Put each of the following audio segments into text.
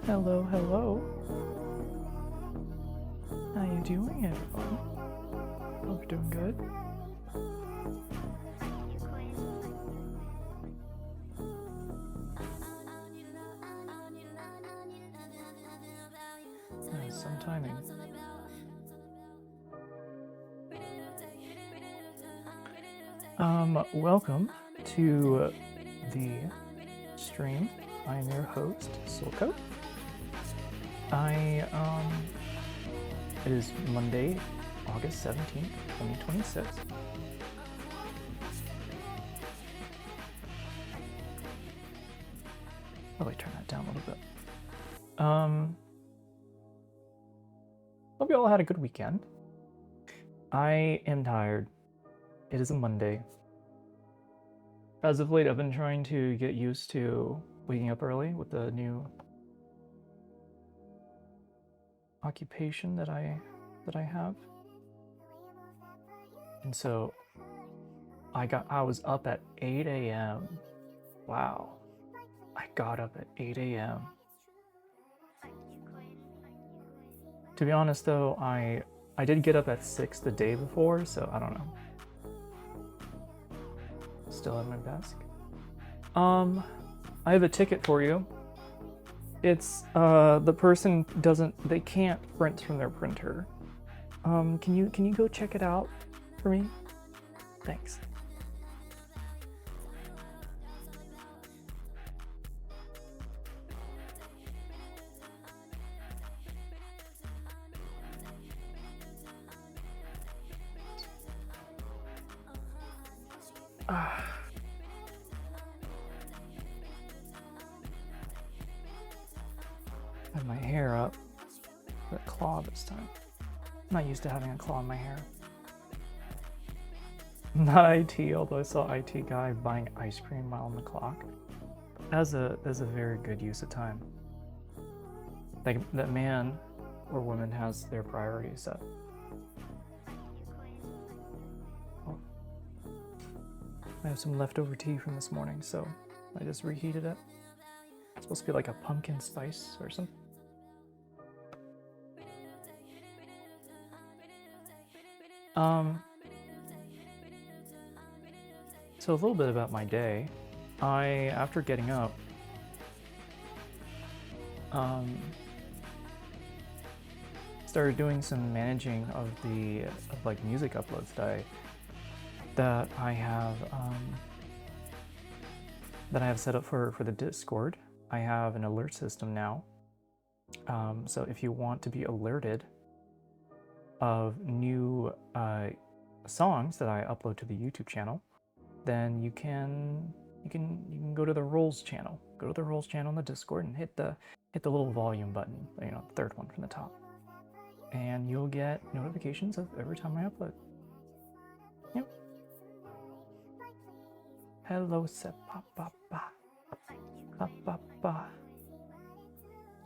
Hello, hello. How you doing, everyone? Hope you're doing good. Some timing. Welcome to the stream. I am your host, SoCosion. It is Monday, August 17th, 2026. Probably turn that down a little bit. Hope you all had a good weekend. I am tired. It is a Monday. As of late, I've been trying to get used to waking up early with the new occupation that I have. And so I was up at 8 a.m. Wow. I got up at 8 a.m. To be honest though, I did get up at 6 the day before, so I don't know. Still at my desk. I have a ticket for you. It's the person they can't print from their printer. Can you go check it out for me? Thanks. Have my hair up. The claw this time. I'm not used to having a claw in my hair. Not IT, although I saw IT guy buying ice cream while on the clock. That's a very good use of time. Like, that man or woman has their priorities set. Oh. I have some leftover tea from this morning, so I just reheated it. It's supposed to be like a pumpkin spice or something. So a little bit about my day. After getting up, started doing some managing of like music uploads that I have set up for the Discord. I have an alert system now. So if you want to be alerted of new songs that I upload to the YouTube channel, then you can go to the roles channel. Go to the roles channel in the Discord and hit the little volume button, you know, the third one from the top, and you'll get notifications of every time I upload. Yep. Hello, Sep. I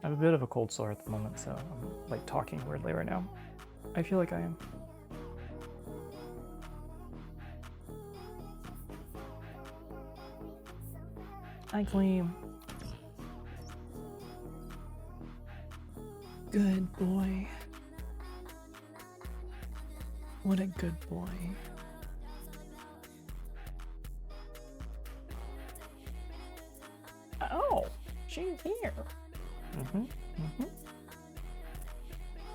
have a bit of a cold sore at the moment, so I'm like talking weirdly right now. I feel like I am. Hi, Gleam. Good boy. What a good boy. Oh, she's here.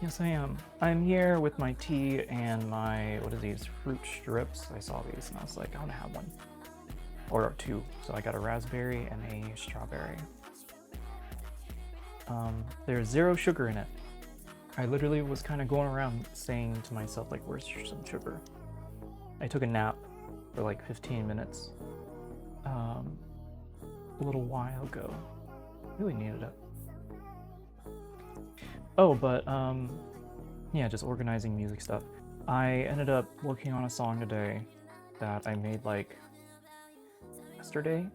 Yes, I am. I'm here with my tea and my, what are these, fruit strips. I saw these and I was like, I want to have one. Or two. So I got a raspberry and a strawberry. There's 0 sugar in it. I literally was kind of going around saying to myself, like, where's some sugar? I took a nap for like 15 minutes a little while ago. Really needed it. Oh, but yeah, just organizing music stuff. I ended up working on a song today that I made like yesterday.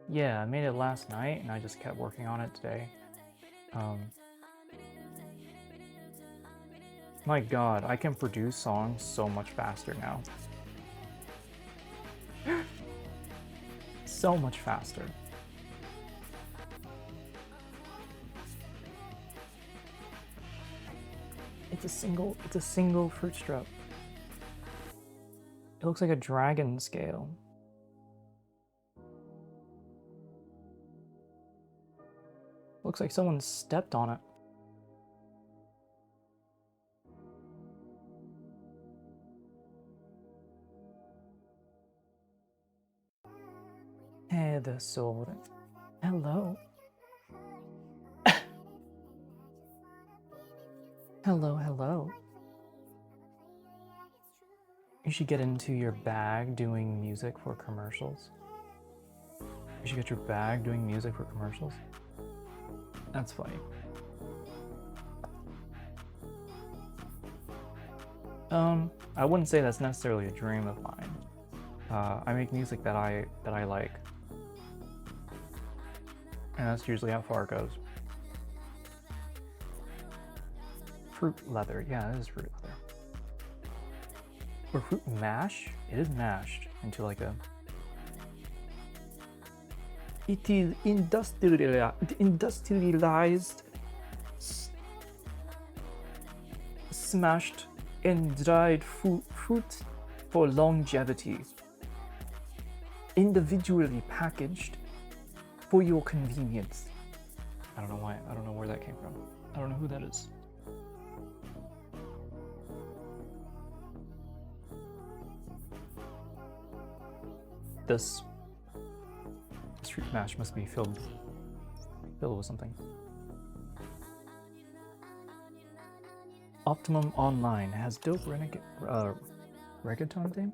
Yeah, I made it last night and I just kept working on it today. My god, I can produce songs so much faster now. So much faster. It's a single fruit strip. It looks like a dragon scale. Looks like someone stepped on it. Hey, the sword. Hello. Hello. You should get into your bag doing music for commercials. You should get your bag doing music for commercials. That's funny. I wouldn't say that's necessarily a dream of mine. I make music that I like. And that's usually how far it goes. Fruit leather. Yeah, it is fruit leather. Or fruit mash? It is mashed into like a... It is industrialized, smashed and dried fruit for longevity. Individually packaged for your convenience. I don't know why. I don't know where that came from. I don't know who that is. This fruit mash must be filled with something. Optimum Online has dope reggaeton theme.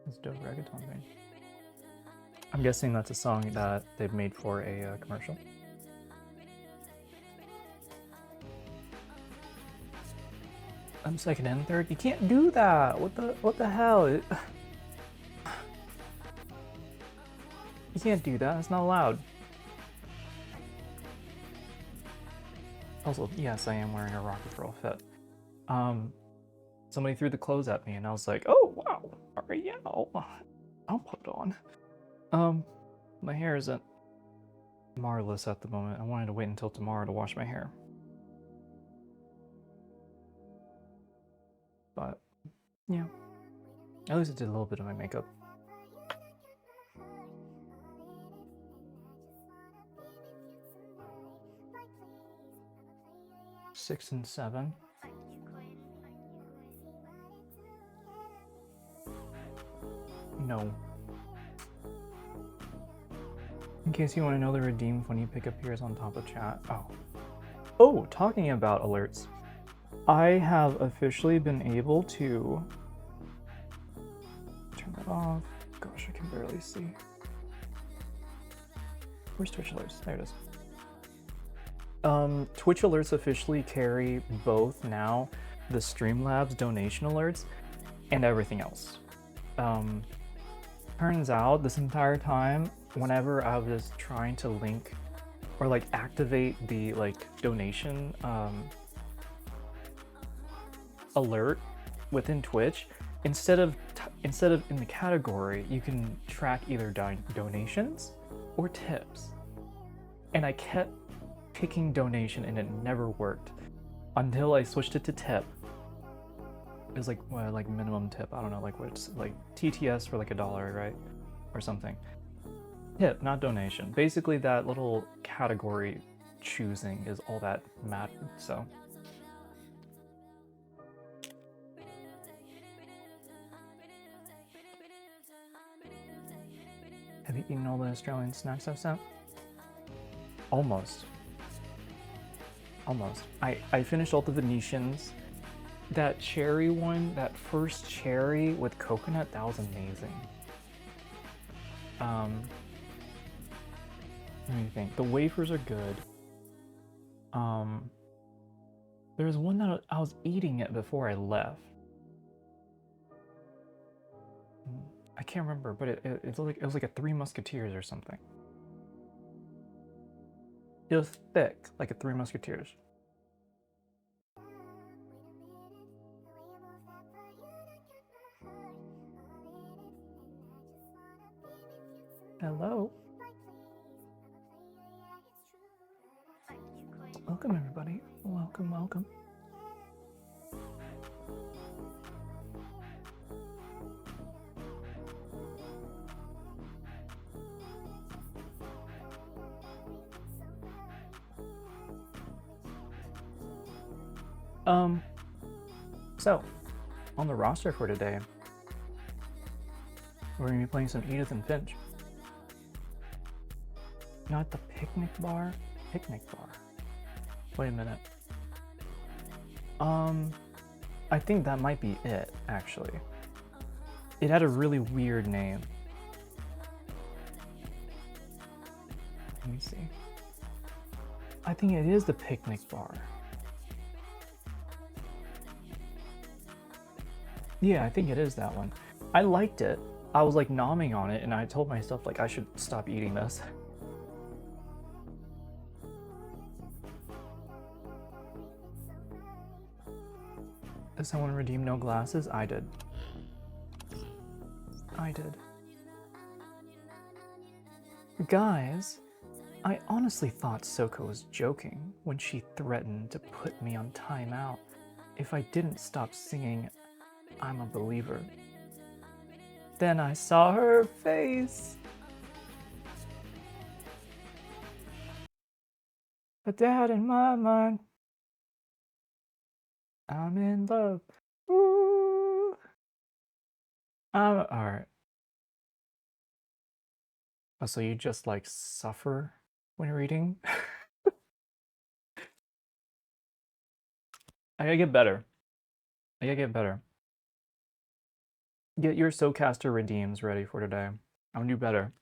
This dope reggaeton thing. I'm guessing that's a song that they've made for a commercial. I'm second and third. You can't do that. What the hell? You can't do that. It's not allowed. Also, yes, I am wearing a Rocket Girl fit. Somebody threw the clothes at me, and I was like, "Oh wow, all right, yeah, I'll put it on." My hair isn't marvelous at the moment. I wanted to wait until tomorrow to wash my hair, but yeah, at least I did a little bit of my makeup. Six and seven. No. In case you want to know, the redeem when you pick up here is on top of chat. Oh, talking about alerts, I have officially been able to turn that off. Gosh, I can barely see. Where's Twitch alerts? There it is. Twitch alerts officially carry both now the Streamlabs donation alerts and everything else. Turns out this entire time, whenever I was trying to link or like activate the like donation alert within Twitch, instead of in the category, you can track either donations or tips, and I kept picking donation and it never worked until I switched it to tip. It was like like minimum tip. I don't know, like what's like TTS for like $1, right, or something. Tip, not donation. Basically, that little category choosing is all that mattered. So. Have you eaten all the Australian snacks I've sent? Almost. I finished all the Venetians. That cherry one, that first cherry with coconut, that was amazing. Let me think. The wafers are good. There's one that I was eating it before I left. I can't remember, but it was like a Three Musketeers or something. It was thick, like a Three Musketeers. Hello. Welcome, everybody. Welcome, welcome. So, on the roster for today, we're going to be playing some Edith and Finch. Not the picnic bar? Picnic bar. Wait a minute. I think that might be it, actually. It had a really weird name. Let me see. I think it is the picnic bar. Yeah, I think it is that one. I liked it. I was like nomming on it, and I told myself like I should stop eating this. Did someone redeem no glasses? I did. I did. Guys, I honestly thought Soko was joking when she threatened to put me on timeout if I didn't stop singing I'm a Believer. Then I saw her face. But Dad, in my mind, I'm in love. Ooh. Alright. Oh, so you just like suffer when reading? I gotta get better. Get your SoCaster redeems ready for today. I'm gonna do better.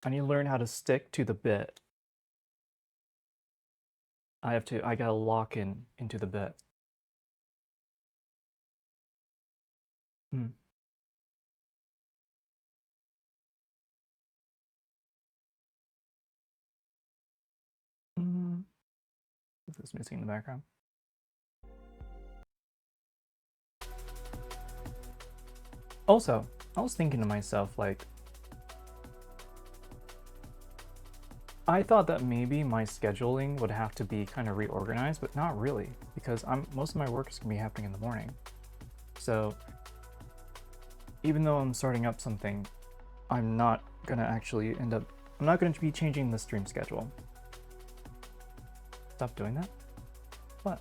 I need to learn how to stick to the bit. I gotta lock into the bit. Hmm. Is this missing in the background? Also, I was thinking to myself, like, I thought that maybe my scheduling would have to be kind of reorganized, but not really, because most of my work is gonna be happening in the morning. So even though I'm starting up something, I'm not gonna be changing the stream schedule. Stop doing that? What?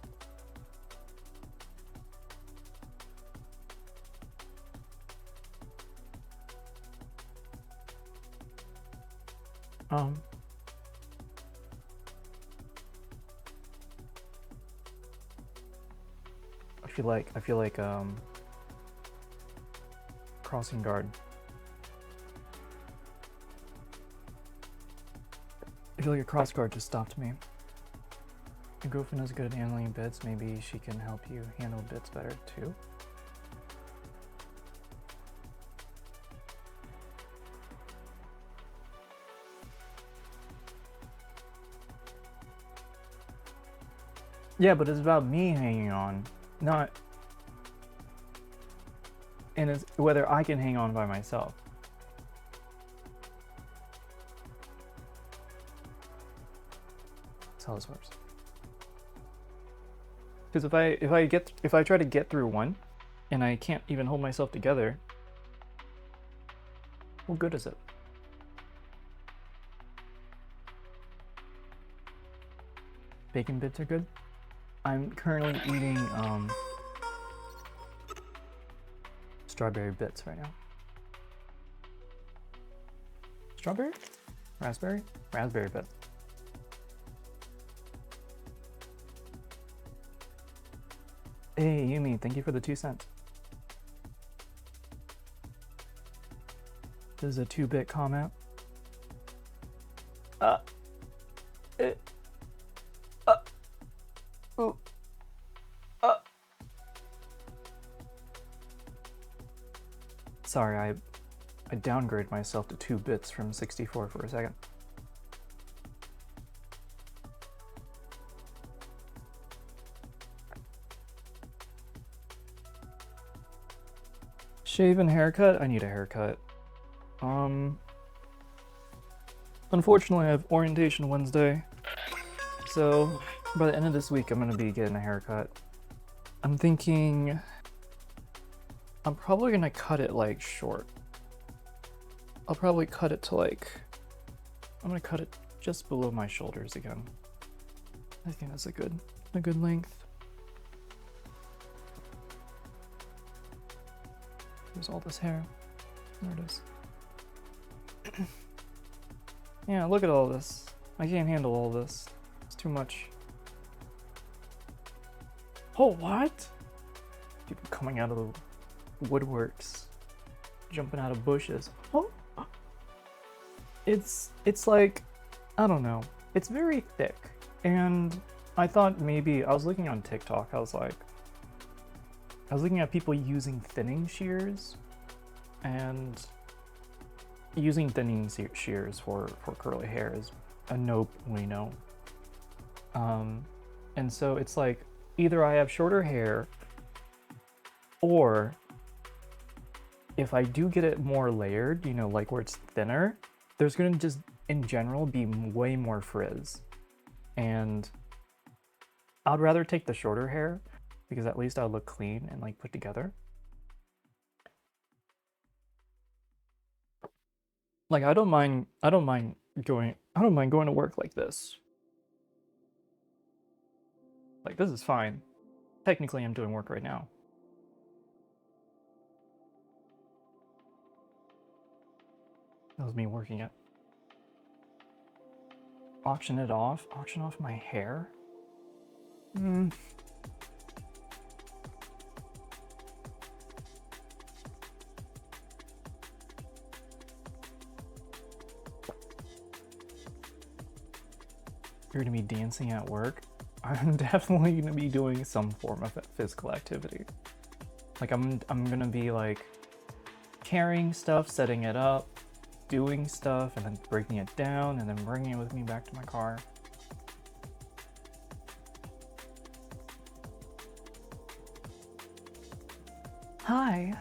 I feel like crossing guard. I feel like a cross guard just stopped me. Your girlfriend is good at handling bits. Maybe she can help you handle bits better too. Yeah, but it's about me hanging on, not and it's whether I can hang on by myself. That's how this works. Because if I try to get through one, and I can't even hold myself together, what good is it? Bacon bits are good. I'm currently eating strawberry bits right now. Strawberry? Raspberry? Raspberry bits. Hey, Yumi, thank you for the 2 cents. This is a 2-bit comment. Sorry, I downgraded myself to 2 bits from 64 for a second. Shave and haircut? I need a haircut. Unfortunately, I have orientation Wednesday, so by the end of this week, I'm gonna be getting a haircut. I'm thinking I'm probably gonna cut it like short. I'll probably cut it to like, I'm gonna cut it just below my shoulders again. I think that's a good length. There's all this hair. There it is. Yeah, look at all this. I can't handle all this. It's too much. Oh, what? People coming out of the woodworks, jumping out of bushes. Oh, it's like, I don't know. It's very thick, and I thought maybe I was looking on TikTok. I was looking at people using thinning shears, and using thinning shears for curly hair is a no-bueno. And so it's like either I have shorter hair, or if I do get it more layered, you know, like where it's thinner, there's gonna just in general be way more frizz. And I'd rather take the shorter hair because at least I'll look clean and like put together. Like I don't mind going to work like this. Like this is fine. Technically I'm doing work right now. That was me working it. Auction off my hair? You're gonna be dancing at work? I'm definitely gonna be doing some form of physical activity. Like I'm gonna be like carrying stuff, setting it up, doing stuff, and then breaking it down, and then bringing it with me back to my car. Hi,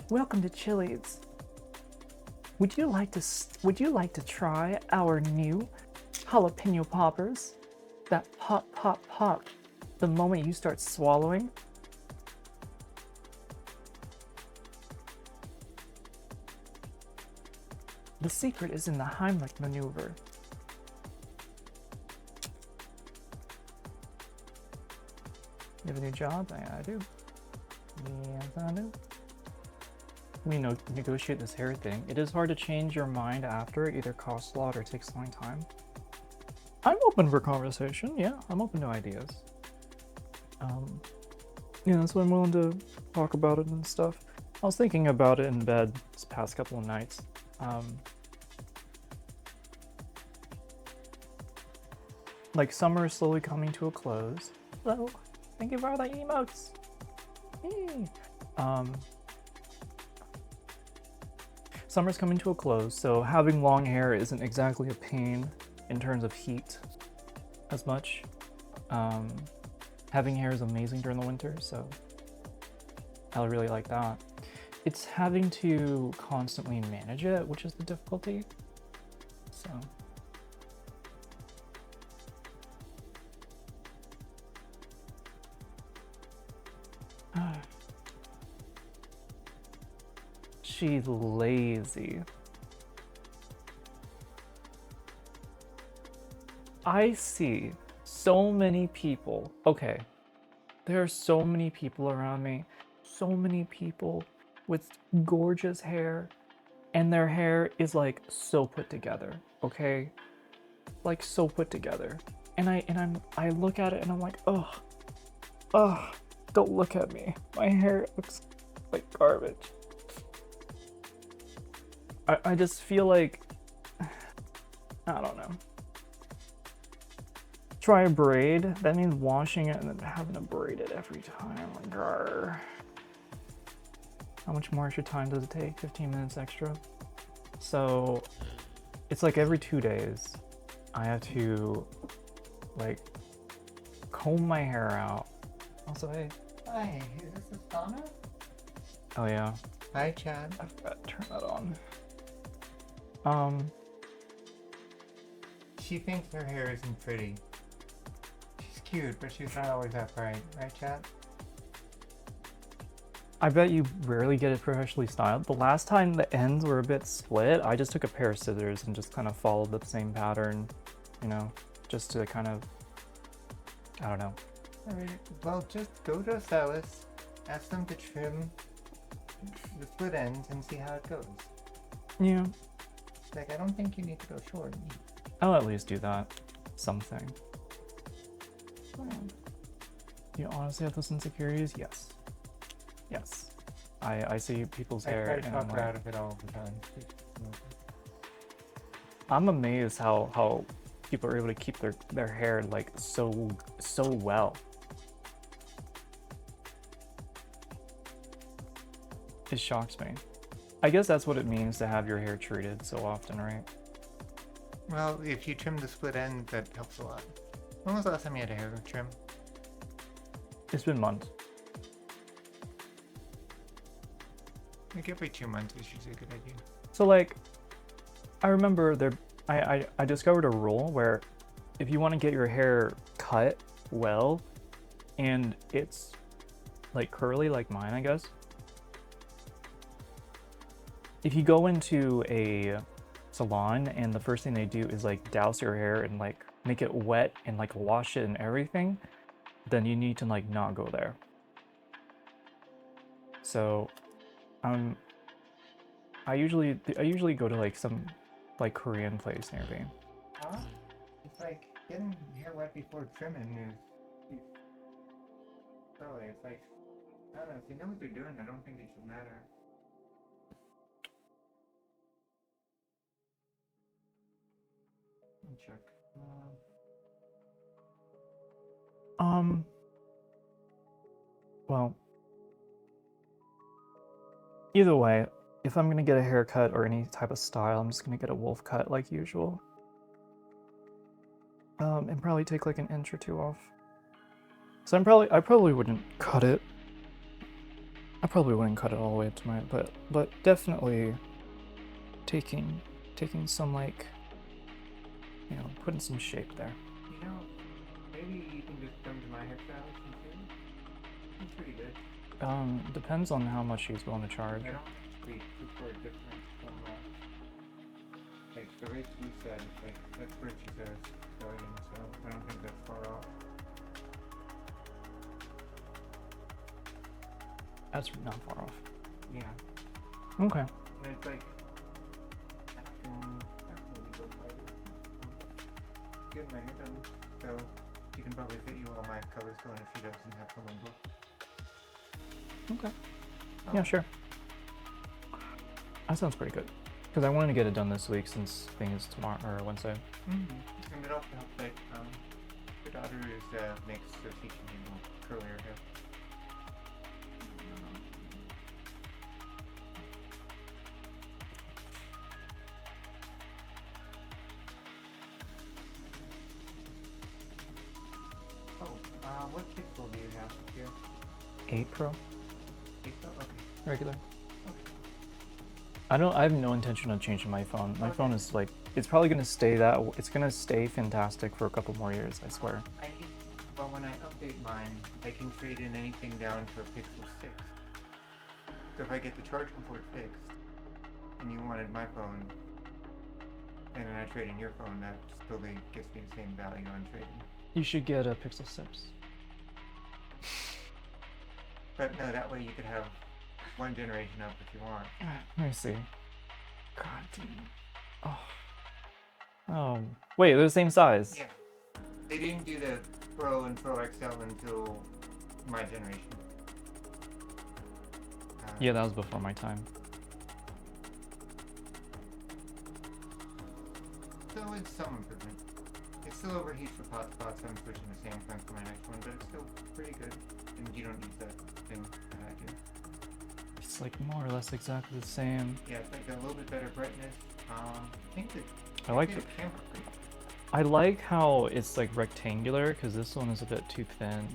welcome to Chili's. Would you like to try our new jalapeno poppers that pop, pop, pop the moment you start swallowing? The secret is in the Heimlich maneuver. You have a new job? I do. Yes, I do. We negotiate this hair thing. It is hard to change your mind after. It either costs a lot or takes a long time. I'm open for conversation. Yeah, I'm open to ideas. Yeah, so I'm willing to talk about it and stuff. I was thinking about it in bed this past couple of nights. Like summer is slowly coming to a close. Hello, thank you for all the emotes. Hey. Summer's coming to a close, so having long hair isn't exactly a pain in terms of heat as much. Having hair is amazing during the winter, so I really like that. It's having to constantly manage it, which is the difficulty. So. She's lazy. I see so many people. Okay, there are so many people around me. So many people with gorgeous hair, and their hair is like so put together. Okay, like so put together. And I look at it and I'm like, ugh, don't look at me. My hair looks like garbage. I just feel like, I don't know. Try a braid, that means washing it and then having to braid it every time. Like, grr. How much more extra time does it take? 15 minutes extra? So it's like every 2 days I have to like comb my hair out. Also, hey. Hi, is this Asana? Oh yeah. Hi, Chad. I forgot to turn that on. She thinks her hair isn't pretty. She's cute, but she's not always that bright, right, Chad? I bet you rarely get it professionally styled. The last time the ends were a bit split, I just took a pair of scissors and just kind of followed the same pattern, you know, just to kind of, I don't know. Alright, well, just go to a stylist, ask them to trim the split ends and see how it goes. Yeah. Like, I don't think you need to go short. I'll at least do that. Something. Do you honestly have those insecurities? Yes. Yes. I see people's hair I try to and talk I'm her like, out of it all the time. I'm amazed how people are able to keep their hair like so well. It shocks me. I guess that's what it means to have your hair treated so often, right? Well, if you trim the split end, that helps a lot. When was the last time you had a hair trim? It's been months. Like every 2 months is usually a good idea. So like, I remember I discovered a rule where if you want to get your hair cut well, and it's like curly like mine, I guess. If you go into a salon and the first thing they do is like douse your hair and like make it wet and like wash it and everything, then you need to like not go there. So I usually go to like some like Korean place near me. Huh? It's like getting hair wet before trimming is Probably. It's like, I don't know. If they know what they're doing, I don't think it should matter. Let me check. Well, either way, if I'm gonna get a haircut or any type of style, I'm just gonna get a wolf cut like usual. And probably take like an inch or two off. So I probably wouldn't cut it. I probably wouldn't cut it all the way up to my, but definitely taking some like, you know, putting some shape there. You know, maybe you can just come to my hairstyle and see. It's pretty good. Depends on how much he's willing to charge. I don't think it's super different from like the rates you said. Like that's where she's starting, so I don't think that's far off. That's not far off. Yeah. Okay. And it's like I can really go farther. Get my hair done, so she can probably fit you all my colors going if she doesn't have someone book. Okay. Yeah, sure. That sounds pretty good. Because I wanted to get it done this week since thing is tomorrow or Wednesday. Mm-hmm. And it also helps that her daughter makes teaching you curly her hair. What pixel do you have here? 8 Pro? 8 Pro? Okay. Regular. Okay. I have no intention of changing my phone. My phone is like, it's probably gonna stay it's gonna stay fantastic for a couple more years, I swear. Well, when I update mine, I can trade in anything down to a Pixel 6. So if I get the charging port fixed, and you wanted my phone, and then I trade in your phone, that still gets me the same value on trading. You should get a Pixel 6. But no, that way you could have one generation up if you want. Let me see. God damn. Oh. Wait, they're the same size. Yeah. They didn't do the Pro and Pro XL until my generation. Yeah, that was before my time. So it's some improvement. It still overheats with hotspots, so I'm switching to Samsung for my next one, but it's still pretty good. And you don't need that thing that I do. It's like more or less exactly the same. Yeah, it's like a little bit better brightness. I think that I like the the camera pretty. I like how it's like rectangular because this one is a bit too thin.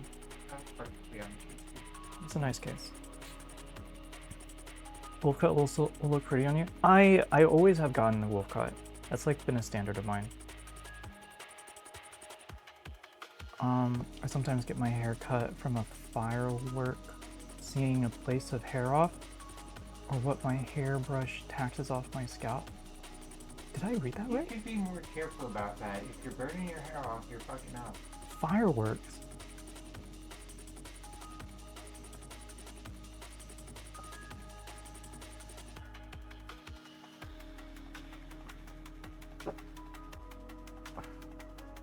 It's a nice case. Wolf cut will look pretty on you. I always have gotten the wolf cut. That's like been a standard of mine. I sometimes get my hair cut from a firework, seeing a place of hair off, or what my hairbrush taxes off my scalp. Did I read that right? You should be more careful about that. If you're burning your hair off, you're fucking up. Fireworks?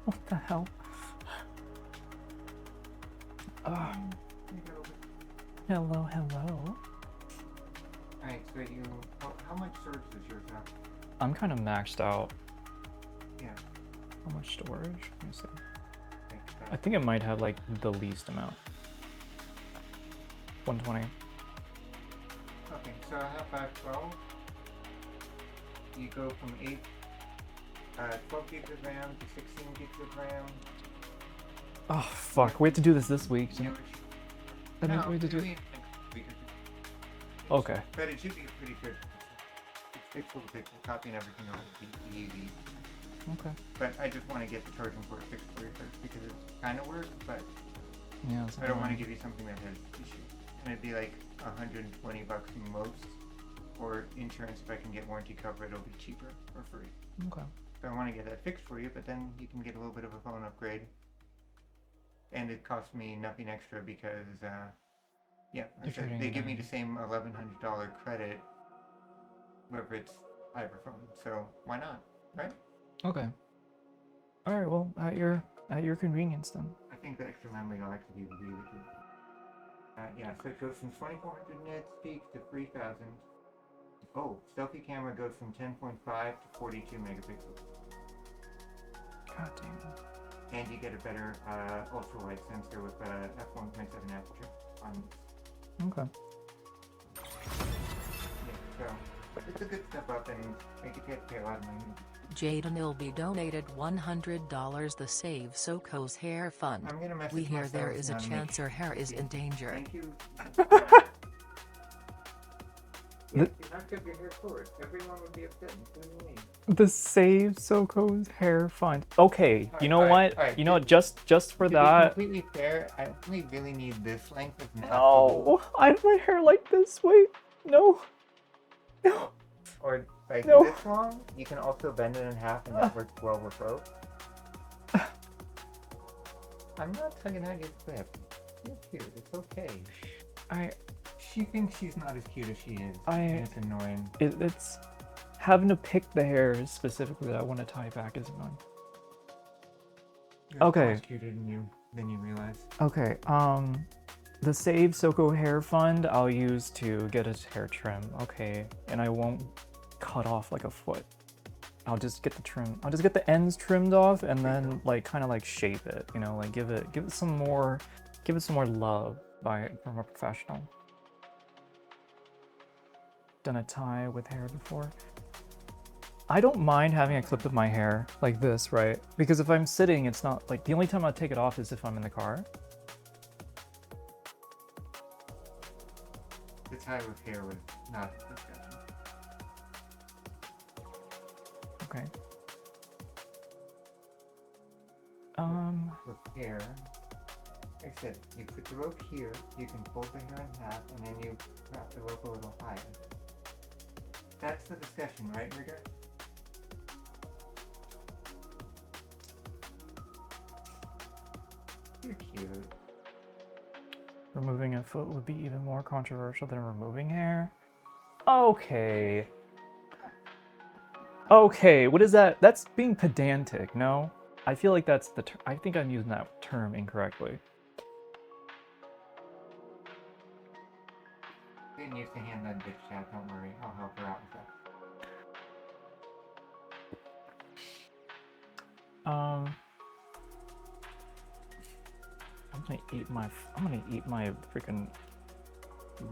What the hell? Hello, hello. Alright, so how much storage does yours have? I'm kind of maxed out. Yeah. How much storage? Let me see. Like I think it might have like the least amount. 120. Okay, so I have 512. You go from 12 gigs of RAM to 16 gigs of RAM. Oh fuck! We have to do this week. Yeah, We have to do it. Okay. But it should be pretty good. It's pixel to pixel, copying everything over the easy. Okay. But I just want to get the charging port fixed for you first because it kind of works, but Yeah. I don't want to give you something that has issues. And it'd be like $120 most, or insurance if I can get warranty cover, it'll be cheaper or free. Okay. So I want to get that fixed for you, but then you can get a little bit of a phone upgrade. And it costs me nothing extra because, yeah, they give me the same $1,100 credit, whether it's iPhone. So why not, right? Okay. All right. Well, at your convenience then. I think the extra memory will actually be really good. Yeah, so it goes from 2400 nits peak to 3000. Oh, selfie camera goes from 10.5 to 42 megapixels. God damn. And you get a better ultra-wide sensor with f1.7 aperture on. Okay. Yeah, so it's a good step up, and make it get to pay a lot of money. Jaden Ilby donated $100 the Save SoCo's hair fund. I'm gonna message We hear myself there is a now to chance make- her hair is in danger. Thank you. Yeah, you're not good your hair forward. Everyone would be upset, including me. The Save SoCo's hair fund. Okay, you know what? Alright, You know what? Just for to that. be completely fair, I only really need this length of No, I have my hair like this. Wait, no, no. Or like No. this long, you can also bend it in half, and that works well with both. I'm not tugging out your clip. You're cute. It's okay. She thinks she's not as cute as she is. And it's annoying. It's having to pick the hair specifically that I want to tie back is annoying. You're Okay. much cuter than you realize. Okay, the Save SoCo hair fund I'll use to get his hair trim. Okay, and I won't cut off like a foot. I'll just get the trim. I'll just get the ends trimmed off and then like kind of like shape it. You know, like give it some more love from a professional. Done a tie with hair before. I don't mind having a clip of my hair like this, right? Because if I'm sitting, it's not like the only time I take it off is if I'm in the car. The tie with hair was not a discussion. Okay. With hair, like I said, you put the rope here, you can fold the hair in half, and then you wrap the rope a little higher. That's the discussion, right, Rigger? You're cute. Removing a foot would be even more controversial than removing hair. Okay. Okay, what is that? That's being pedantic, no? I feel like that's the I think I'm using that term incorrectly. Didn't used to hand that bitch chat, don't worry, I'll help her out with that. I'm gonna eat my freaking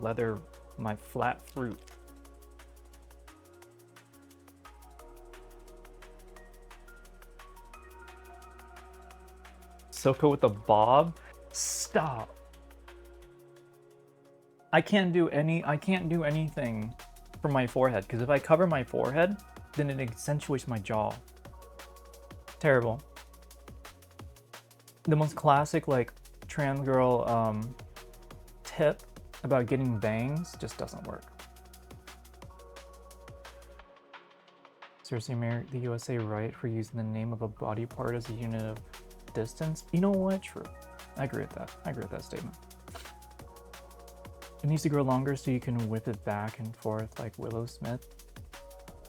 leather, my flat fruit. SoCo with the bob? Stop. I can't do anything for my forehead, because if I cover my forehead, then it accentuates my jaw. Terrible. The most classic like trans girl tip about getting bangs just doesn't work. Seriously, the USA right for using the name of a body part as a unit of distance? You know what? True. I agree with that. I agree with that statement. It needs to grow longer so you can whip it back and forth like Willow Smith.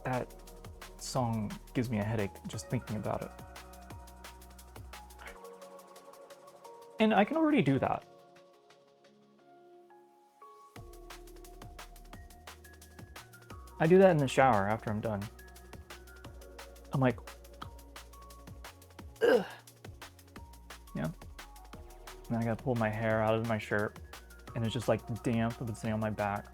That song gives me a headache just thinking about it. And I can already do that. I do that in the shower after I'm done. I'm like, ugh. Yeah. And then I gotta pull my hair out of my shirt, and it's just like damp if it's sitting on my back.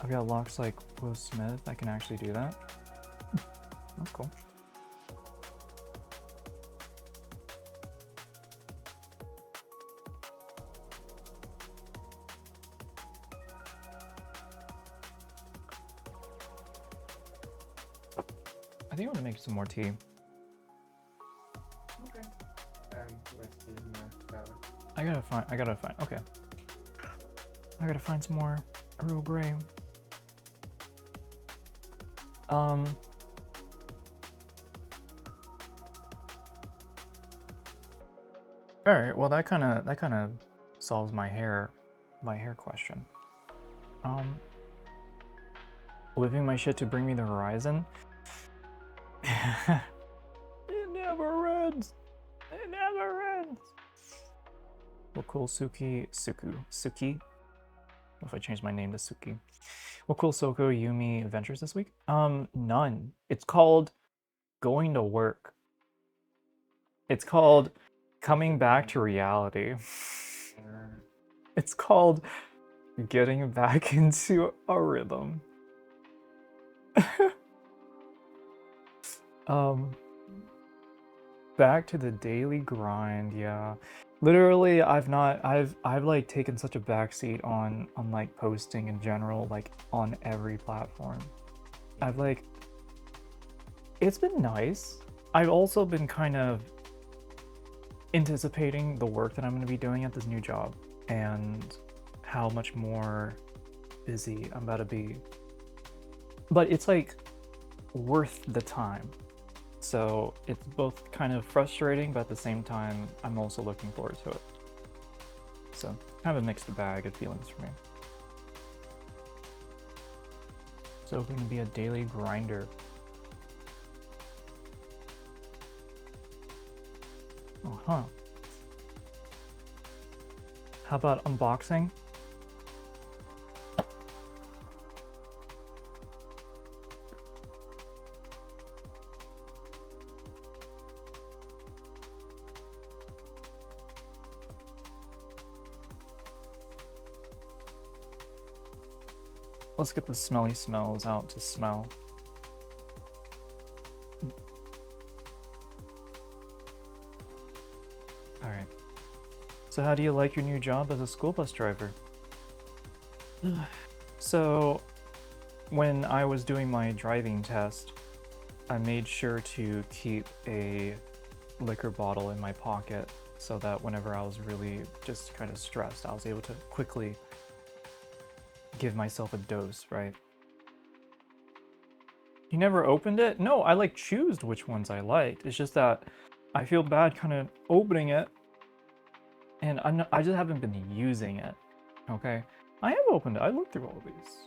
I've got locks like Will Smith. I can actually do that. That's cool. I think I'm gonna make some more tea. Okay. Let's do salad. I gotta find, okay. I gotta find some more Earl Grey. All right, well that kind of solves my hair question. Living my shit to bring me the horizon. It never ends. It never ends. What cool Suki? What if I change my name to Suki? What cool Soko Yumi adventures this week? None. It's called going to work. It's called coming back to reality. It's called getting back into a rhythm. Back to the daily grind, yeah. Literally, I've like taken such a backseat on like posting in general, like on every platform. I've like, it's been nice. I've also been kind of anticipating the work that I'm going to be doing at this new job and how much more busy I'm about to be. But it's like worth the time. So it's both kind of frustrating, but at the same time, I'm also looking forward to it. So kind of a mixed bag of feelings for me. So going to be a daily grinder. Uh-huh. How about unboxing? Let's get the smelly smells out to smell. Alright. So how do you like your new job as a school bus driver? So, when I was doing my driving test, I made sure to keep a liquor bottle in my pocket so that whenever I was really just kind of stressed, I was able to quickly give myself a dose, right? You never opened it? No, I like choosed which ones I liked. It's just that I feel bad kind of opening it, and I just haven't been using it. Okay, I have opened it. I looked through all of these,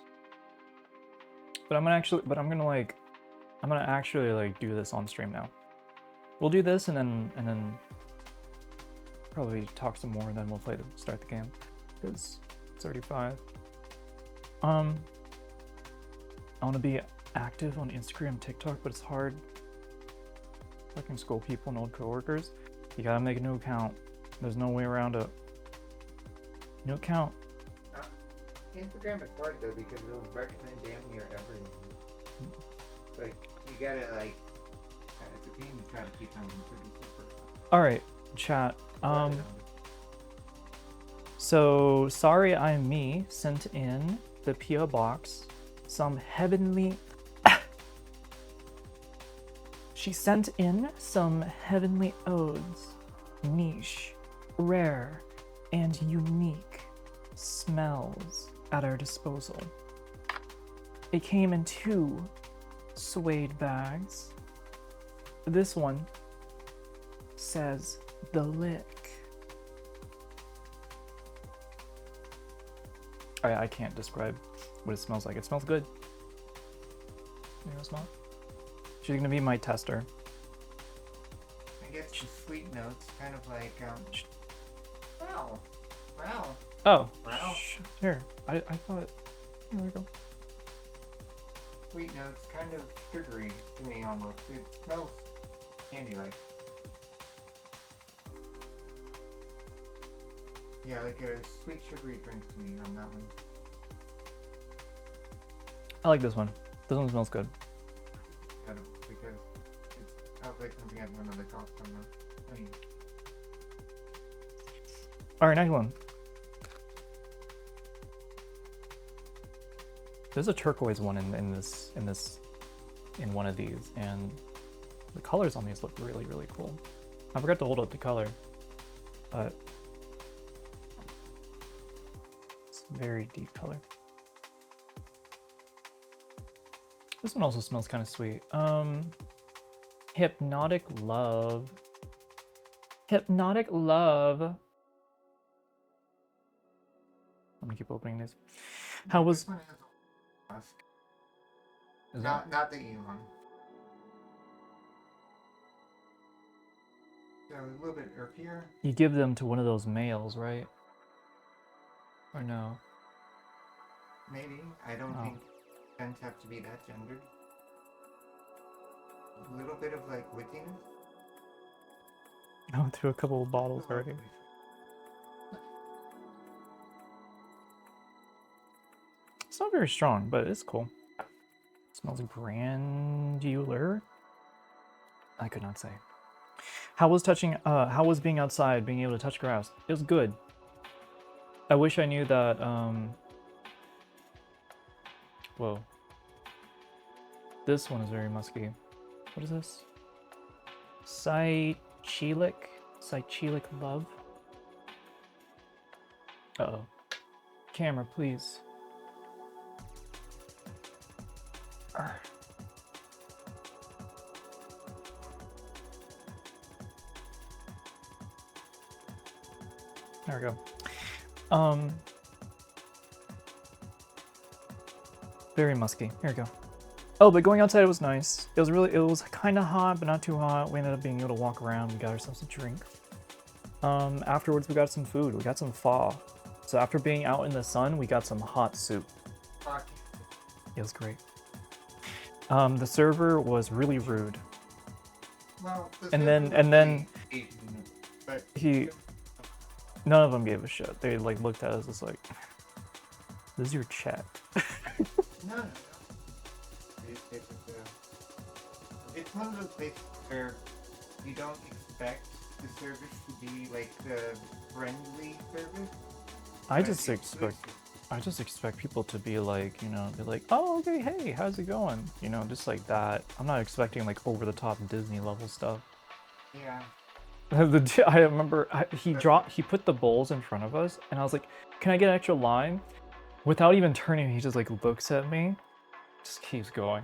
but I'm gonna actually like do this on stream now. We'll do this and then probably talk some more, and then we'll start the game because it's already 5. I want to be active on Instagram, TikTok, but it's hard. Fucking school people and old coworkers. You gotta make a new account. There's no way around it. New account. Instagram is hard though because it'll recommend damn near everything. Like you gotta like, it's a pain to try to keep on super. All right, chat. So sorry, I'm me. Sent in the PO box some heavenly. She sent in some heavenly odes, niche, rare, and unique smells at our disposal. It came in 2 suede bags. This one says the lick. I can't describe what it smells like. It smells good. You know, smell it? She's gonna be my tester. I get some sweet notes, kind of like wow. Oh, Wow. Here. I thought. Here we go. Sweet notes, kind of sugary to me almost. It smells candy-like. Yeah, like a sweet sugary drink to me on that one. I like this one. This one smells good. Kind of, because it smells like something I'd want to lick off somewhere. I mean, All right, next one. There's a turquoise one in one of these, and the colors on these look really, really cool. I forgot to hold up the color, but it's a very deep color. This one also smells kind of sweet. Hypnotic Love. Hypnotic Love. I'm gonna keep opening these. How was? this one has a musk. Not the Elon. So a little bit earthier. You give them to one of those males, right? Or no? Maybe. I don't think scents have to be that gendered. A little bit of like wickiness. I went through a couple of bottles already. It's not very strong, but it's cool. It smells granular. I could not say. How was being outside, being able to touch grass? It was good. I wish I knew that, whoa. This one is very musky. What is this? Psychelic love. Uh-oh. Camera, please. Arr. There we go. Very musky. Here we go. Oh, but going outside was nice. It was kind of hot, but not too hot. We ended up being able to walk around. We got ourselves a drink. Afterwards, we got some food. We got some pho. So after being out in the sun, we got some hot soup. It was great. The server was really rude. Well, and then none of them gave a shit. They like looked at us as like, this is your chat. No. It's one of those places where you don't expect the service to be like the friendly service. I just expect people to be like, you know, be like, oh, okay, hey, how's it going? You know, just like that. I'm not expecting like over the top Disney level stuff. Yeah. I remember he put the bowls in front of us, and I was like, can I get an extra lime? Without even turning, he just like looks at me, just keeps going.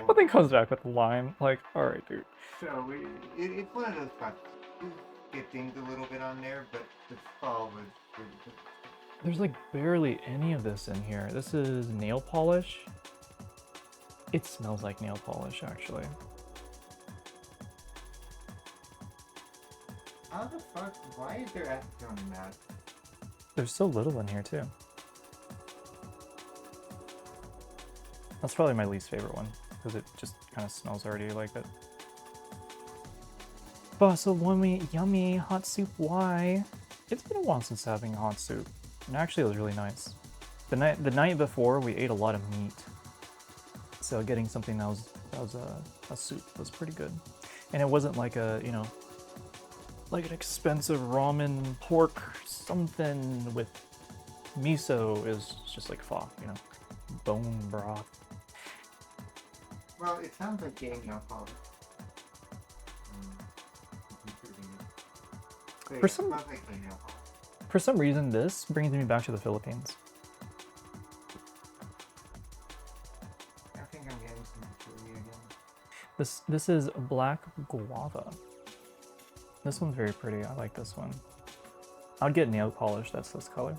But then comes back with the lime. Like, all right, dude. So it's one of those spots. You get things a little bit on there, but the fall was really good. There's like barely any of this in here. This is nail polish. It smells like nail polish, actually. How the fuck? Why is there acetone in that? There's so little in here too. That's probably my least favorite one, because it just kind of smells already like it. Basalumi, yummy, hot soup, why? It's been a while since having a hot soup. And actually it was really nice. The night before we ate a lot of meat. So getting something that was a soup was pretty good. And it wasn't like a, you know, like an expensive ramen pork something with miso. Is just like pho, you know, bone broth. Well, it sounds like getting alcohol. For some reason, this brings me back to the Philippines. I think I'm getting some chili again. This is black guava. This one's very pretty. I like this one. I'd get nail polish. That's this color.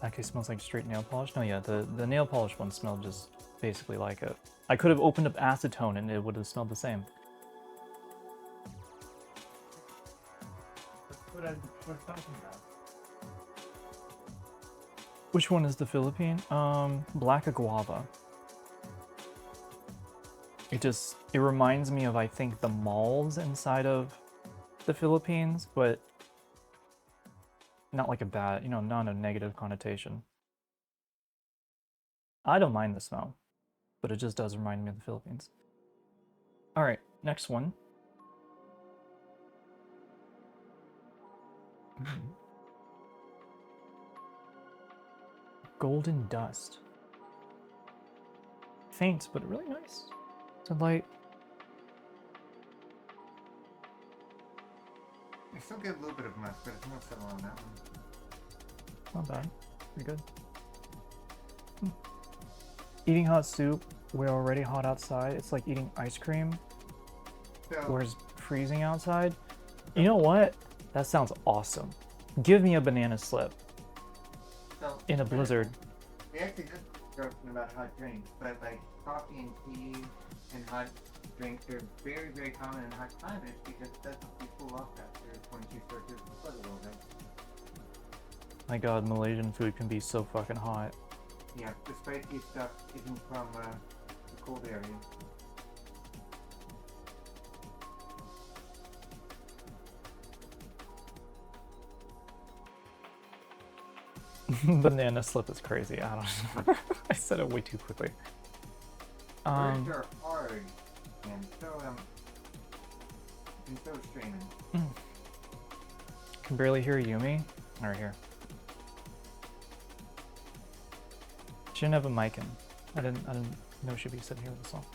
Actually smells like straight nail polish. No, yeah, the nail polish one smelled just basically like it. I could have opened up acetone and it would have smelled the same. That's what I was talking about. Which one is the Philippine? Black guava. It reminds me of, I think, the malls inside of the Philippines, but not like a bad, you know, not a negative connotation. I don't mind the smell, but it just does remind me of the Philippines. All right, next one. Golden dust. Faint, but really nice. It's a light. I still get a little bit of musk, but it's more subtle on that one. Not bad. Pretty good. Eating hot soup. We're already hot outside. It's like eating ice cream. So, Where it's freezing outside. You know what? That sounds awesome. Give me a banana slip so in a blizzard. We actually just talking about hot drinks, but like coffee and tea and hot drinks are very, very common in hot climates because it does help you cool off after once you start to sweat a little bit. My god, Malaysian food can be so fucking hot. Yeah, the spicy stuff isn't from the cold area. Banana slip is crazy. I don't know. I said it way too quickly. Words are hard and so straining. Can barely hear Yumi. Alright, here. She didn't have a mic in. I didn't know she'd be sitting here with the song.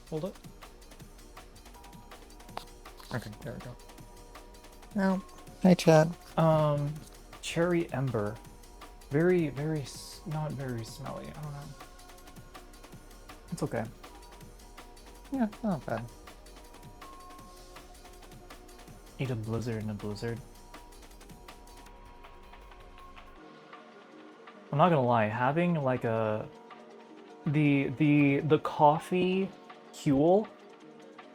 Hold it. Okay, there we go. No. Hi, Chad. Cherry Ember. Very, not very smelly. I don't know. It's okay. Yeah, not bad. Eat a blizzard in a blizzard. I'm not gonna lie, having like the coffee Huel,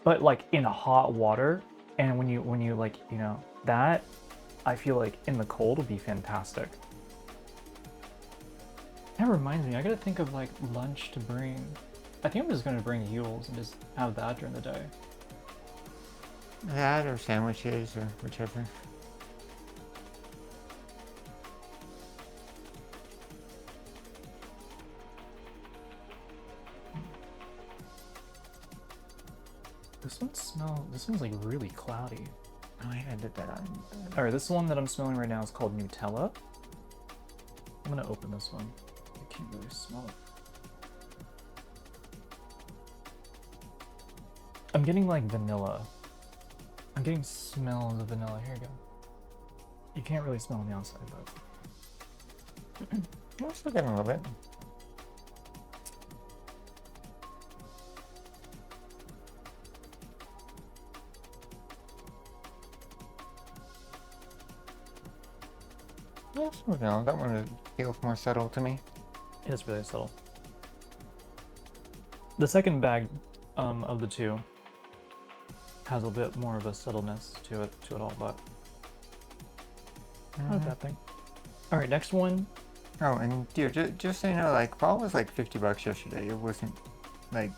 but like in hot water, and when you like, you know, that I feel like in the cold would be fantastic. That reminds me, I gotta think of like lunch to bring. I think I'm just gonna bring Huels and just have that during the day. That or sandwiches or whichever. This one's like really cloudy. Oh, I did that on. Alright, this one that I'm smelling right now is called Nutella. I'm gonna open this one. I can't really smell it. I'm getting like vanilla. I'm getting smells of vanilla. Here you go. You can't really smell on the outside, but I'm still getting a little bit. Yeah, no, that one feels more subtle to me. it is really subtle. The second bag of the two has a bit more of a subtleness to it all, but not a bad thing. All right, next one. Oh, and dear, just so you know, like fall was like $50 yesterday. It wasn't like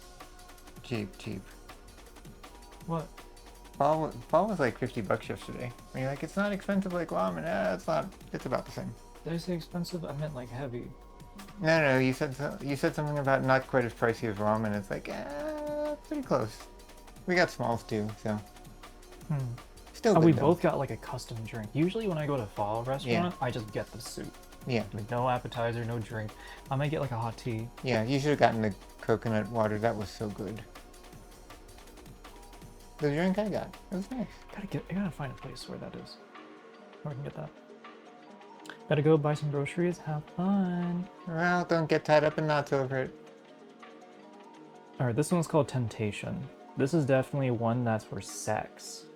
cheap. What? Fall was like $50 yesterday. I mean, like it's not expensive like ramen. It's not. It's about the same. Did I say expensive? I meant like heavy. No, you said something about not quite as pricey as ramen. It's like pretty close. We got smalls too, so still. Oh, good we though. both got like a custom drink. Usually when I go to Fall restaurant, I just get the soup. Yeah. Like no appetizer, no drink. I might get like a hot tea. Yeah, you should have gotten the coconut water. That was so good. The drink I got, it was nice. I gotta find a place where that is. Where I can get that. Gotta go buy some groceries. Have fun. Well, don't get tied up in knots over it. All right, this one's called Temptation. This is definitely one that's for sex.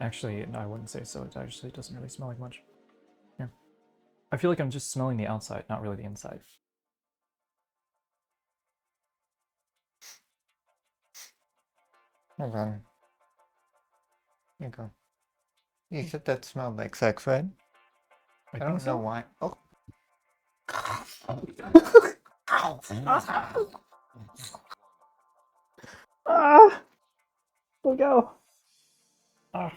Actually, no, I wouldn't say so. It actually doesn't really smell like much. Here. I feel like I'm just smelling the outside, not really the inside. Hold on. Here you go. You said that smelled like sex, right? I don't know why. Oh. Ah! Look go. Ah.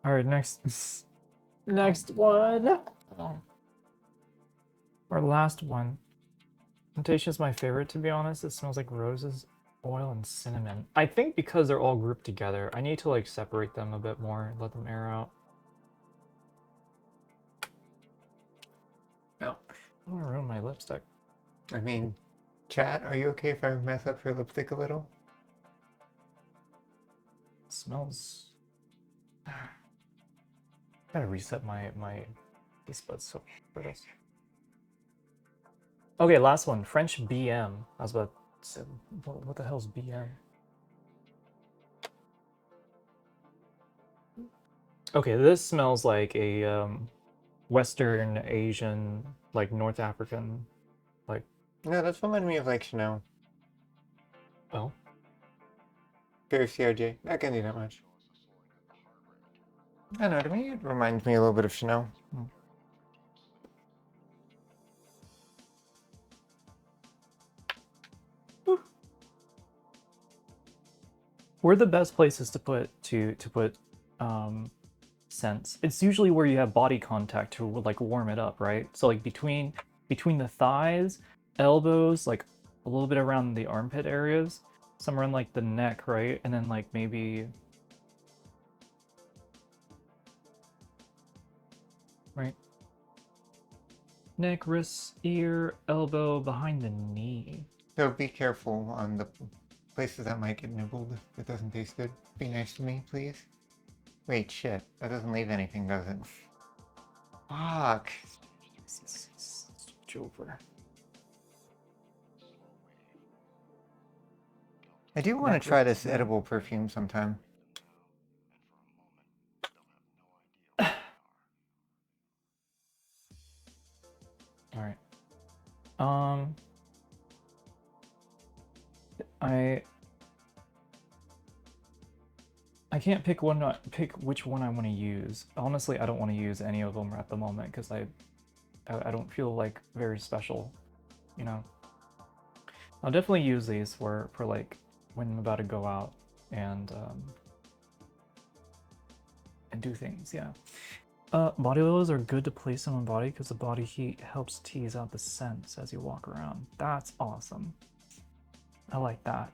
All right, next one. Our last one. Temptation is my favorite, to be honest. It smells like roses, oil, and cinnamon. I think because they're all grouped together, I need to like separate them a bit more, let them air out. Oh, I don't want to ruin my lipstick. I mean, chat, are you okay if I mess up your lipstick a little? It smells. Gotta reset my taste buds so for this. Okay, last one. French BM. I was about to say, what the hell's BM? Okay, this smells like a Western Asian, like North African, like. No, that's reminding me of like Chanel. Well, Very CRJ. Not gonna do that much. I don't know, to me it reminds me a little bit of Chanel. where are the best places to put scents? It's usually where you have body contact to like warm it up, right? So like between the thighs, elbows, like a little bit around the armpit areas, somewhere in like the neck, right? And then like maybe right neck, wrist, ear, elbow, behind the knee. So be careful on the places that might get nibbled if it doesn't taste good. Be nice to me, please. Wait, shit. That doesn't leave anything, does it? Fuck. Switch over. I do want to try this edible perfume sometime. All right. I can't pick which one I want to use. Honestly, I don't want to use any of them at the moment because I don't feel like very special, you know. I'll definitely use these for like when I'm about to go out and do things. Yeah. Body oils are good to place on the body because the body heat helps tease out the scents as you walk around. That's awesome. I like that.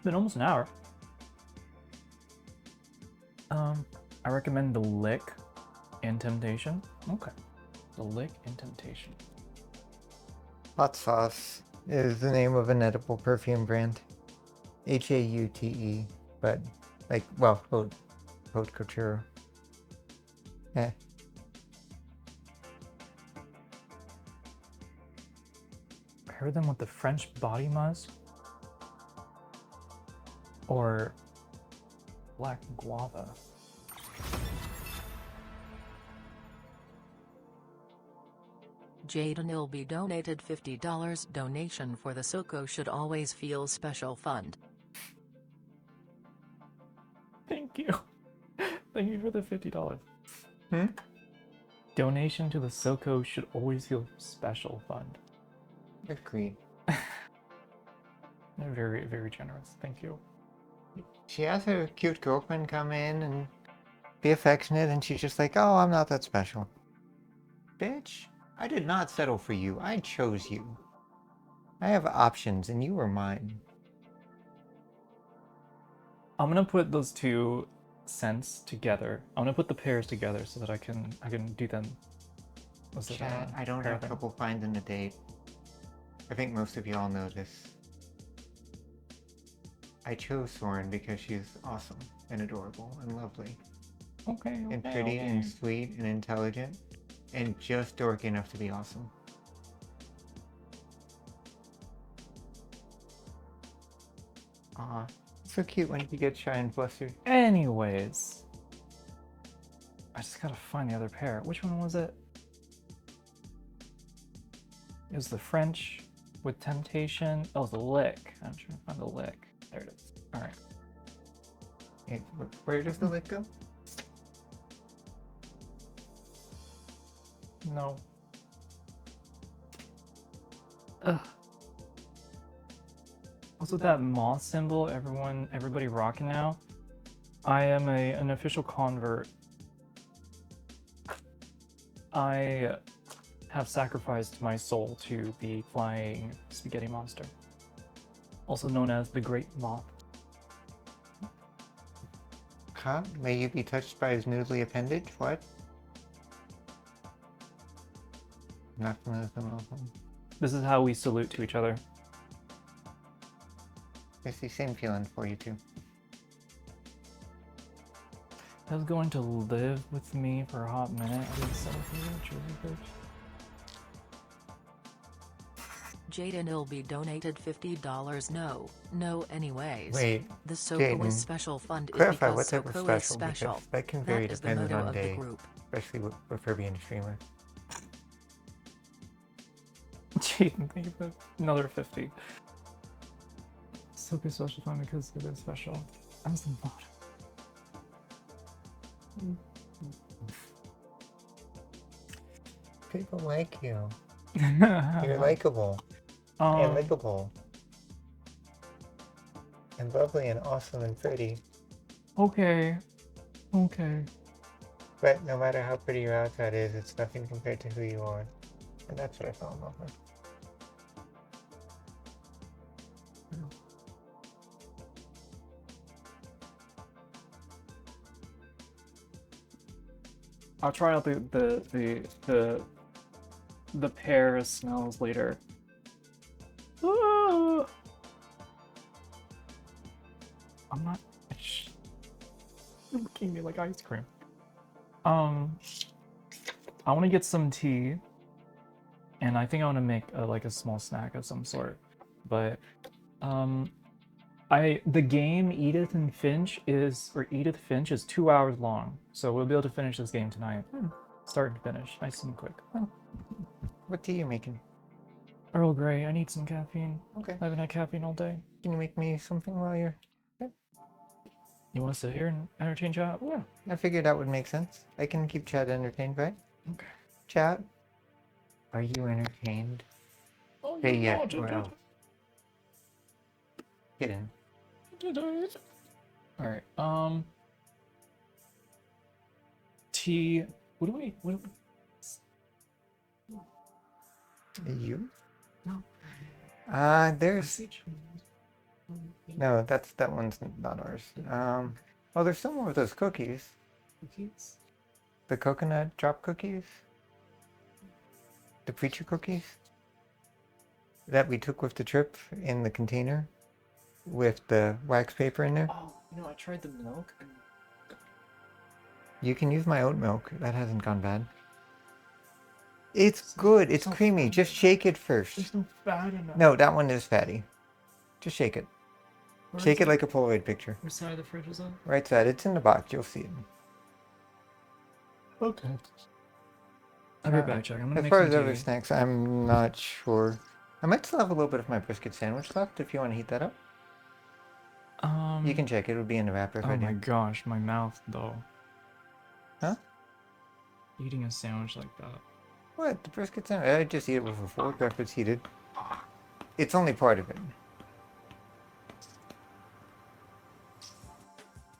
Been almost an hour. I recommend the Lick and Temptation. Okay. The Lick and Temptation. Hot Sauce is the name of an edible perfume brand. Haute, but like, well, haute couture. Eh. Pair them with the French body musk or black guava. Jaden Ilby donated $50 donation for the SoCo Should Always Feel Special Fund. Thank you. Thank you for the $50. Hmm? Donation to the SoCo Should Always Feel Special Fund. Agreed. Very, very generous. Thank you. She has her cute girlfriend come in and be affectionate, and she's just like, oh, I'm not that special. Bitch, I did not settle for you. I chose you. I have options, and you were mine. I'm gonna put those two scents together. I'm gonna put the pairs together so that I can do them. Chat, I don't have trouble finding a date. I think most of y'all know this. I chose Soren because she's awesome and adorable and lovely. Okay. And pretty and sweet and intelligent and just dorky enough to be awesome. Aw, so cute when you get shy and flustered. Anyways, I just gotta find the other pair. Which one was it? It was the French with Temptation. Oh, it was the Lick. I'm trying to find the Lick. There it is. All right. Hey, where does the Lick go? No. Ugh. Also, that moth symbol, everybody rocking now. I am an official convert. I have sacrificed my soul to the flying spaghetti monster, also known as the Great Moth. Huh? May you be touched by his noodly appendage? What? Not familiar with them. This is how we salute to each other. It's the same feeling for you too. That's going to live with me for a hot minute. I didn't settle for it. Jaden Ilby donated $50. No anyways. Wait, the SoCo Jaden, special fund is clarify because what type of SoCo is special, special. because that can vary That is the depending motto on of the day, group. especially with her being a streamer. Jaden, thank you for another 50. So good social fun because it is special. I was the bottom. People like you. You're likable. And likable. And lovely and awesome and pretty. Okay. Okay. But no matter how pretty your outside is, it's nothing compared to who you are. And that's what I fell in love with. I'll try out the pear smells later. Ah! I'm not. You're looking at me like ice cream. I want to get some tea, and I think I want to make like a small snack of some sort. But the game Edith and Finch is 2 hours long, so we'll be able to finish this game tonight. Start and finish, nice and quick. What tea are you making? Earl Grey. I need some caffeine. Okay. I haven't had caffeine all day. Can you make me something while you're... You want to sit here and entertain chat? Yeah, I figured that would make sense. I can keep chat entertained, right? Okay. Chat, are you entertained? Oh, Hey, yeah, or else. Get in. Alright, T... What do we... You? No. There's... No, that one's not ours. Oh, there's some more of those cookies. Cookies? The coconut drop cookies? The preacher cookies? That we took with the trip in the container with the wax paper in there. Oh, I tried the milk. And... You can use my oat milk. That hasn't gone bad. It's good. It's creamy. Fatty. Just shake it first. There's no fat in it. No, that one is fatty. Just shake it. Shake it like a Polaroid picture. Which side of the fridge is it? Right side. It's in the box. You'll see it. Okay. I'll be back, Jack. I'm gonna as make far some as tea. other snacks, I'm not sure. I might still have a little bit of my brisket sandwich left if you want to heat that up. You can check. It would be in the wrapper. Oh my gosh, my mouth though. Huh? Eating a sandwich like that. What? The brisket sandwich? I just eat it with a fork after it's heated. It's only part of it.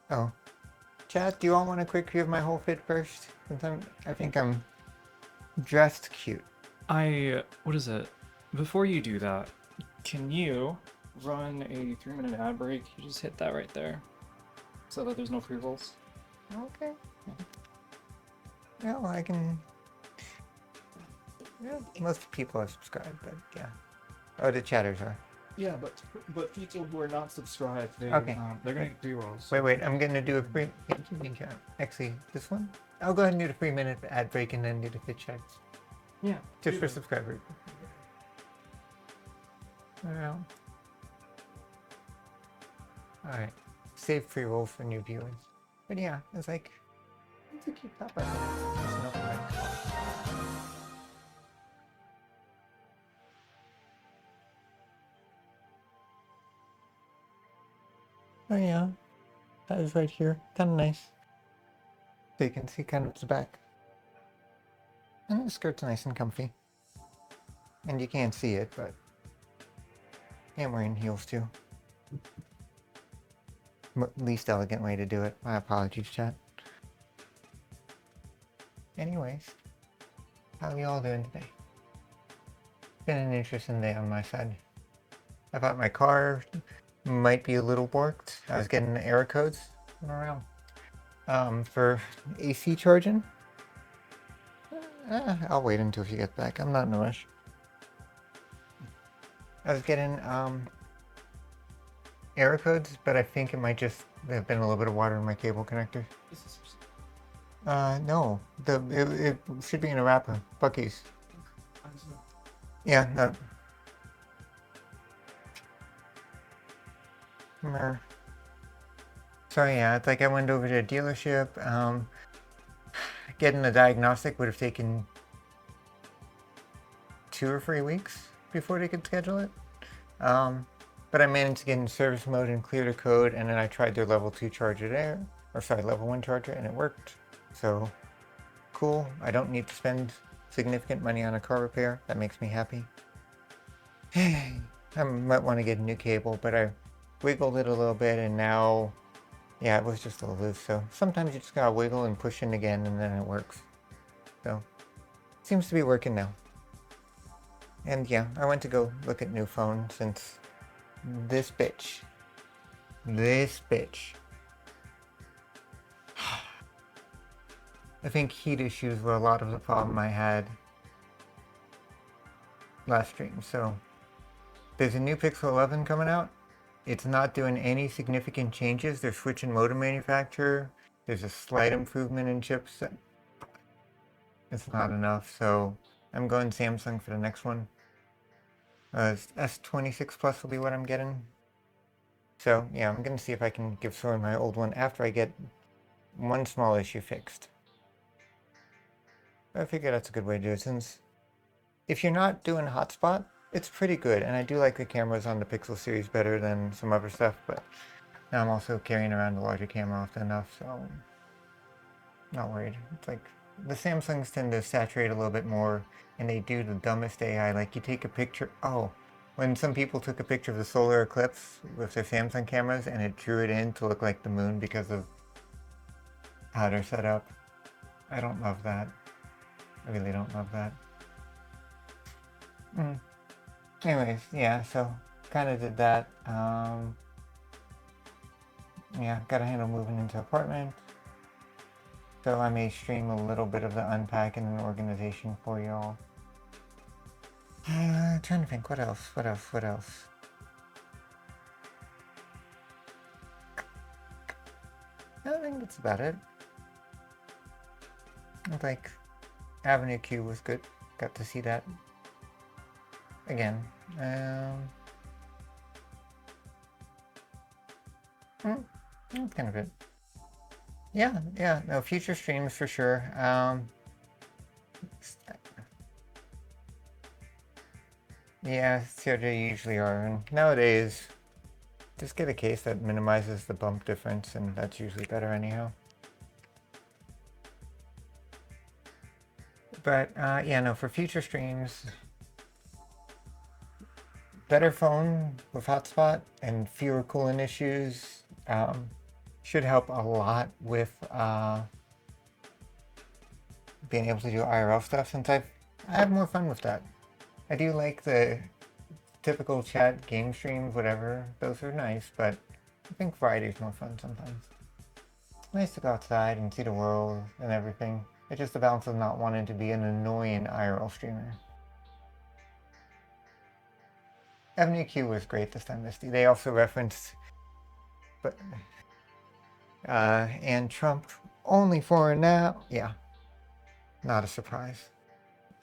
Oh. Chat, do you all want a quick view of my whole fit first? Since I think I'm dressed cute. What is it? Before you do that, can you run a 3-minute ad break? You just hit that right there. So that there's no free rolls. Okay. Yeah, well, I can... Yeah, most people are subscribed, but yeah. Oh, the chatters are. Yeah, but people who are not subscribed, they're gonna get free rolls. Wait, I'm gonna do a free... Actually, this one? I'll go ahead and do the 3-minute ad break and then do the fit checks. Yeah. Just for subscribers. Alright. Save free roll for new viewers. But yeah, it's like... I need to keep that by Oh yeah, that is right here. Kind of nice. So you can see kind of the back. And the skirt's nice and comfy. And you can't see it, but I'm wearing heels too. Least elegant way to do it. My apologies, chat. Anyways, how are you all doing today? Been an interesting day on my side. I thought my car might be a little borked. I was getting error codes around. For AC charging. I'll wait until she gets back. I'm not in a rush. I was getting error codes, but I think it might just have been a little bit of water in my cable connector. No. It should be in a wrapper. Bucky's. Yeah, no. So yeah, it's like I went over to a dealership. Getting a diagnostic would have taken 2 or 3 weeks before they could schedule it. But I managed to get in service mode and clear the code, and then I tried their level 2 charger there, or sorry, level 1 charger, and it worked. So cool. I don't need to spend significant money on a car repair. That makes me happy. I might want to get a new cable, but I wiggled it a little bit, and now, yeah, it was just a little loose. So sometimes you just gotta wiggle and push in again, and then it works. So seems to be working now. And yeah, I went to go look at new phones since this bitch. I think heat issues were a lot of the problem I had last stream. So there's a new Pixel 11 coming out. It's not doing any significant changes. They're switching modem manufacturer. There's a slight improvement in chips. It's not enough, so I'm going Samsung for the next one. S26 Plus will be what I'm getting. So yeah, I'm gonna see if I can give Sora my old one after I get one small issue fixed. I figure that's a good way to do it, since if you're not doing hotspot, it's pretty good, and I do like the cameras on the Pixel series better than some other stuff, but now I'm also carrying around the larger camera often enough, so not worried. It's like the Samsungs tend to saturate a little bit more, and they do the dumbest AI. Like you take a picture, when some people took a picture of the solar eclipse with their Samsung cameras and it drew it in to look like the moon because of how they're set up. I don't love that. I really don't love that. Anyways, yeah, so kind of did that. Yeah, got to handle moving into apartment. So I may stream a little bit of the unpacking and organization for y'all. Trying to think, what else? I think that's about it. Like, Avenue Q was good. Got to see that again. That's kind of it. Yeah, no, future streams for sure. Yeah, CRJ usually are, and nowadays, just get a case that minimizes the bump difference, and that's usually better anyhow. But yeah, no, for future streams, better phone with hotspot and fewer cooling issues should help a lot with being able to do IRL stuff, since I have more fun with that. I do like the typical chat, game streams, whatever. Those are nice, but I think variety is more fun sometimes. It's nice to go outside and see the world and everything. It's just the balance of not wanting to be an annoying IRL streamer. Avenue Q was great this time, Misty. They also referenced, and Trump only for now. Yeah, not a surprise.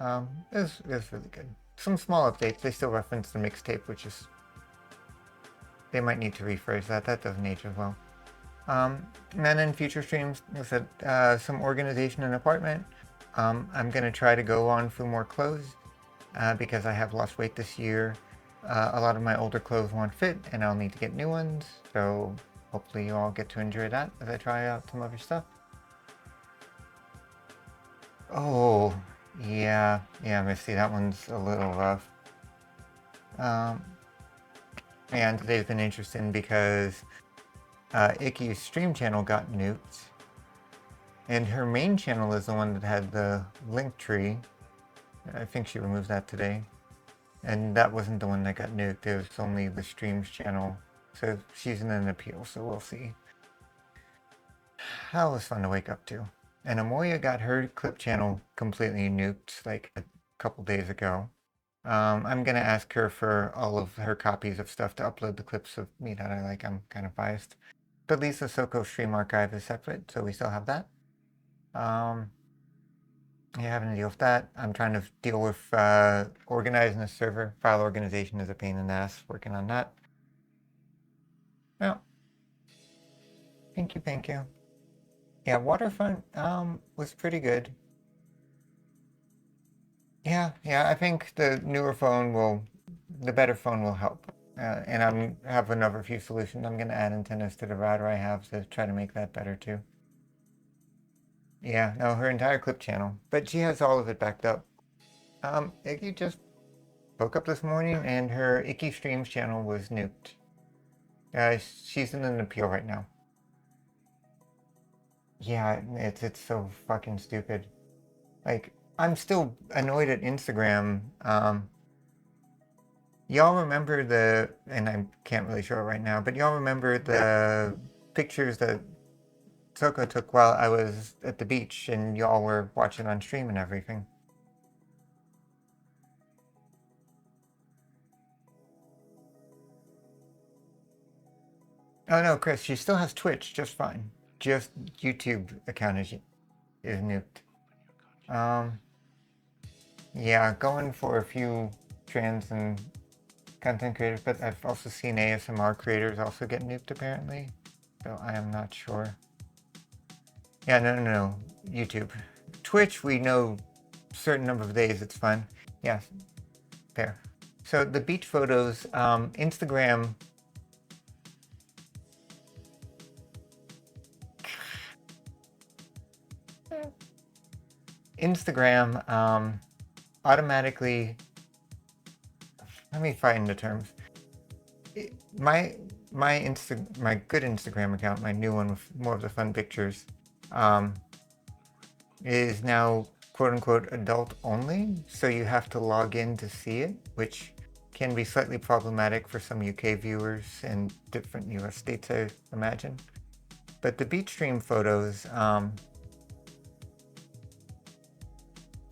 It was really good. Some small updates. They still reference the mixtape, which is, they might need to rephrase that. That doesn't age as well. And then future streams, like I said, some organization in apartment. I'm gonna try to go on for more clothes because I have lost weight this year. A lot of my older clothes won't fit, and I'll need to get new ones. So hopefully you all get to enjoy that as I try out some other stuff. Oh, yeah, Misty, that one's a little rough. And today's been interesting because Icky's stream channel got nuked, and her main channel is the one that had the link tree. I think she removed that today, and that wasn't the one that got nuked. It was only the streams channel, so she's in an appeal, so we'll see. That was fun to wake up to. And Amoya got her clip channel completely nuked like a couple days ago. I'm gonna ask her for all of her copies of stuff to upload the clips of me that I like. I'm kind of biased. But at least the SoCo stream archive is separate, so we still have that. Yeah, having to deal with that. I'm trying to deal with organizing the server. File organization is a pain in the ass, working on that. Well, thank you, thank you. Yeah, Waterfront was pretty good. Yeah, I think the better phone will help. And I have another few solutions. I'm going to add antennas to the router I have to try to make that better too. Yeah, no, her entire clip channel. But she has all of it backed up. Icky just woke up this morning and her Icky Streams channel was nuked. She's in an appeal right now. Yeah, it's so fucking stupid. Like, I'm still annoyed at Instagram. Y'all remember and I can't really show it right now, but y'all remember the pictures that SoCo took while I was at the beach and y'all were watching on stream and everything? Oh no, Chris, she still has Twitch just fine. Just YouTube account is nuked. Yeah, going for a few trans and content creators, but I've also seen ASMR creators also get nuked apparently, so I am not sure. Yeah, no, YouTube. Twitch, we know certain number of days it's fine. Yeah, fair. So the beach photos, Instagram. Automatically. Let me find the terms. My good Instagram account, my new one with more of the fun pictures, is now quote unquote adult only. So you have to log in to see it, which can be slightly problematic for some UK viewers in different US states, I imagine. But the beach stream photos,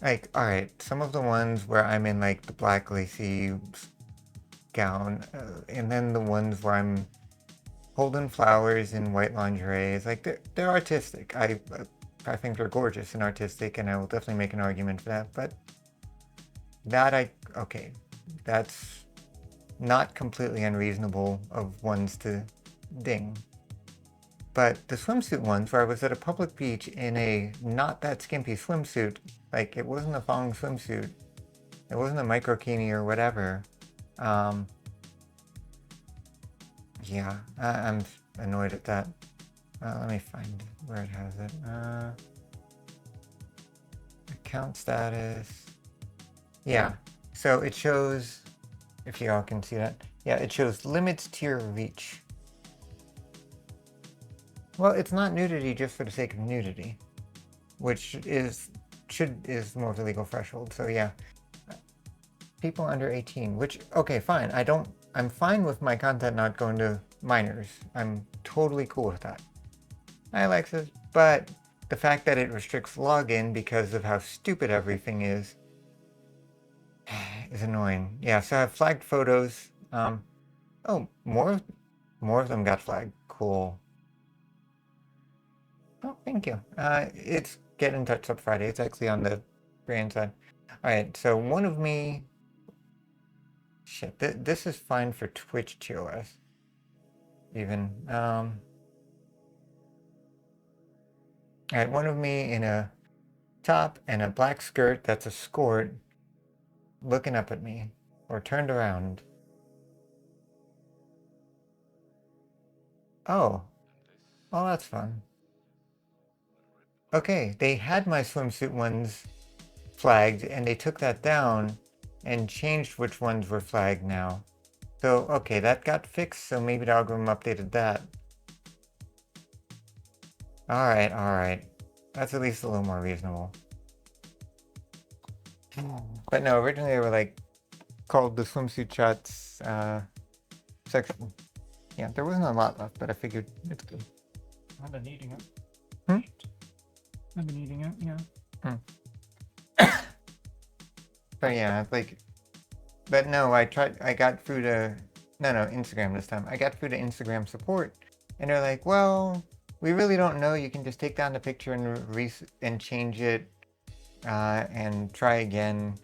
like, all right, some of the ones where I'm in like the black lacy gown, and then the ones where I'm holding flowers in white lingerie, is like they're artistic. I think they're gorgeous and artistic, and I will definitely make an argument for that. But okay, that's not completely unreasonable of ones to ding. But the swimsuit ones, where I was at a public beach in a not that skimpy swimsuit, like it wasn't a thong swimsuit, it wasn't a microkini or whatever. Yeah, I'm annoyed at that. Let me find where it has it. Account status. Yeah, so it shows, if y'all can see that, yeah, it shows limits to your reach. Well, it's not nudity just for the sake of nudity, which is more of the legal threshold. So yeah, people under 18, which, okay, fine. I'm fine with my content not going to minors. I'm totally cool with that. Hi, Alexis. But the fact that it restricts login because of how stupid everything is annoying. Yeah, so I have flagged photos. Oh, more of them got flagged. Cool. Oh, thank you. It's Get in Touch Up Friday. It's actually on the brand side. All right, so one of me. Shit, this is fine for Twitch TOS. Even. All right, one of me in a top and a black skirt that's a skirt looking up at me, or turned around. Oh, that's fun. Okay, they had my swimsuit ones flagged, and they took that down and changed which ones were flagged now. So, okay, that got fixed, so maybe the algorithm updated that. Alright. That's at least a little more reasonable. But no, originally they were like called the swimsuit shots section. Yeah, there wasn't a lot left, but I figured it's good. I've been eating it. I've been eating it, yeah. But yeah, like But no, I got through to, no, Instagram this time. I got through to Instagram support, and they're like, well, we really don't know. You can just take down the picture and change it, and try again.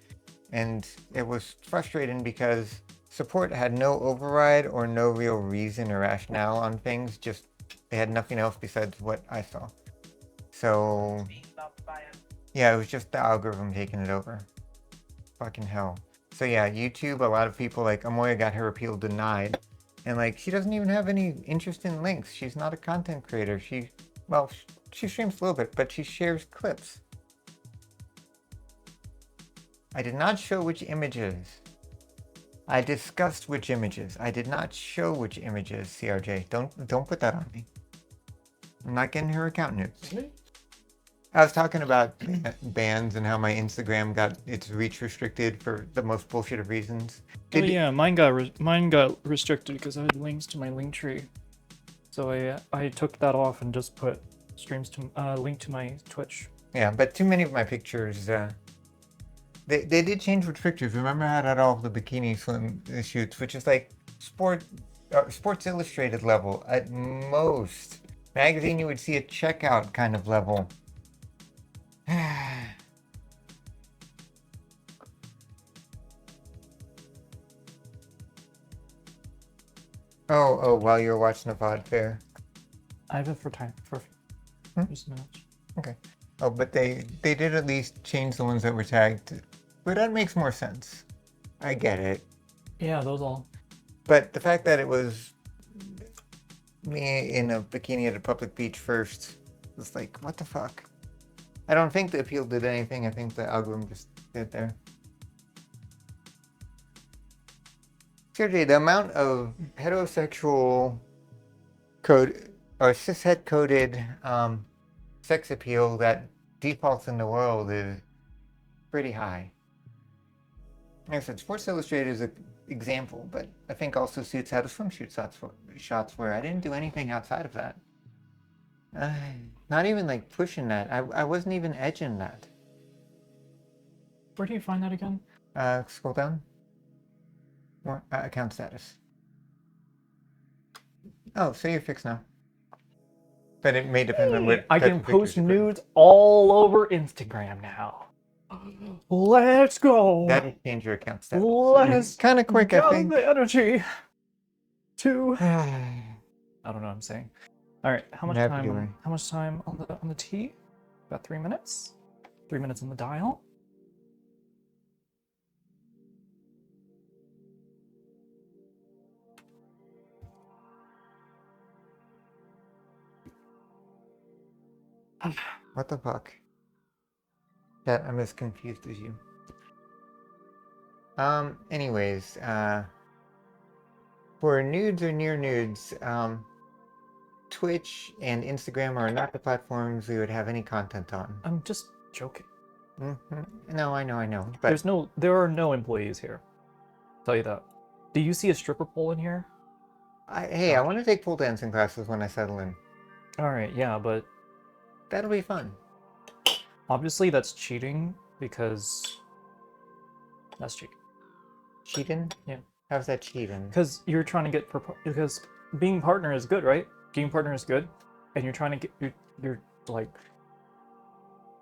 And it was frustrating because support had no override or no real reason or rationale on things. Just they had nothing else besides what I saw. So yeah, it was just the algorithm taking it over. Fucking hell. So yeah, YouTube, a lot of people like Amoya got her appeal denied. And like she doesn't even have any interest in links. She's not a content creator. She streams a little bit, but she shares clips. I did not show which images. I discussed which images. I did not show which images, CRJ. Don't put that on me. I'm not getting her account news. I was talking about bans and how my Instagram got its reach restricted for the most bullshit of reasons. Yeah, mine got restricted because I had links to my link tree. So I took that off and just put streams to link to my Twitch. Yeah, but too many of my pictures. They did change which pictures. Remember how I had all of the bikini swim shoots, which is like Sports Illustrated level at most. Magazine, you would see a checkout kind of level. Oh, while you're watching the VOD fair. I have it for time for just minutes. Okay. Oh, but they did at least change the ones that were tagged. But that makes more sense. I get it. Yeah, those all. But the fact that it was me in a bikini at a public beach first was like, what the fuck? I don't think the appeal did anything. I think the algorithm just did there. Sergey, the amount of heterosexual code or cishet coded sex appeal that defaults in the world is pretty high. Like I said, Sports Illustrated is an example, but I think also Suits had a swimsuit shots where I didn't do anything outside of that. Not even like pushing that. I wasn't even edging that. Where do you find that again? Scroll down. More account status. Oh, so you're fixed now. But it may depend on what I can post nudes all over Instagram now. Let's go. That'll change your account status. Let's kind of quick, I think. the energy to. I don't know what I'm saying. All right, how much time? How much time on the T? About 3 minutes. 3 minutes on the dial. What the fuck? Yeah, I'm as confused as you. Anyways, for nudes or near nudes, Twitch and Instagram are not the platforms we would have any content on. I'm just joking. No, I know. But there are no employees here. I'll tell you that. Do you see a stripper pole in here? I want to take pole dancing classes when I settle in. All right, yeah, but that'll be fun. Obviously, that's cheating because that's cheating. Cheating? Yeah. How's that cheating? Because you're trying to get because being partner is good, right? Being partner is good, and you're trying to get you're like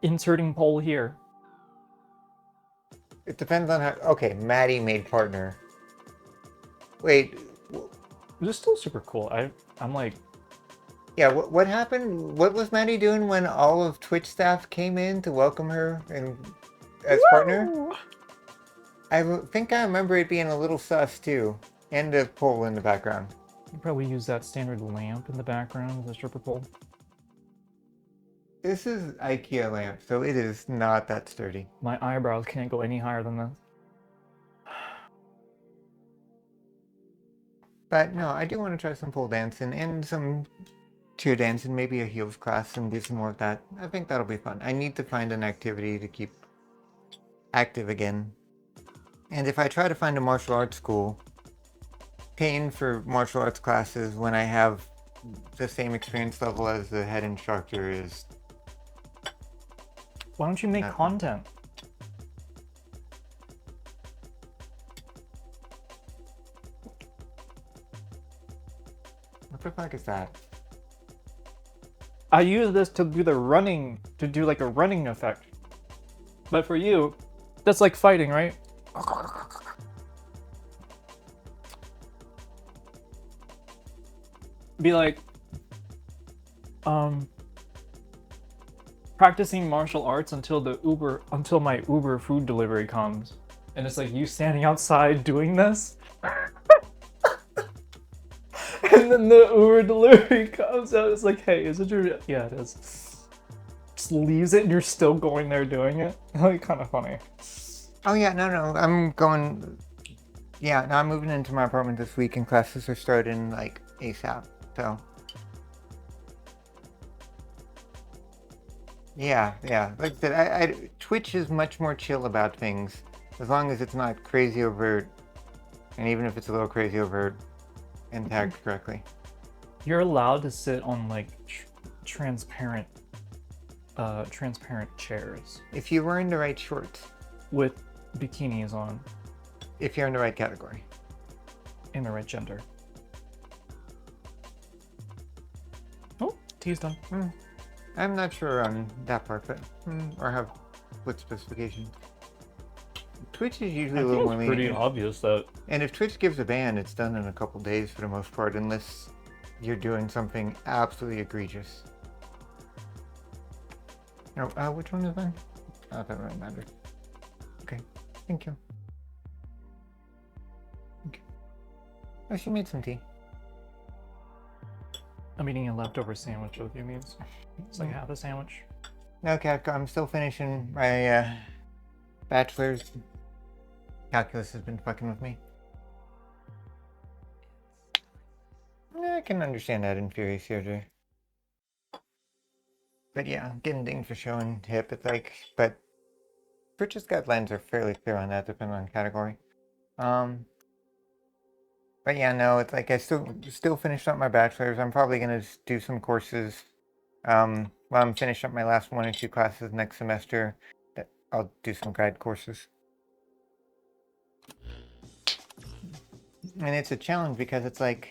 inserting pole here. It depends on how. Okay, Maddie made partner. Wait. This is still super cool. I'm like. Yeah, what happened? What was Maddie doing when all of Twitch staff came in to welcome her as partner? I think I remember it being a little sus too, and a pole in the background. You probably use that standard lamp in the background as a stripper pole. This is IKEA lamp, so it is not that sturdy. My eyebrows can't go any higher than this. But no, I do want to try some pole dancing and some cheer dancing, maybe a heels class, and do some more of that. I think that'll be fun. I need to find an activity to keep active again. And if I try to find a martial arts school, paying for martial arts classes when I have the same experience level as the head instructor is... Why don't you make content? the fuck is that? I use this to do the running, to do like a running effect. But for you, that's like fighting, right? Be like, practicing martial arts until my Uber food delivery comes. And it's like you standing outside doing this. And then the Uber delivery comes out. It's like, hey, is it your... Yeah, it is. Just leaves it and you're still going there doing it. Like, kind of funny. Oh yeah, no, I'm going... Yeah, no, I'm moving into my apartment this week and classes are starting like ASAP, so... Yeah. Like I said, Twitch is much more chill about things, as long as it's not crazy overt, and even if it's a little crazy overt, and tagged correctly. You're allowed to sit on like transparent chairs If you're wearing the right shorts, with bikinis on, if you're in the right category. in the right gender. Oh, tea's done. I'm not sure on that part, but or have what specifications. Twitch is usually a little more lenient. Pretty obvious that. And if Twitch gives a ban, it's done in a couple days for the most part, unless you're doing something absolutely egregious. No, which one is mine? Oh, that really matters. Okay, thank you. Okay. Oh, she made some tea. I'm eating a leftover sandwich with you, means it's like half a sandwich. Okay, I'm still finishing my bachelor's. Calculus has been fucking with me. I can understand that in Fury CRJ. But yeah, getting dinged for showing hip, it's like, but purchase guidelines are fairly clear on that, depending on category. But yeah, no, it's like I still finished up my bachelor's. I'm probably gonna do some courses. While I'm finished up my last 1 or 2 classes next semester, I'll do some guide courses. And it's a challenge because it's like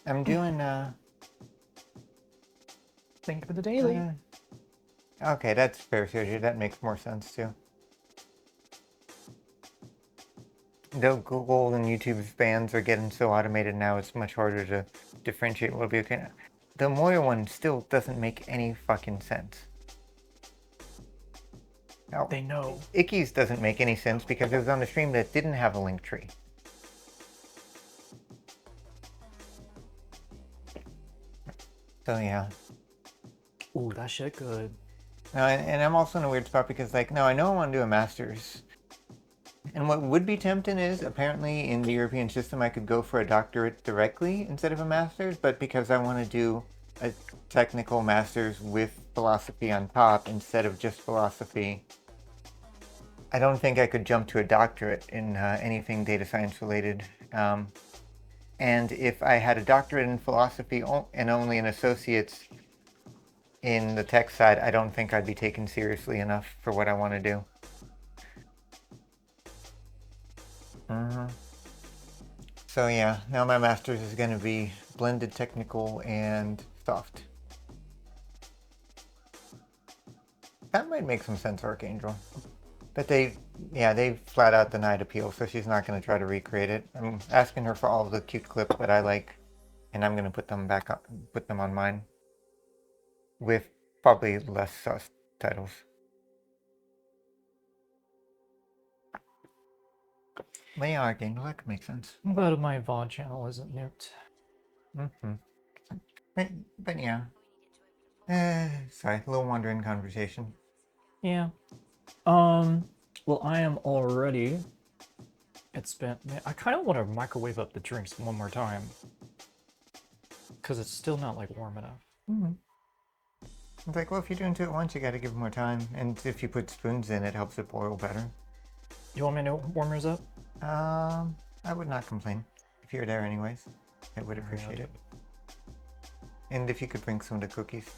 I'm doing Think of the daily. Okay, that's fair, Sergio. That makes more sense too. Though Google and YouTube's bans are getting so automated now, it's much harder to differentiate what will be okay. The Moya one still doesn't make any fucking sense. Now, They know. Icky's doesn't make any sense because it was on a stream that didn't have a link tree. So yeah. Ooh, that shit good. No, and I'm also in a weird spot because, like, no, I know I want to do a master's. And what would be tempting is, apparently in the European system, I could go for a doctorate directly instead of a master's, but because I want to do a technical master's with philosophy on top instead of just philosophy, I don't think I could jump to a doctorate in anything data science related. And if I had a doctorate in philosophy and only an associate's in the tech side, I don't think I'd be taken seriously enough for what I want to do. So yeah, now my master's is going to be blended technical and soft. That might make some sense, Archangel. But they flat out denied appeal, so she's not going to try to recreate it. I'm asking her for all the cute clips that I like, and I'm going to put them back up, put them on mine, with probably less sus titles. But yeah, Archangel, that could make sense. I'm glad my VOD channel isn't nuked. But yeah. Sorry, a little wandering conversation. Yeah. Well, I am already. It's been. Man, I kind of want to microwave up the drinks one more time. Because it's still not, like, warm enough. It's like, well, if you're doing two at once, you gotta give it more time. And if you put spoons in, it helps it boil better. You want me to warm yours up? I would not complain. If you're there anyways, I would appreciate it. And if you could bring some of the cookies.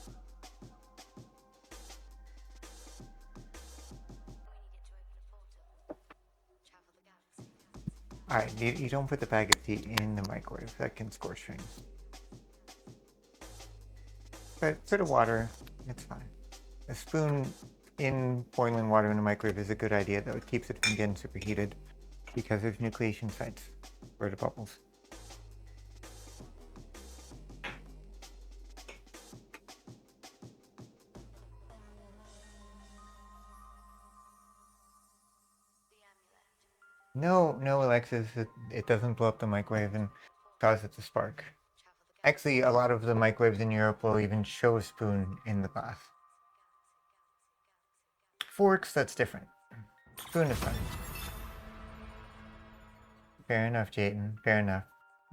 Alright, you don't put the bag of tea in the microwave. That can scorch things. But put of water, it's fine. A spoon in boiling water in the microwave is a good idea, though. It keeps it from getting superheated because there's nucleation sites for the bubbles. No, Alexis, it doesn't blow up the microwave and cause it to spark. Actually, a lot of the microwaves in Europe will even show a spoon in the glass. Forks, that's different. Spoon is fine. Fair enough, Jayden. Fair enough.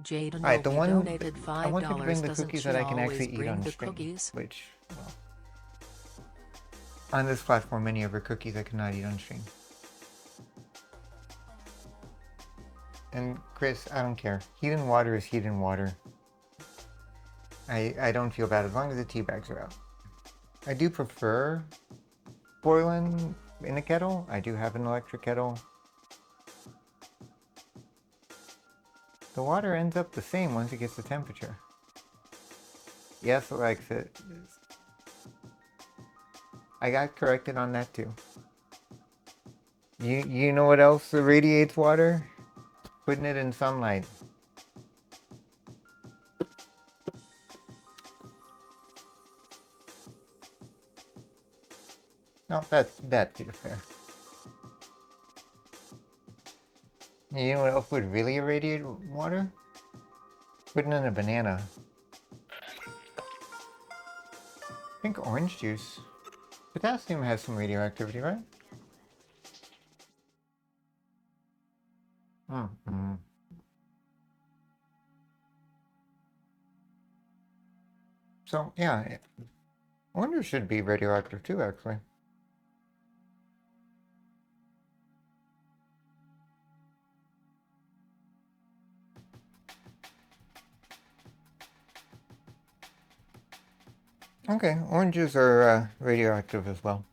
Jaden Alright, the one donated $5. I wanted to bring the Doesn't cookies she that I can always actually eat bring on the stream, cookies? which, well, on this platform, many of her cookies I cannot eat on stream. And Chris, I don't care. Heat and water is heat and water. I don't feel bad as long as the tea bags are out. I do prefer boiling in a kettle. I do have an electric kettle. The water ends up the same once it gets the temperature. Yes, Alexa. I got corrected on that too. You know what else irradiates water? Putting it in sunlight. No, that's fair. You know what else would really irradiate water? Putting in a banana. I think orange juice. Potassium has some radioactivity, right? Mm-hmm. So, yeah. Orange should be radioactive too, actually. Okay, oranges are radioactive as well.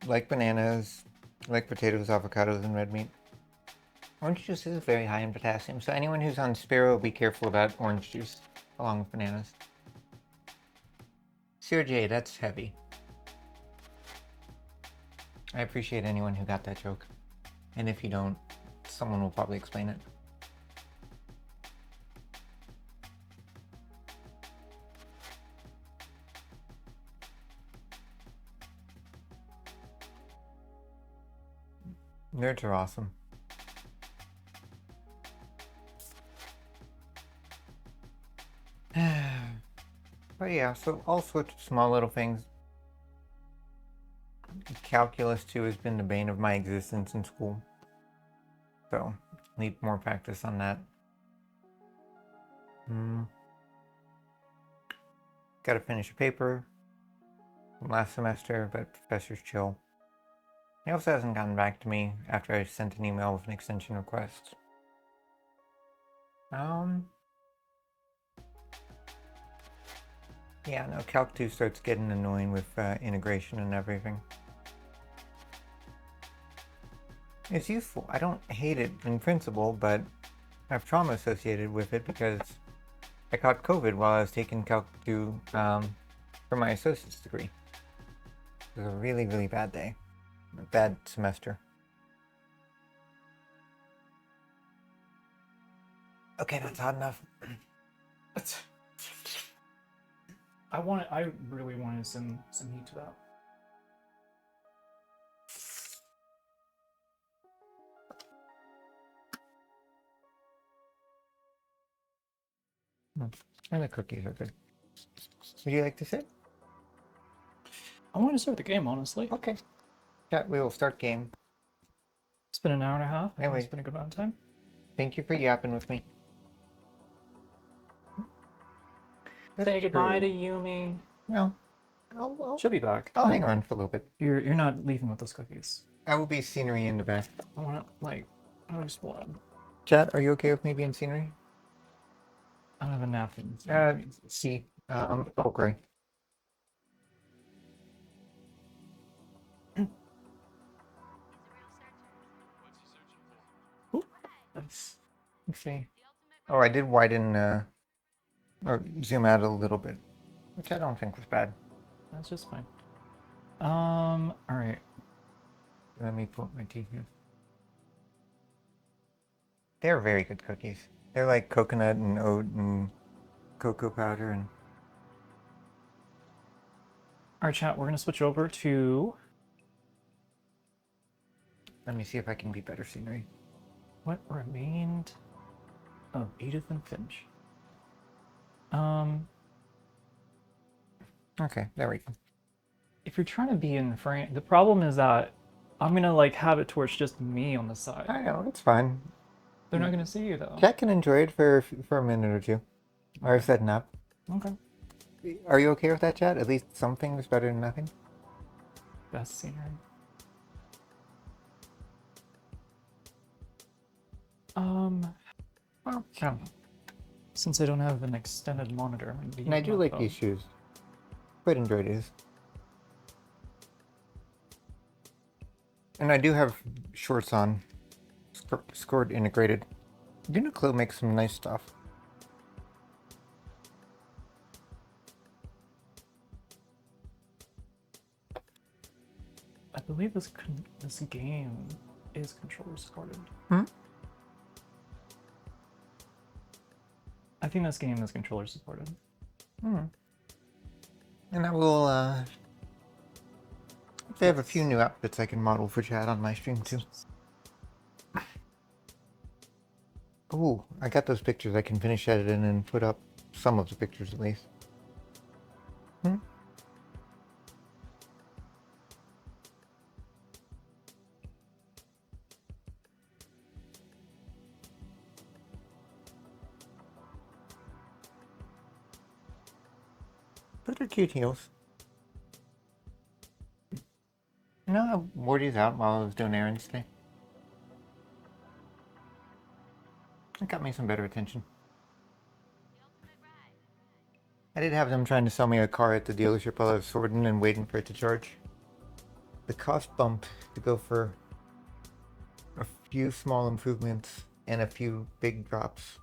Like bananas, like potatoes, avocados, and red meat. Orange juice is very high in potassium, so anyone who's on Sparrow, be careful about orange juice, along with bananas. Sir J, that's heavy. I appreciate anyone who got that joke. And if you don't, someone will probably explain it. Nerds are awesome. But yeah, so all sorts of small little things. Calculus 2 has been the bane of my existence in school. So, need more practice on that. Gotta finish a paper from last semester, but professor's chill. He also hasn't gotten back to me after I sent an email with an extension request. Yeah, no, Calc 2 starts getting annoying with integration and everything. It's useful. I don't hate it in principle, but I have trauma associated with it because I caught COVID while I was taking Calc 2 for my associate's degree. It was a really, really bad day. A bad semester. Okay, that's hot enough. I really wanted some heat to that. And the cookies are good. Would you like to sit? I want to start the game, honestly. Okay. Chat, we will start game. It's been an hour and a half. Anyway. It's been a good amount of time. Thank you for yapping with me. Say goodbye to Yumi. Well, She'll be back. I'll hang on for a little bit. You're not leaving with those cookies. I will be scenery in the back. I want to just blood. Chat, are you okay with me being scenery? I don't have a napkin. See, I'm gray. see. Oh, I did widen or zoom out a little bit, which I don't think was bad. That's just fine. All right. Let me put my teeth in. They're very good cookies. They're like coconut and oat and cocoa powder and. All right, chat. We're gonna switch over to. Let me see if I can be better scenery. What remained of Edith and Finch? Okay, there we go. If you're trying to be in frame, the problem is that I'm gonna like have it to where it's just me on the side. I know, it's fine. They're not gonna see you though. Chat can enjoy it for a minute or two. Or setting up. Okay. Are you okay with that, chat? At least something is better than nothing? Best scenery. Well, I don't know. Since I don't have an extended monitor, And I do like these shoes. Quite enjoyed these. And I do have shorts on. Scored integrated. Uniqlo makes some nice stuff. I believe this game is controller supported. Hmm? I think this game is controller supported. Hmm. And I will, they have a few new outfits I can model for chat on my stream too. Ooh, I got those pictures I can finish editing and put up some of the pictures at least. Hmm? Those are cute heels. You know, I wore these out while I was doing errands today. It got me some better attention. I did have them trying to sell me a car at the dealership while I was sorting and waiting for it to charge. The cost bump to go for a few small improvements and a few big drops.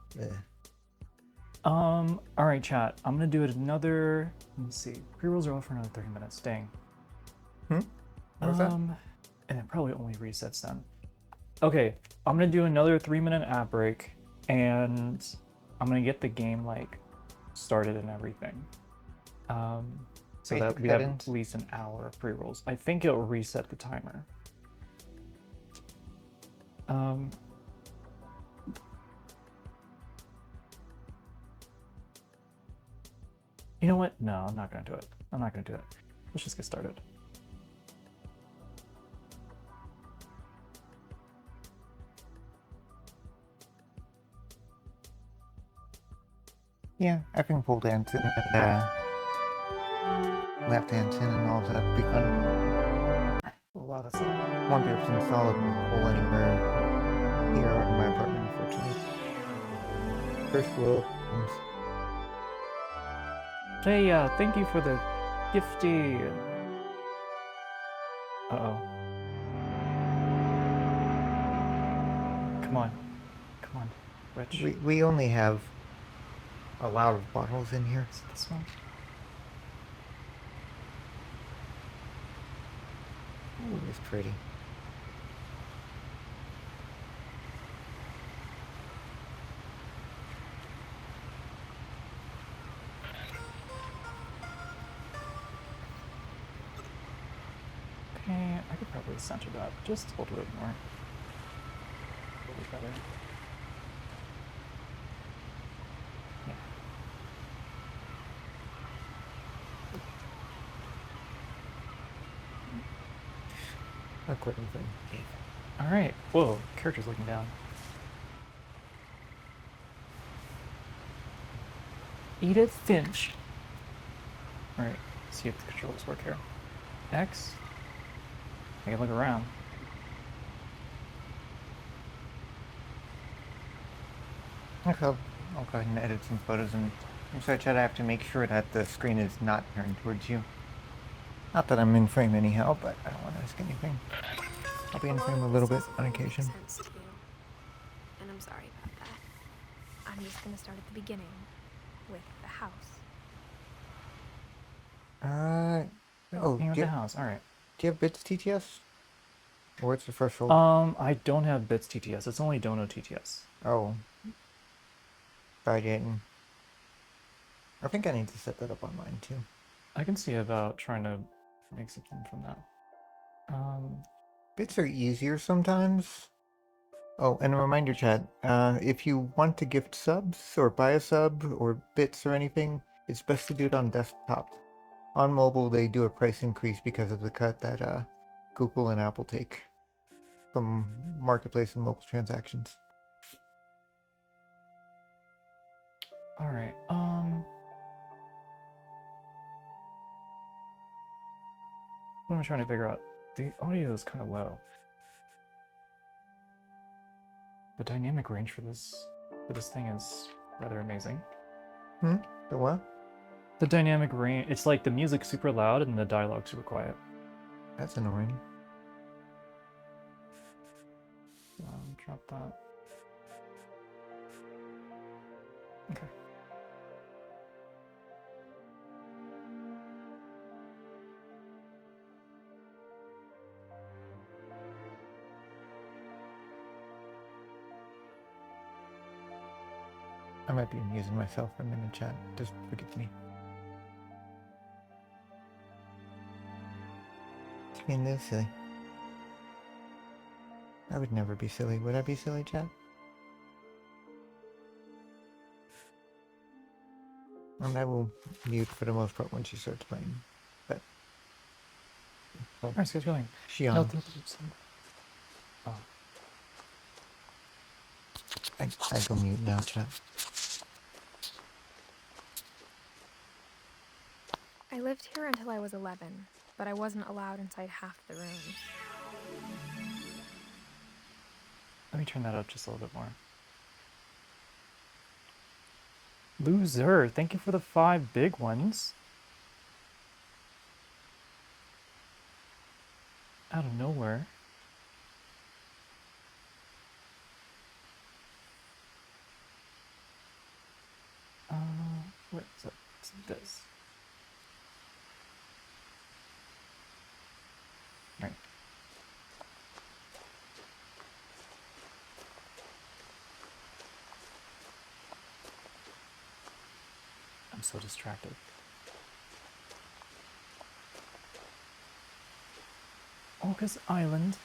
All right, chat. I'm gonna do it another. Let me see. Pre-rolls are on for another 30 minutes. Dang. What was that? And it probably only resets then. Okay, I'm gonna do another 3-minute ad break, and I'm gonna get the game like started and everything. So Basic that we have settings? at least an hour of pre-rolls. I think it'll reset the timer. You know what? No, I'm not gonna do it. I'm not gonna do it. Let's just get started. Yeah, I can pole dancing and lap dancing and all that would be fun. A lot of fun. Won't be able to install a pole anywhere here in my apartment, unfortunately. First world problems. Hey, thank you for the gifty. Uh-oh. Come on. Come on, Rich. We only have a lot of bottles in here. Is it this one? Ooh, it's pretty. Okay, I could probably center that just a little bit more. A little bit better. Yeah. Not quite anything. All right. Whoa, character's looking down. Edith Finch. All right. See if the controls work here. X. I can look around. Okay, I'll go ahead and edit some photos and so Chad, I have to make sure that the screen is not turned towards you. Not that I'm in frame anyhow, but I don't want to risk anything. I'll be in frame a little bit on occasion. And I'm sorry about that. I'm just gonna start at the beginning, with the house. Oh, Hang with the house. All right. do you have bits TTS? Or what's the threshold? I don't have bits TTS. It's only Dono TTS. Oh. I didn't. I think I need to set that up on mine too. I can see about trying to make something from that. Bits are easier sometimes. Oh, and a reminder, chat. If you want to gift subs or buy a sub or bits or anything, it's best to do it on desktop. On mobile, they do a price increase because of the cut that Google and Apple take from marketplace and mobile transactions. All right. What am I trying to figure out? The audio is kind of low. The dynamic range for this thing is rather amazing. The what? The dynamic range. It's like the music's super loud and the dialogue super quiet. That's annoying. Drop that. Okay. I might be amusing myself for a minute, chat. Just forgive me. It's being a little silly. I would never be silly. Would I be silly, chat? And I will mute for the most part when she starts playing. But Alright, so it's going. she on. No, oh. I go mute now, chat. I lived here until I was 11, but I wasn't allowed inside half the rooms. Let me turn that up just a little bit more. Loser, thank you for the 5 big ones. Out of nowhere. What is it? It's this. Right. I'm so distracted. Orcas Island.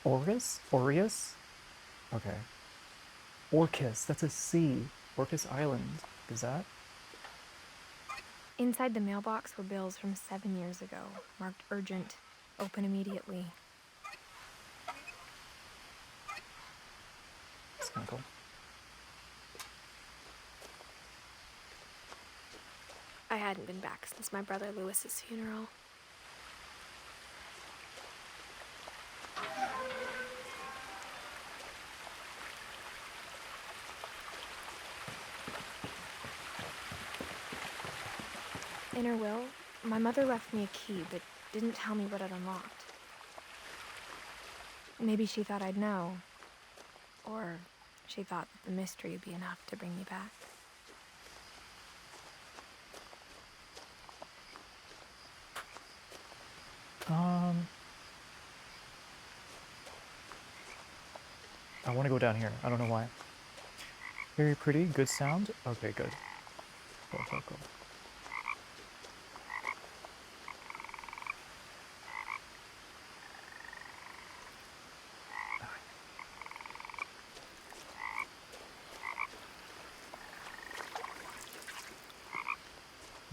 Aureus? Okay. Orcus, that's a C. Orcus Island. Is that? Inside the mailbox were bills from 7 years ago, marked urgent, open immediately. That's kind of cool. I hadn't been back since my brother Lewis's funeral. In her will, my mother left me a key, but didn't tell me what it unlocked. Maybe she thought I'd know. Or she thought that the mystery would be enough to bring me back. I want to go down here. I don't know why. Very pretty. Good sound. Okay, good. Cool.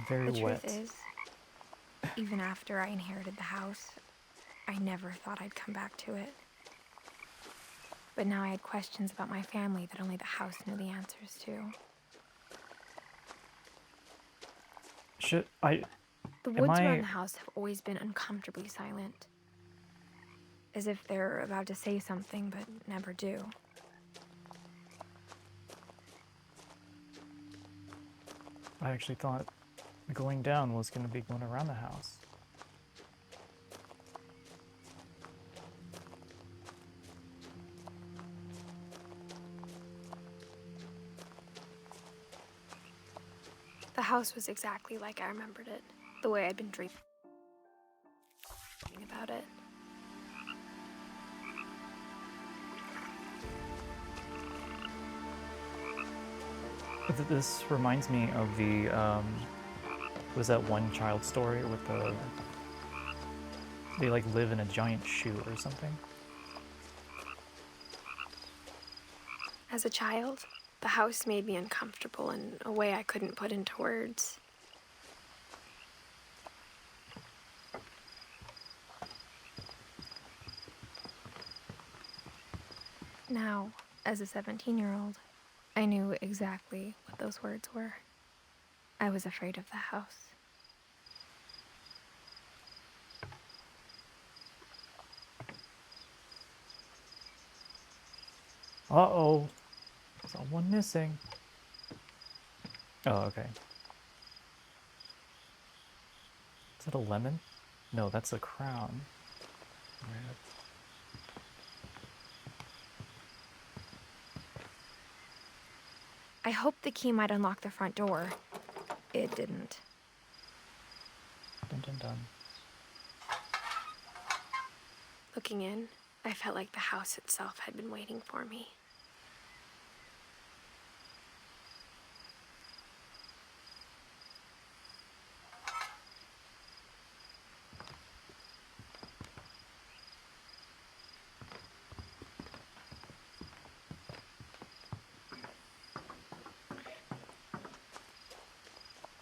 Very wet. The truth is, even after I inherited the house, I never thought I'd come back to it. But now I had questions about my family that only the house knew the answers to. The woods around the house have always been uncomfortably silent. As if they're about to say something, but never do. I actually thought going down was going to be going around the house. house was exactly like I remembered it, the way I'd been dreaming about it. This reminds me of the, was that one child story with the, they like live in a giant shoe or something? As a child, the house made me uncomfortable in a way I couldn't put into words. Now, as a 17-year-old, I knew exactly what those words were. I was afraid of the house. Uh-oh. Someone missing. Oh, okay. Is that a lemon? No, that's a crown. Right. I hoped the key might unlock the front door. It didn't. Dun dun dun. Looking in, I felt like the house itself had been waiting for me.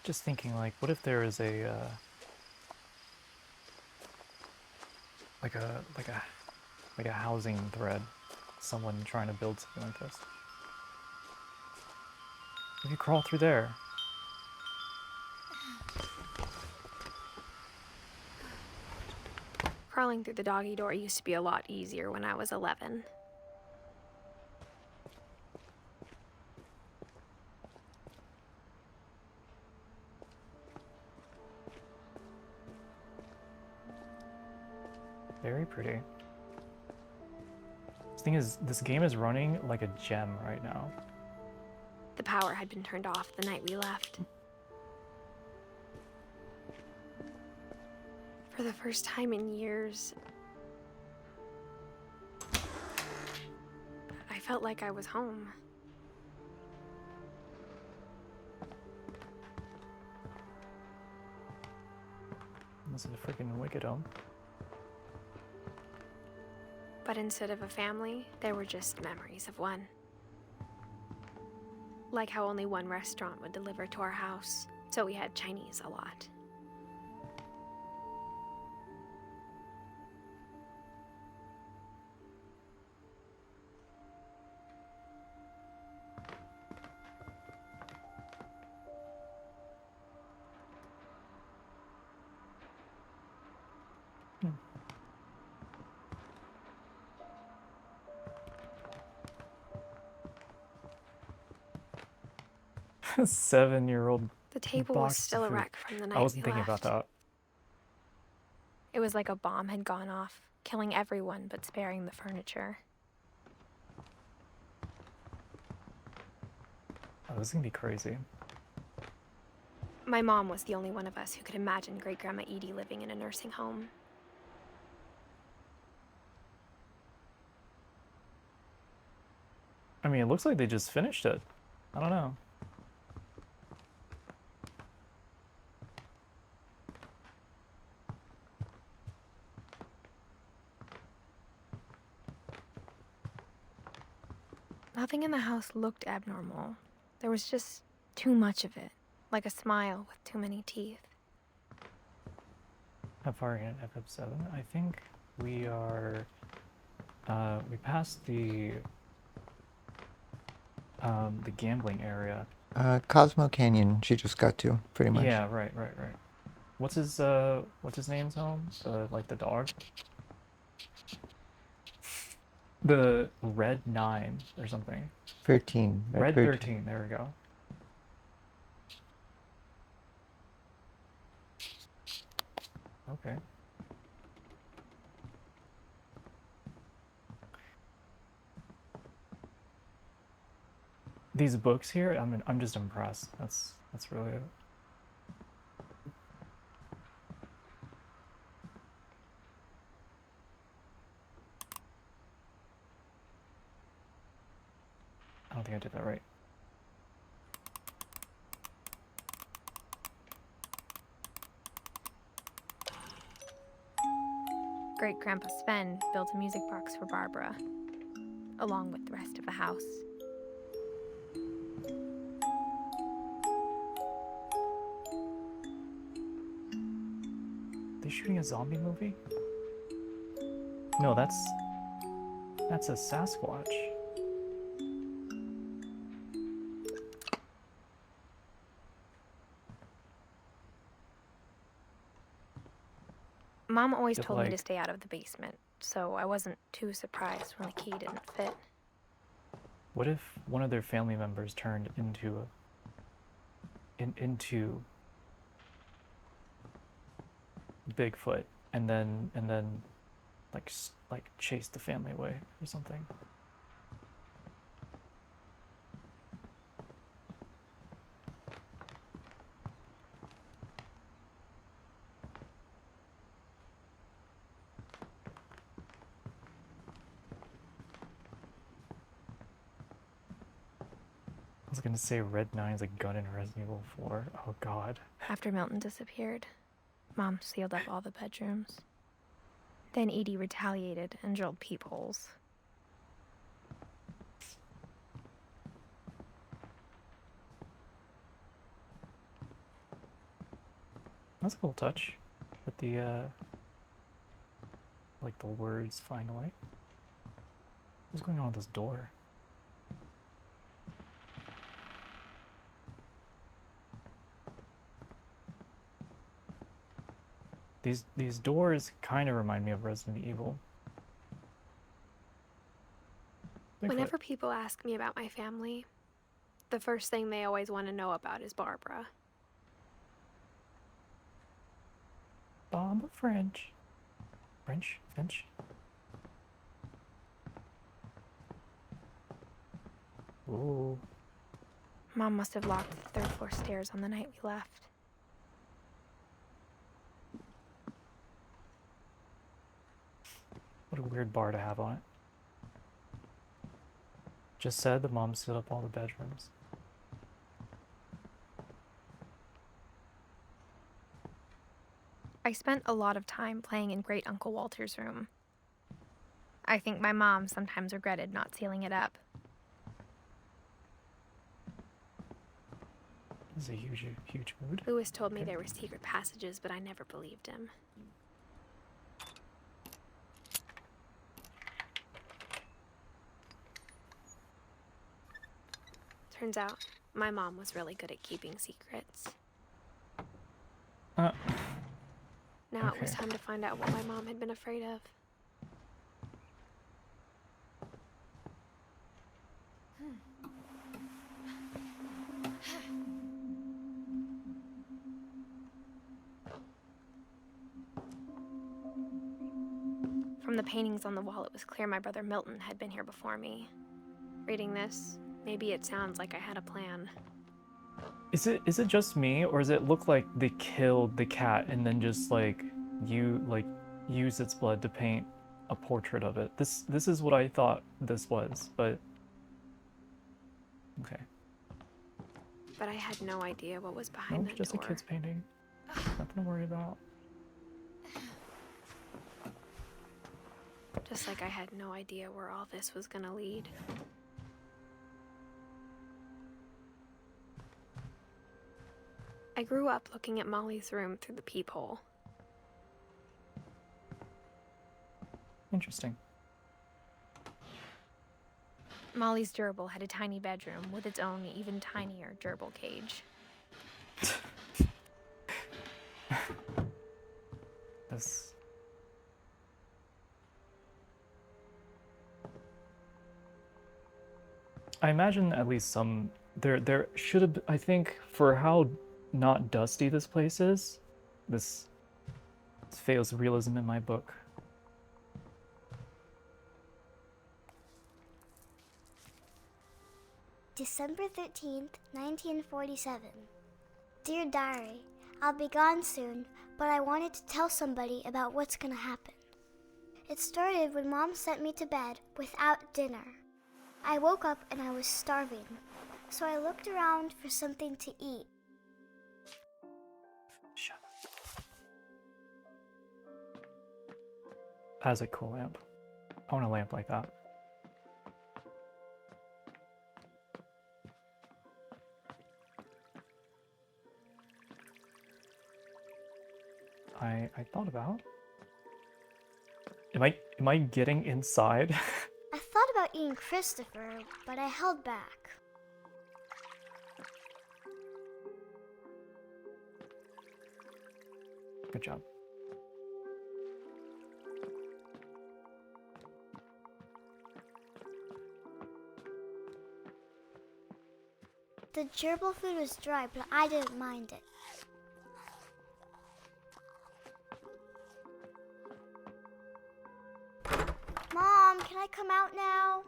Just thinking, like, what if there is a, like a housing thread, someone trying to build something like this. If you crawl through there. Crawling through the doggy door used to be a lot easier when I was 11. Very pretty. This thing is, this game is running like a gem right now. The power had been turned off the night we left. For the first time in years, I felt like I was home. This is a freaking wicked home. But instead of a family, there were just memories of one. Like how only one restaurant would deliver to our house, so we had Chinese a lot. Hmm. 7-year-old The table box was still of a food. wreck from the night I wasn't we thinking about left. that. It was like a bomb had gone off, killing everyone but sparing the furniture. Oh, this is gonna be crazy. My mom was the only one of us who could imagine Great-Grandma Edie living in a nursing home. I mean, it looks like they just finished it. I don't know. Nothing in the house looked abnormal. There was just too much of it, like a smile with too many teeth. How far are you in FF7? I think we are, we passed the gambling area. Cosmo Canyon, she just got to, pretty much. Yeah, right. What's his name's home? Like the dog? The Red 9 or something. 13. Red 13, there we go. Okay. These books here, I'm just impressed. That's really it. think I did that right. Great-Grandpa Sven built a music box for Barbara, along with the rest of the house. They shooting a zombie movie? No, that's a Sasquatch. Mom always told me to stay out of the basement, so I wasn't too surprised when the key didn't fit. What if one of their family members turned into Bigfoot and then like chased the family away or something? I was gonna say Red 9's a gun in Resident Evil 4. Oh god. After Milton disappeared, Mom sealed up all the bedrooms. Then Edie retaliated and drilled peepholes. That's a cool touch. With the like the words flying away. What's going on with this door? These doors kind of remind me of Resident Evil. Whenever people ask me about my family, the first thing they always want to know about is Barbara. Barbara Finch. Finch? Ooh. Mom must have locked the third floor stairs on the night we left. What a weird bar to have on it. Just said the mom sealed up all the bedrooms. I spent a lot of time playing in Great Uncle Walter's room. I think my mom sometimes regretted not sealing it up. This is a huge mood. Lewis told me there were secret passages, but I never believed him. Turns out, my mom was really good at keeping secrets. Now it was time to find out what my mom had been afraid of. From the paintings on the wall, it was clear my brother Milton had been here before me. Reading this, maybe it sounds like I had a plan. Is it just me, or does it look like they killed the cat and then just used its blood to paint a portrait of it? This is what I thought this was, but okay. But I had no idea what was behind No, that just door. a kid's painting. Nothing to worry about. Just like I had no idea where all this was gonna lead. I grew up looking at Molly's room through the peephole. Interesting. Molly's gerbil had a tiny bedroom with its own even tinier gerbil cage. This. I imagine at least some there should have, I think, for how not dusty this place is, this fails realism in my book. December 13th, 1947. Dear Diary, I'll be gone soon, but I wanted to tell somebody about what's gonna happen. It started when Mom sent me to bed without dinner. I woke up and I was starving, so I looked around for something to eat. Shut up. That's a cool lamp. I want a lamp like that. I thought about. Am I getting inside? I thought about eating Christopher, but I held back. Good job. The gerbil food was dry, but I didn't mind it. Mom, can I come out now?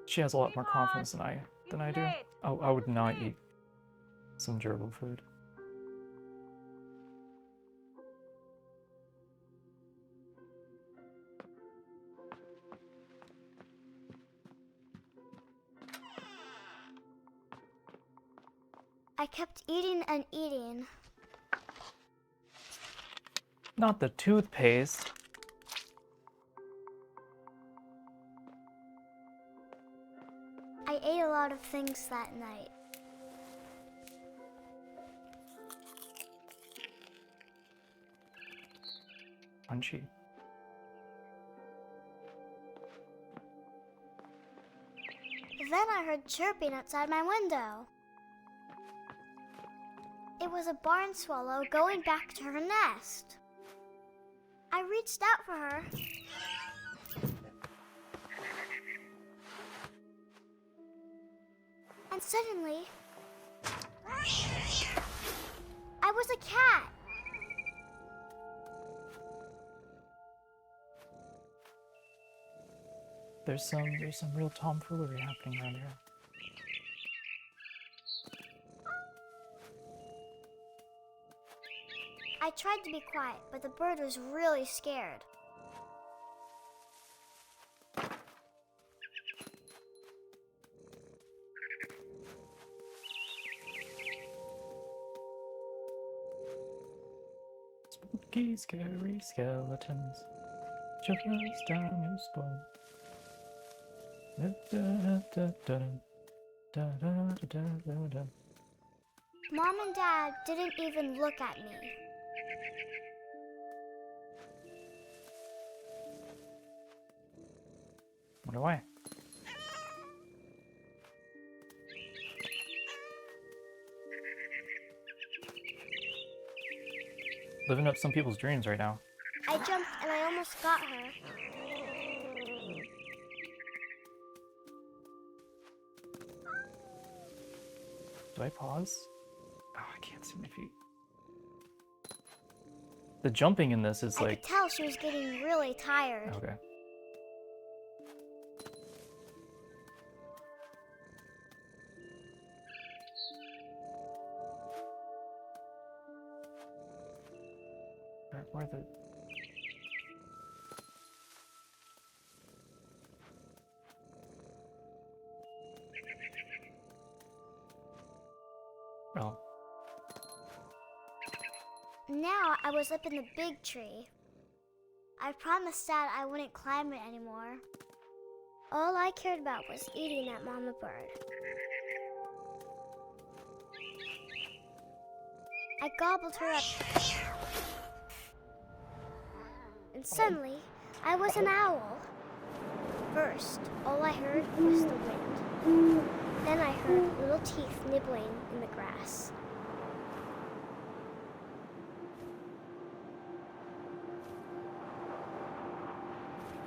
She has a lot more confidence than I do. Oh, I would not eat some gerbil food. I kept eating and eating. Not the toothpaste. I ate a lot of things that night. Punchy. Then I heard chirping outside my window. It was a barn swallow going back to her nest. I reached out for her. And suddenly, I was a cat. There's some real tomfoolery happening around here. I tried to be quiet, but the bird was really scared. Spooky, scary skeletons, just down your spine. Mom and Dad didn't even look at me. Wonder why. Living up some people's dreams right now. I jumped and I almost got her. Do I pause? Oh, I can't see my feet. The jumping in this is I like... could tell she was getting really tired. Okay. Where are the... Oh. Now I was up in the big tree. I promised Dad I wouldn't climb it anymore. All I cared about was eating that mama bird. I gobbled her up. And suddenly, I was an owl. First, all I heard was the wind. Then I heard little teeth nibbling in the grass.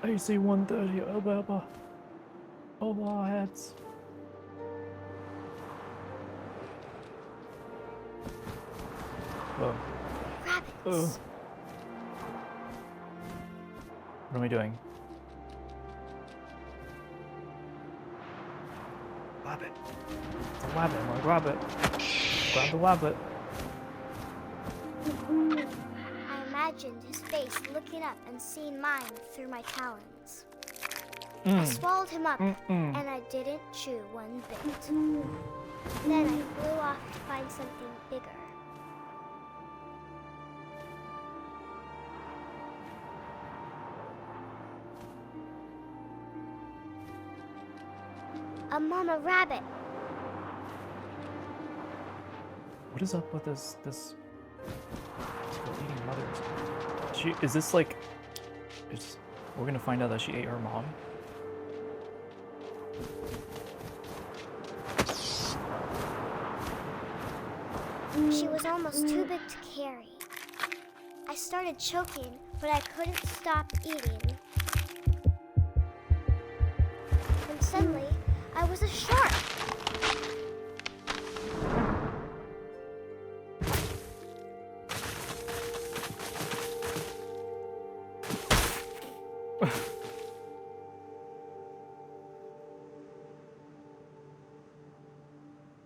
AC 130 over our heads. Whoa. Rabbits. Oh. What am I doing? Rabbit. It's a rabbit. I'm gonna grab it. Grab the rabbit. I imagined his face looking up and seeing mine through my talons. I swallowed him up, and I didn't chew one bit. Then I flew off to find something bigger. A mama rabbit. What is up with this eating mothers? Is this like? We're gonna find out that she ate her mom. She was almost too big to carry. I started choking, but I couldn't stop eating. And suddenly, I was a shark.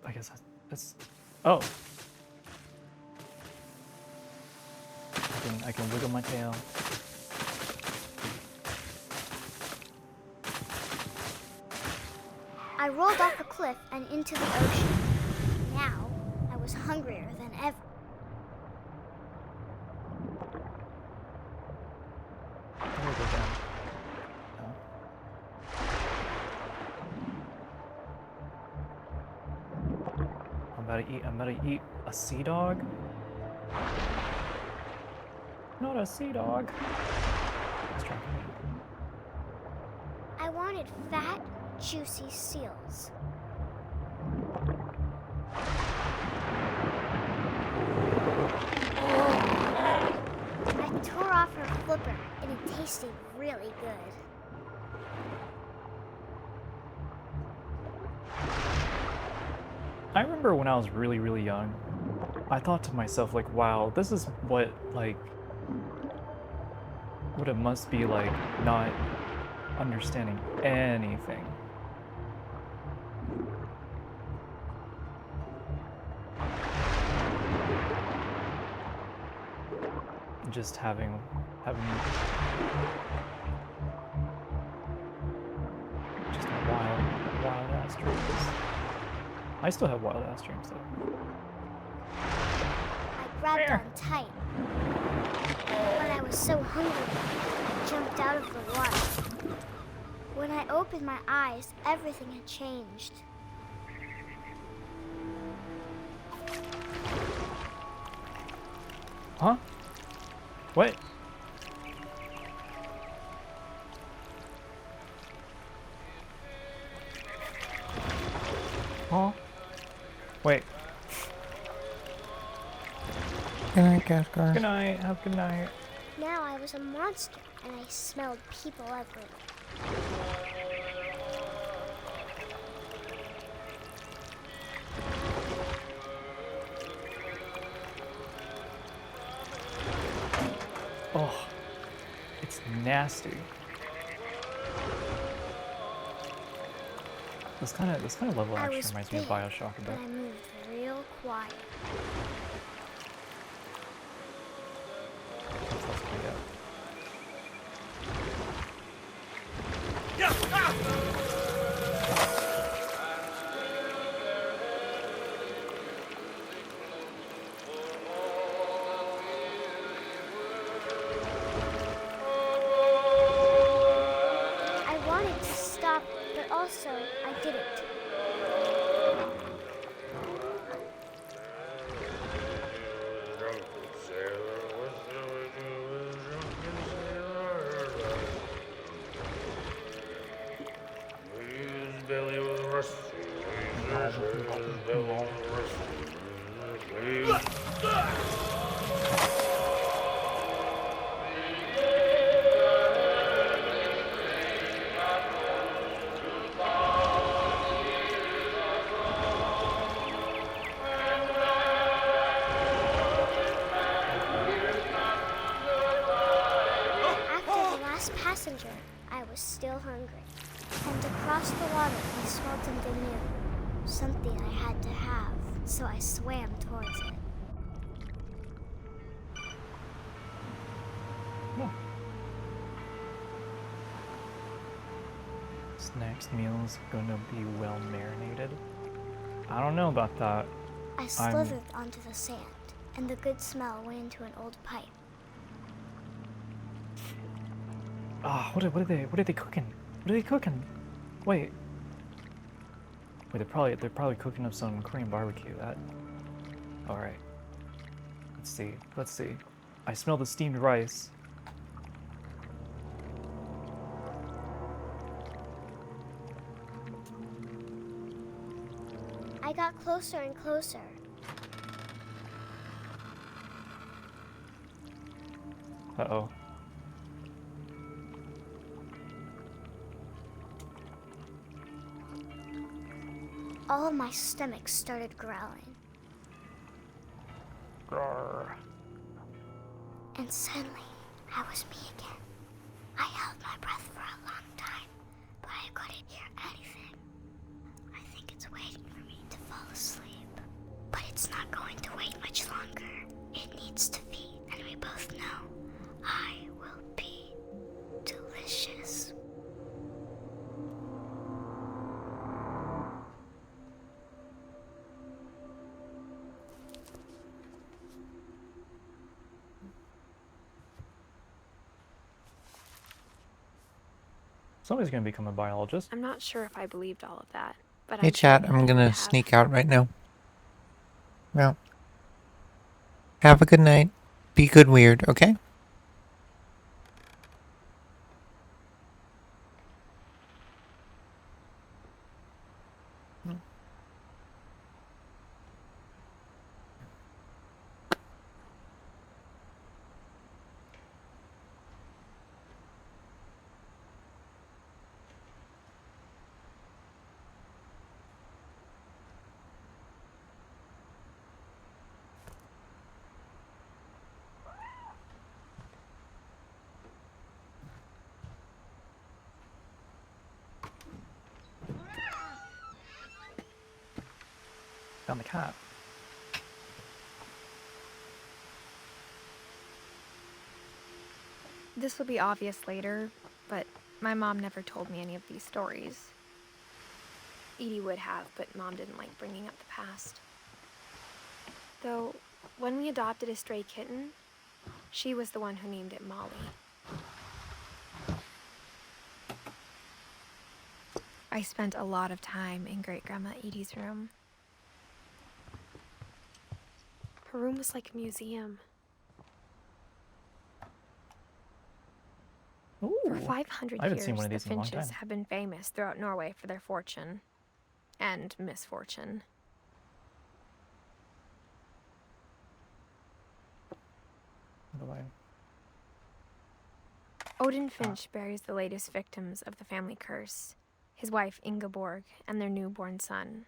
I guess that's. Oh. I can wiggle my tail. I rolled off the cliff and into the ocean. Now, I was hungrier than ever. I'm gonna go down. No. I'm about to eat a sea dog. Not a sea dog. Let's try. I wanted fat, juicy seals. I tore off her flipper, and it tasted really good. I remember when I was really, really young, I thought to myself, like, wow, this is what it must be like not understanding anything. Just having just wild ass dreams. I still have wild ass dreams though. I grabbed on tight. But I was so hungry, I jumped out of the water. When I opened my eyes, everything had changed. Huh? What? Huh? Wait. Good night, Cascar. Good night. Have a good night. Now I was a monster, and I smelled people everywhere. Oh, it's nasty. This kind of level I actually was reminds me of big, Bioshock a but bit. I moved real quiet. That's pretty good. I wanted to stop, but also I didn't. After the last passenger, I was still hungry. And across the water, I smelled something new. Something I had to have, so I swam towards it. This next meal's gonna be well marinated. I don't know about that. I slithered onto the sand, and the good smell went into an old pipe. Ah, what are they cooking? What are they cooking? Wait, they're probably cooking up some Korean barbecue. All right. Let's see. I smell the steamed rice. I got closer and closer. Uh-oh. All of my stomach started growling. Grrr. And suddenly, I was me again. I held my breath for a long time, but I couldn't hear anything. I think it's waiting for me to fall asleep. But it's not going to wait much longer. It needs to feed, and we both know I will be delicious. Somebody's gonna become a biologist. I'm not sure if I believed all of that, but Hey, chat, I'm gonna sneak out right now. Well, have a good night. Be good, weird, okay? Found the cat. This will be obvious later, but my mom never told me any of these stories. Edie would have, but Mom didn't like bringing up the past. Though, when we adopted a stray kitten, she was the one who named it Molly. I spent a lot of time in Great-Grandma Edie's room. Her room was like a museum. Ooh, For 500 I haven't years, seen one of the these in a long Finches time. have been famous throughout Norway for their fortune and misfortune. By the way. Odin Finch buries the latest victims of the family curse, his wife Ingeborg and their newborn son,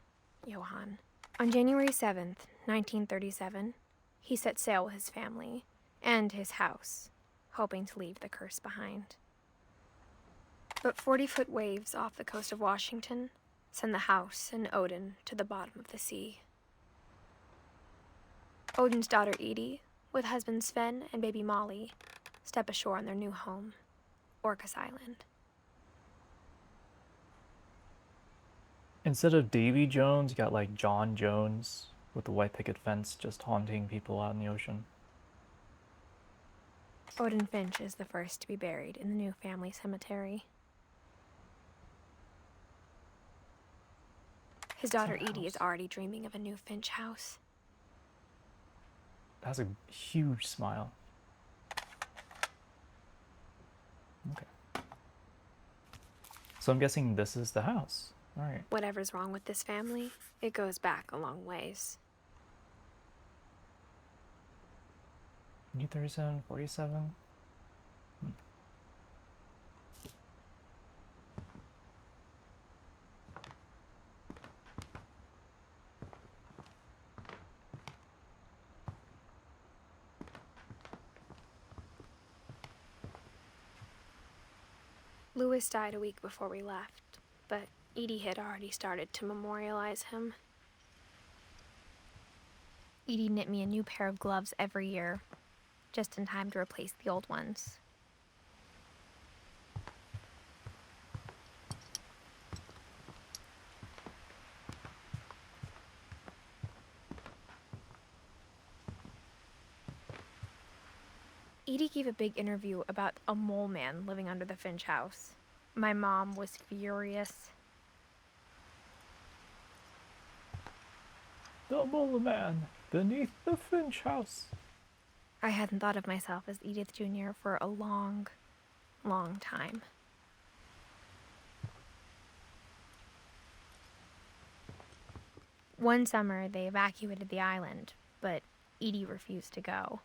Johann. On January 7th, 1937, he set sail with his family and his house, hoping to leave the curse behind. But 40-foot waves off the coast of Washington send the house and Odin to the bottom of the sea. Odin's daughter Edie, with husband Sven and baby Molly, step ashore on their new home, Orcas Island. Instead of Davy Jones, you got like John Jones with the white picket fence just haunting people out in the ocean. Odin Finch is the first to be buried in the new family cemetery. His daughter Edie is already dreaming of a new Finch house. That's a huge smile. Okay. So I'm guessing this is the house. All right. Whatever's wrong with this family, it goes back a long ways. 37, 47. Louis died a week before we left, but Edie had already started to memorialize him. Edie knit me a new pair of gloves every year, just in time to replace the old ones. Edie gave a big interview about a mole man living under the Finch house. My mom was furious. The mole man beneath the Finch house. I hadn't thought of myself as Edith Jr. for a long, long time. One summer, they evacuated the island, but Edie refused to go.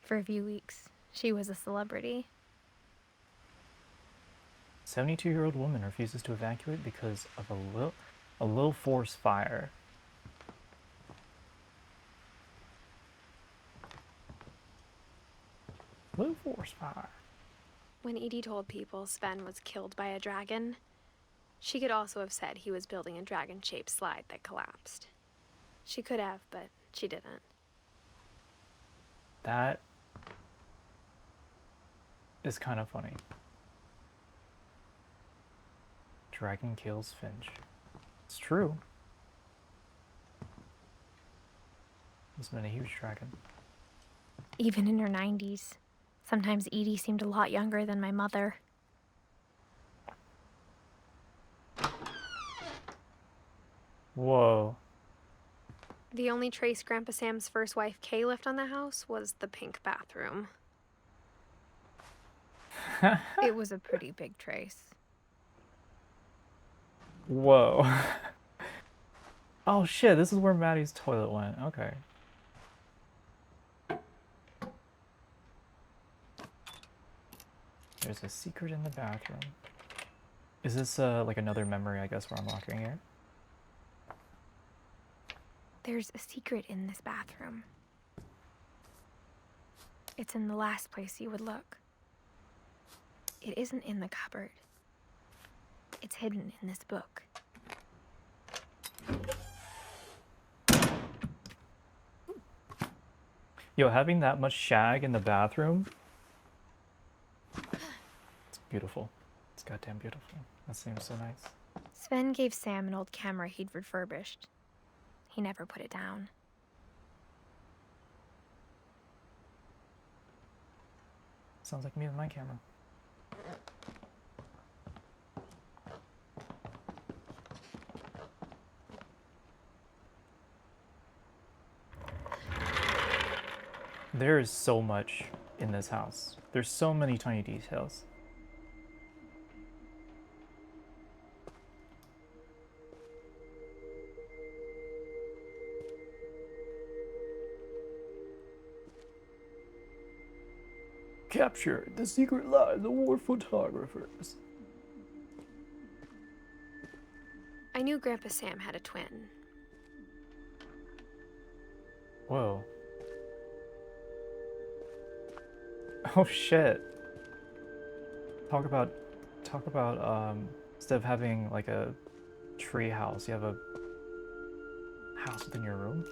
For a few weeks, she was a celebrity. 72-year-old woman refuses to evacuate because of a low force fire. Low force fire. When Edie told people Sven was killed by a dragon, she could also have said he was building a dragon-shaped slide that collapsed. She could have, but she didn't. That is kind of funny. Dragon kills Finch. It's true. Must have been a huge dragon. Even in her 90s, sometimes Edie seemed a lot younger than my mother. Whoa. The only trace Grandpa Sam's first wife, Kay, left on the house was the pink bathroom. It was a pretty big trace. Whoa. Oh shit, this is where Maddie's toilet went. Okay. There's a secret in the bathroom. Is this like another memory, I guess, we're unlocking here? There's a secret in this bathroom. It's in the last place you would look. It isn't in the cupboard. It's hidden in this book. Yo, having that much shag in the bathroom, it's beautiful. It's goddamn beautiful. That seems so nice. Sven gave Sam an old camera he'd refurbished. He never put it down. Sounds like me with my camera. There is so much in this house. There's so many tiny details. Capture the secret lives of war photographers. I knew Grandpa Sam had a twin. Whoa. Oh shit. Talk about instead of having like a tree house, you have a house within your room.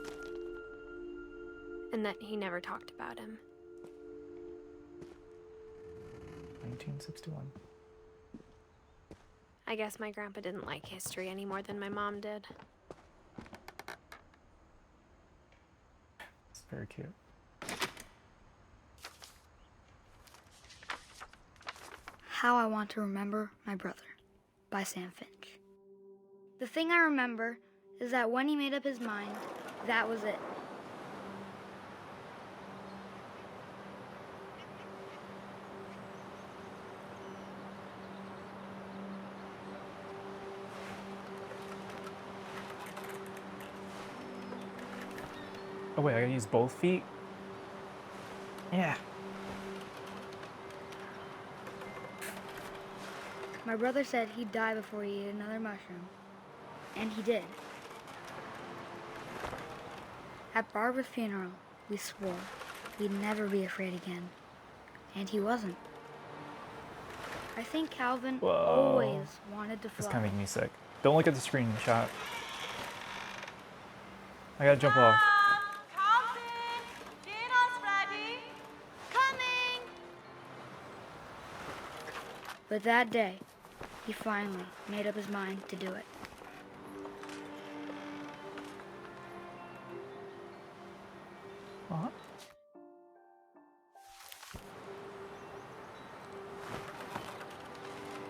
And that he never talked about him. 1961. I guess my grandpa didn't like history any more than my mom did. It's very cute. How I Want to Remember My Brother by Sam Finch. The thing I remember is that when he made up his mind, that was it. Oh wait, I gotta use both feet? Yeah. My brother said he'd die before he ate another mushroom. And he did. At Barbara's funeral, we swore we'd never be afraid again. And he wasn't. I think Calvin Whoa. always wanted to fly. This kind of making me sick. Don't look at the screenshot. I gotta jump off. Calvin, dinner's ready. Coming. But that day, he finally made up his mind to do it. Uh-huh.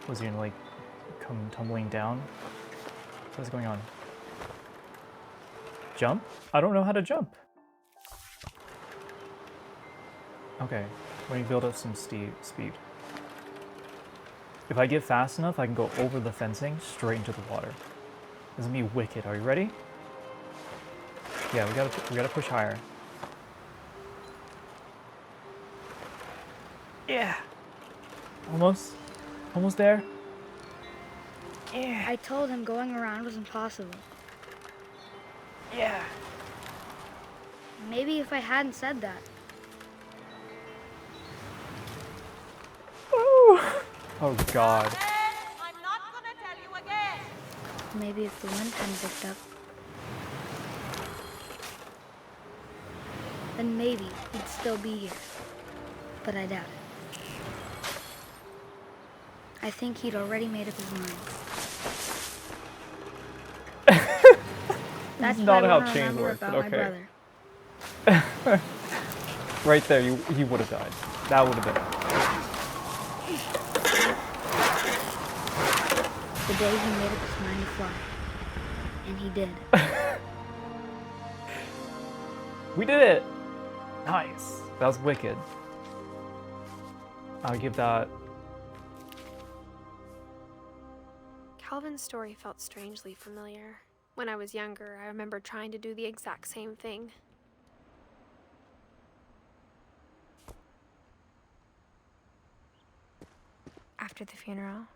Was he gonna like come tumbling down? What's going on? Jump? I don't know how to jump. Okay, let me build up some speed. If I get fast enough, I can go over the fencing straight into the water. This is gonna be wicked. Are you ready? Yeah, we gotta push higher. Yeah. Almost there. Yeah. I told him going around was impossible. Yeah. Maybe if I hadn't said that. Woo. Oh God. I'm not gonna tell you again. Maybe if the wind hadn't picked up, then maybe he'd still be here. But I doubt it. I think he'd already made up his mind. That's not what I how wanna chains remember work, about but my okay. brother. Right there, he would have died. That would have been it. The day he made up his mind to fly. And he did. We did it! Nice. That was wicked. I'll give that. Calvin's story felt strangely familiar. When I was younger, I remember trying to do the exact same thing. After the funeral,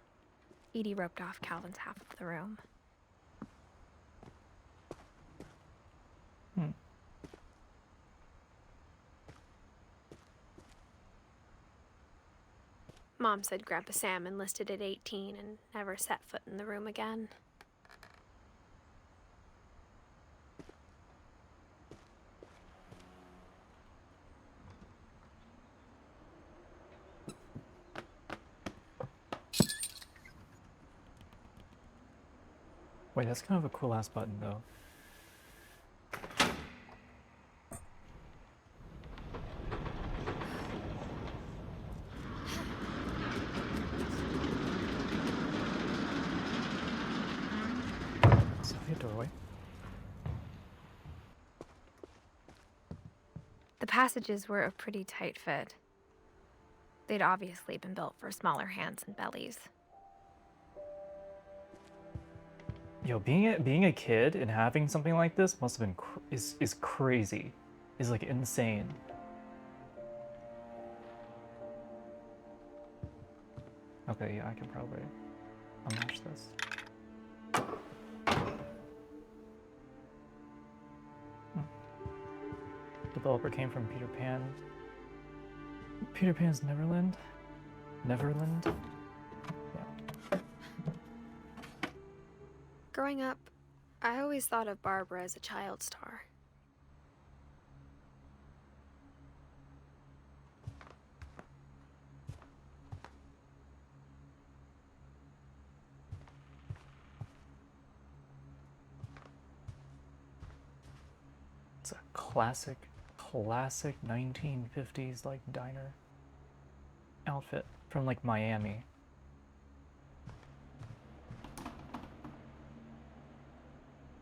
Edie roped off Calvin's half of the room. Mom said Grandpa Sam enlisted at 18 and never set foot in the room again. Wait, that's kind of a cool ass button though. Sophia doorway. The passages were a pretty tight fit. They'd obviously been built for smaller hands and bellies. Yo, being a kid and having something like this must have been is crazy. Is like insane. Okay, yeah, I can probably unmatch this. Developer came from Peter Pan. Peter Pan's Neverland? Neverland? Yeah. Growing up, I always thought of Barbara as a child star. It's a classic 1950s like diner outfit from like Miami.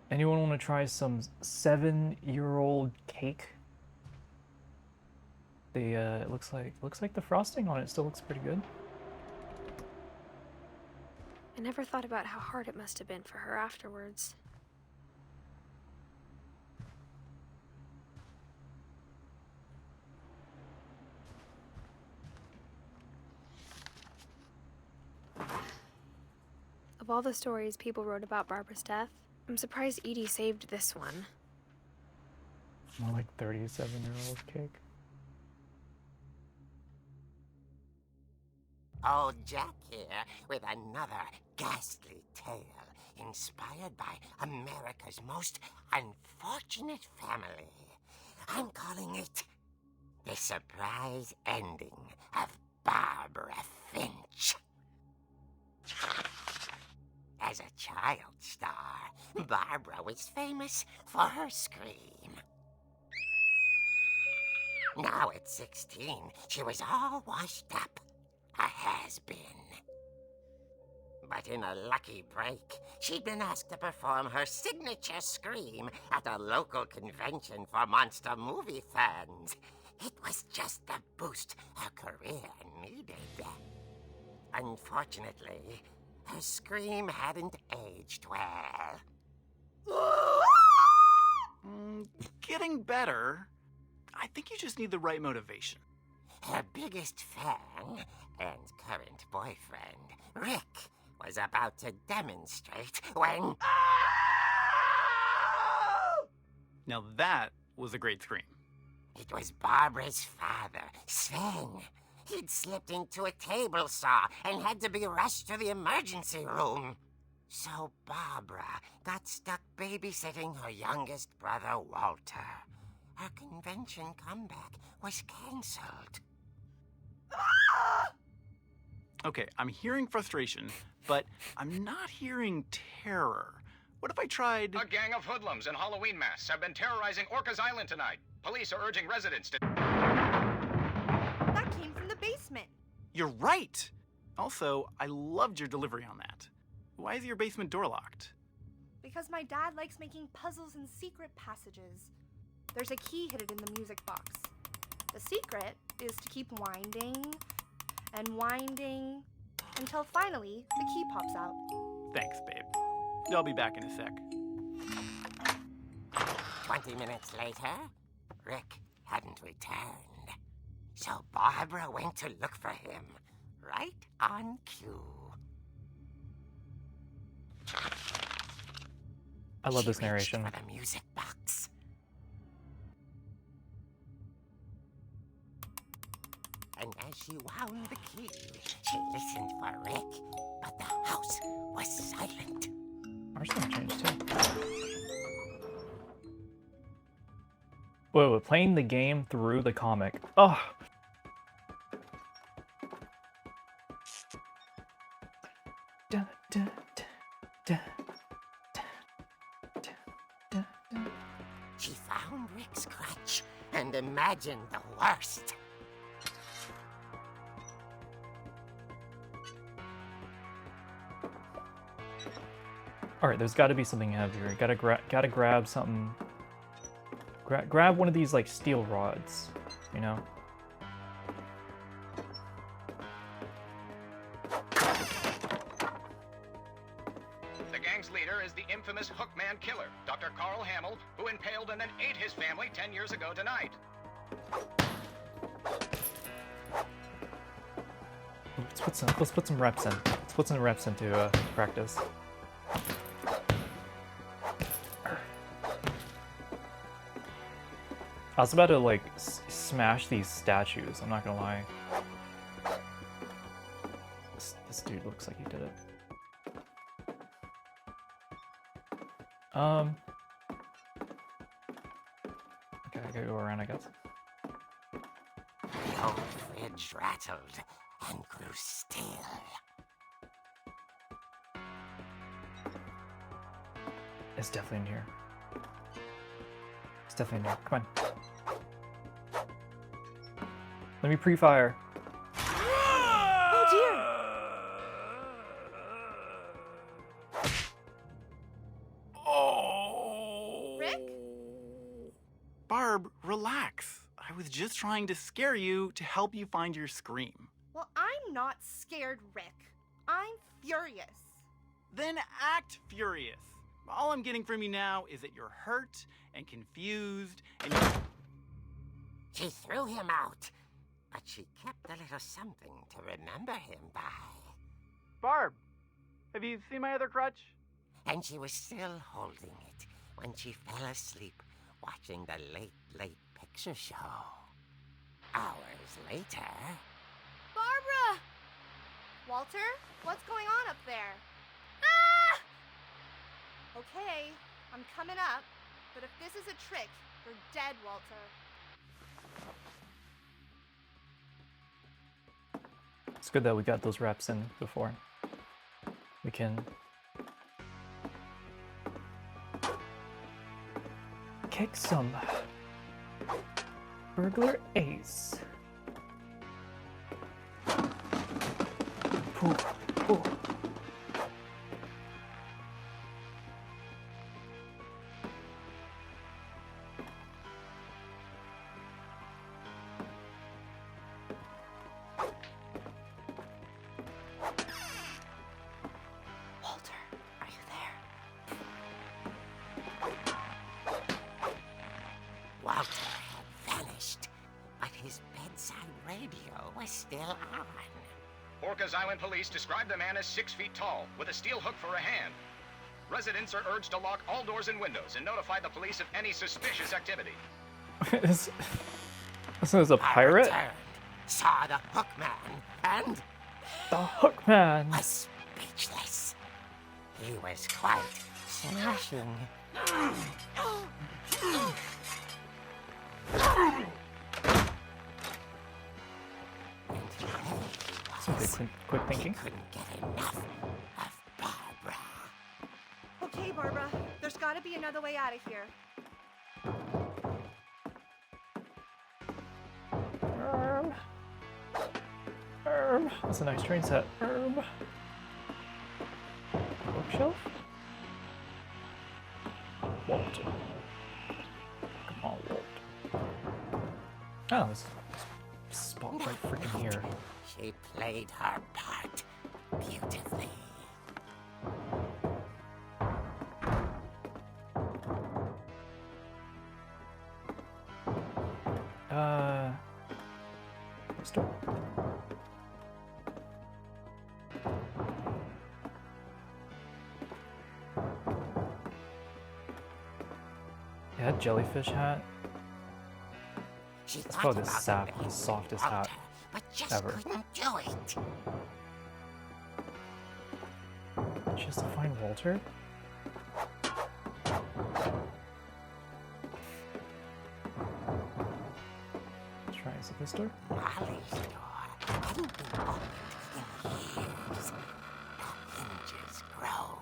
Anyone want to try some 7-year-old cake? It looks like the frosting on it still looks pretty good. I never thought about how hard it must have been for her afterwards. Of all the stories people wrote about Barbara's death, I'm surprised Edie saved this one. More like 37-year-old cake. Old Jack here with another ghastly tale inspired by America's most unfortunate family. I'm calling it The Surprise Ending of Barbara Finch. As a child star, Barbara was famous for her scream. Now at 16, she was all washed up. A has-been. But in a lucky break, she'd been asked to perform her signature scream at a local convention for monster movie fans. It was just the boost her career needed. Unfortunately, her scream hadn't aged well. Getting better. I think you just need the right motivation. Her biggest fan and current boyfriend, Rick, was about to demonstrate when... Now that was a great scream. It was Barbara's father, Sven. He'd slipped into a table saw and had to be rushed to the emergency room. So Barbara got stuck babysitting her youngest brother, Walter. Her convention comeback was cancelled. Okay, I'm hearing frustration, but I'm not hearing terror. What if I tried... A gang of hoodlums in Halloween masks have been terrorizing Orcas Island tonight. Police are urging residents to... That came from the basement. You're right! Also, I loved your delivery on that. Why is your basement door locked? Because my dad likes making puzzles and secret passages. There's a key hidden in the music box. The secret is to keep winding and winding until finally the key pops out. Thanks, babe. I'll be back in a sec. 20 minutes later, Rick hadn't returned. So Barbara went to look for him, right on cue. I love this She reached narration. for the music box. And as she wound the key, she listened for Rick, but the house was silent. Ours gonna change too. Whoa, playing the game through the comic. Oh. Da, da, da, da, da, da, da, da. She found Rick's crutch and imagined the worst. All right, there's got to be something heavier. Gotta grab something. Grab one of these like steel rods, you know. The gang's leader is the infamous Hookman killer, Dr. Carl Hamill, who impaled and then ate his family 10 years ago tonight. Let's put some reps in. Let's put some reps into practice. I was about to like smash these statues. I'm not gonna lie. This dude looks like he did it. Okay, I gotta go around, I guess. The old fridge rattled and grew still. It's definitely in here. It's definitely in here. Come on. Let me pre-fire. Oh dear! Oh! Rick? Barb, relax. I was just trying to scare you to help you find your scream. Well, I'm not scared, Rick. I'm furious. Then act furious. All I'm getting from you now is that you're hurt and confused and She threw him out, but she kept a little something to remember him by. Barb, have you seen my other crutch? And she was still holding it when she fell asleep watching the late picture show. Hours later... Barbara! Walter, what's going on up there? Ah! Okay, I'm coming up, but if this is a trick, you're dead, Walter. It's good that we got those reps in before. We can kick some burglar ace. Ooh, ooh. still on. Orcas Island police describe the man as 6 feet tall, with a steel hook for a hand. Residents are urged to lock all doors and windows and notify the police of any suspicious activity. This is a pirate? Returned, saw the hook man, and The hook man! was speechless. He was quite smashing. So they quick thinking. Couldn't get enough of Barbara. Okay, Barbara, there's gotta be another way out of here. That's a nice train set. Bookshelf? Walt. Come on, Walt. Oh, this spot right freaking here. She played her part beautifully. Store. Yeah, that jellyfish hat. She It's thought probably the about softest hat Walter, but just ever. couldn't do it. She has to find Walter? Let's try, is it this door? Molly's door hadn't been opened in years. The hinges groaned.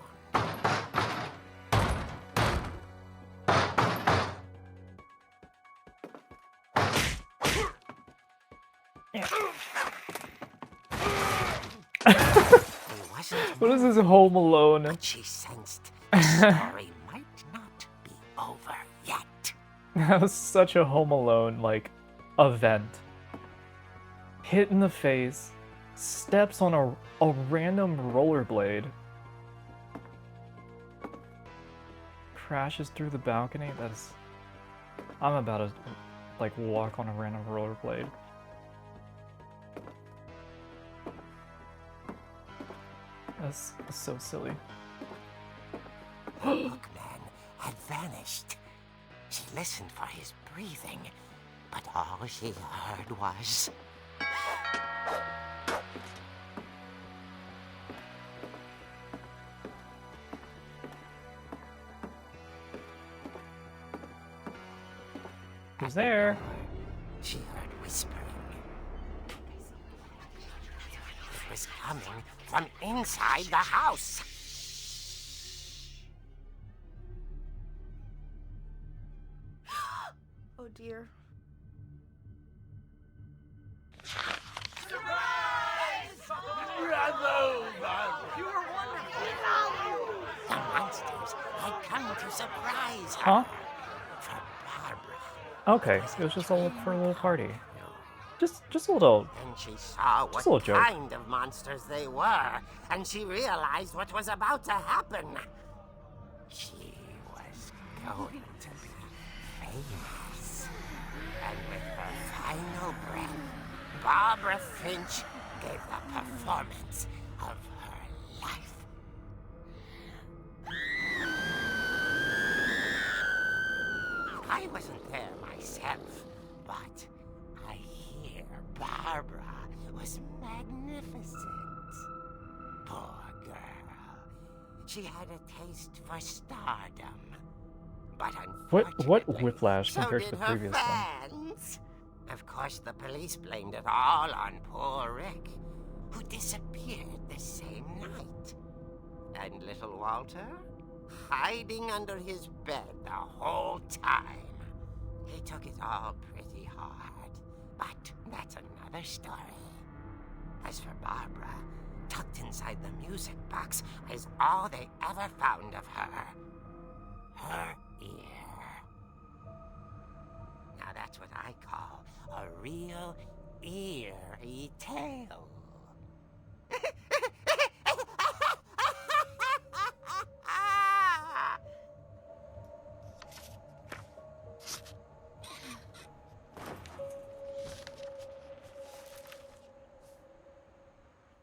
What is this, Home Alone? But she sensed the story might not be over yet. That was such a Home Alone, like, event. Hit in the face, steps on a random rollerblade, crashes through the balcony. That's... I'm about to, like, walk on a random rollerblade. That's so silly. The hookman had vanished. She listened for his breathing, but all she heard was... Who's there? She heard whispering. It was coming from inside the house. Oh dear. The monsters had come to surprise her. Huh? For Barbara. Okay, it was just for a little party. Just a little. And she saw Just a little what joke. kind of monsters they were, and she realized what was about to happen. She was going to be famous. And with her final breath, Barbara Finch gave the performance of her life. I wasn't there myself, but I hear Barbara was magnificent. Poor girl. She had a taste for stardom. But unfortunately, What whiplash so compared to did the her previous one? fans. Of course, the police blamed it all on poor Rick, who disappeared the same night. And little Walter? Hiding under his bed the whole time. He took it all pretty hard, but that's another story. As for Barbara, tucked inside the music box is all they ever found of her. Her ear. Now that's what I call a real eerie tale.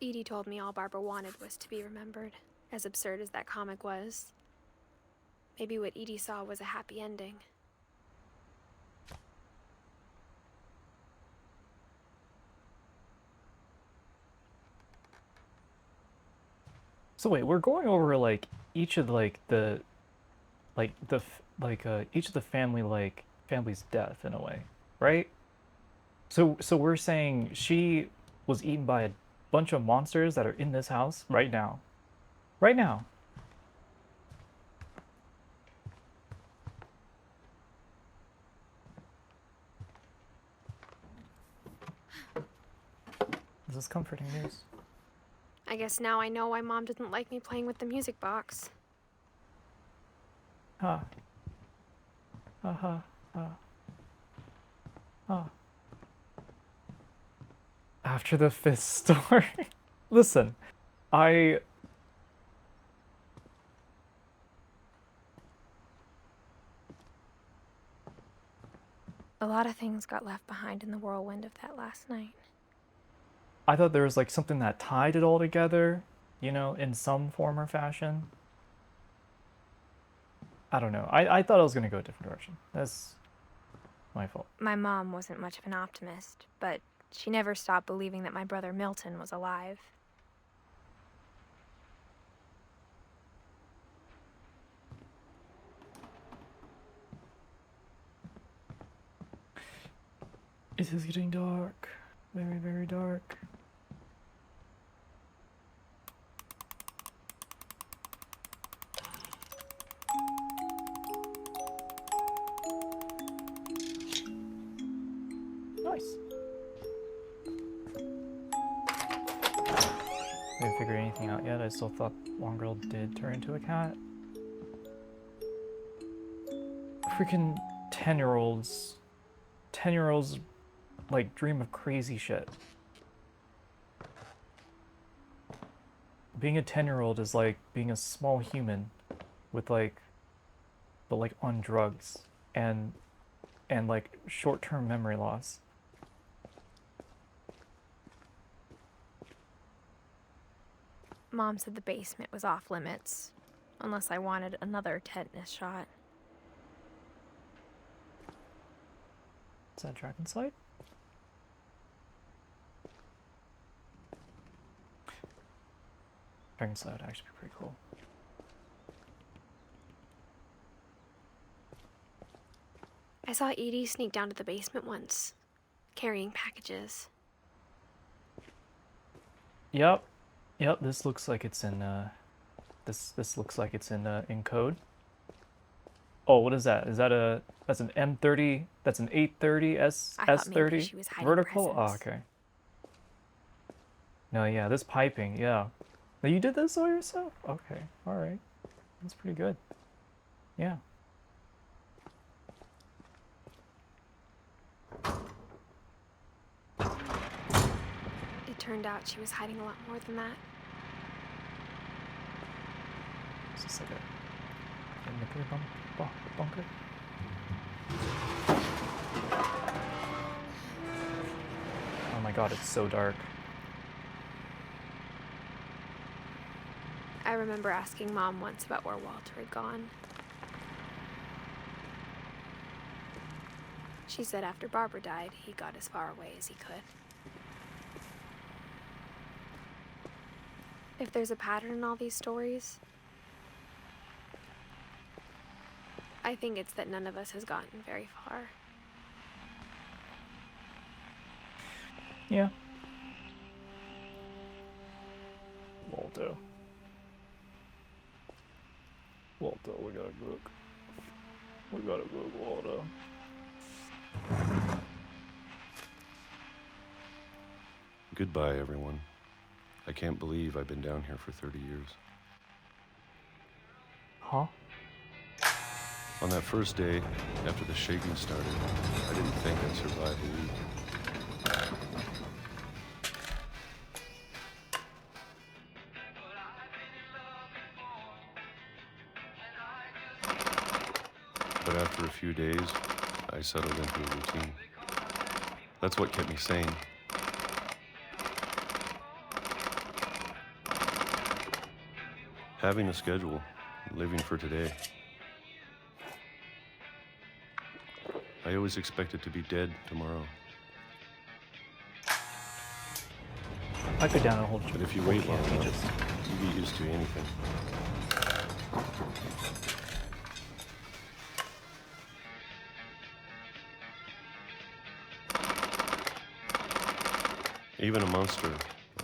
Edie told me all Barbara wanted was to be remembered, as absurd as that comic was. Maybe what Edie saw was a happy ending. So wait, we're going over like each of like the each of the family's death in a way, right? So we're saying she was eaten by a bunch of monsters that are in this house right now. Right now. This is comforting news. I guess now I know why Mom didn't like me playing with the music box. Huh. After the fifth story. Listen, A lot of things got left behind in the whirlwind of that last night. I thought there was like something that tied it all together, you know, in some form or fashion. I don't know. I thought I was going to go a different direction. That's my fault. My mom wasn't much of an optimist, but she never stopped believing that my brother Milton was alive. It is getting dark. Very, very dark. Nice. I haven't figured anything out yet. I still thought one girl did turn into a cat. Freaking 10-year-olds like dream of crazy shit. Being a 10-year-old is like being a small human with but like on drugs and like short-term memory loss. Mom said the basement was off limits, unless I wanted another tetanus shot. Is that Dragon Slide? Dragon Slide would actually be pretty cool. I saw Edie sneak down to the basement once, carrying packages. Yep. This looks like it's in this looks like it's in code. Oh, what is that? Is that that's an M30? That's an 830 S30 vertical? Oh, okay. No, yeah, this piping, yeah. Now you did this all yourself? Okay, all right. That's pretty good. Yeah. It turned out she was hiding a lot more than that. Is this like a nuclear bunker? Oh my god, it's so dark. I remember asking Mom once about where Walter had gone. She said after Barbara died, he got as far away as he could. If there's a pattern in all these stories, I think it's that none of us has gotten very far. Yeah. Waldo, we gotta cook. We gotta cook, Waldo. Goodbye, everyone. I can't believe I've been down here for 30 years. Huh? On that first day, after the shaking started, I didn't think I'd survive a week. But after a few days, I settled into a routine. That's what kept me sane. having a schedule, living for today. I always expected to be dead tomorrow. I go down and hold. But if you wait long enough, you get used to anything. Even a monster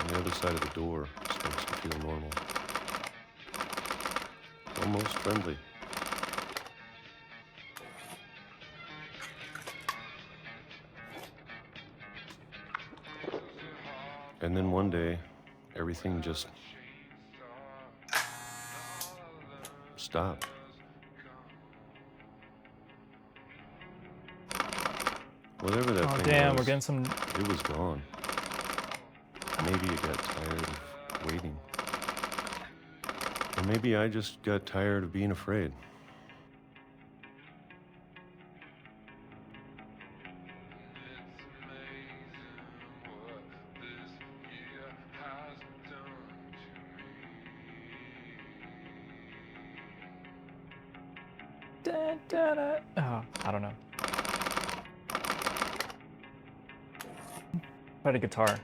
on the other side of the door starts to feel normal. Almost friendly. And then one day, everything just stopped. Whatever that thing damn, was, we're getting some... it was gone. Maybe it got tired of waiting. Or maybe I just got tired of being afraid. Da, da, da. Oh, I don't know. I had a guitar.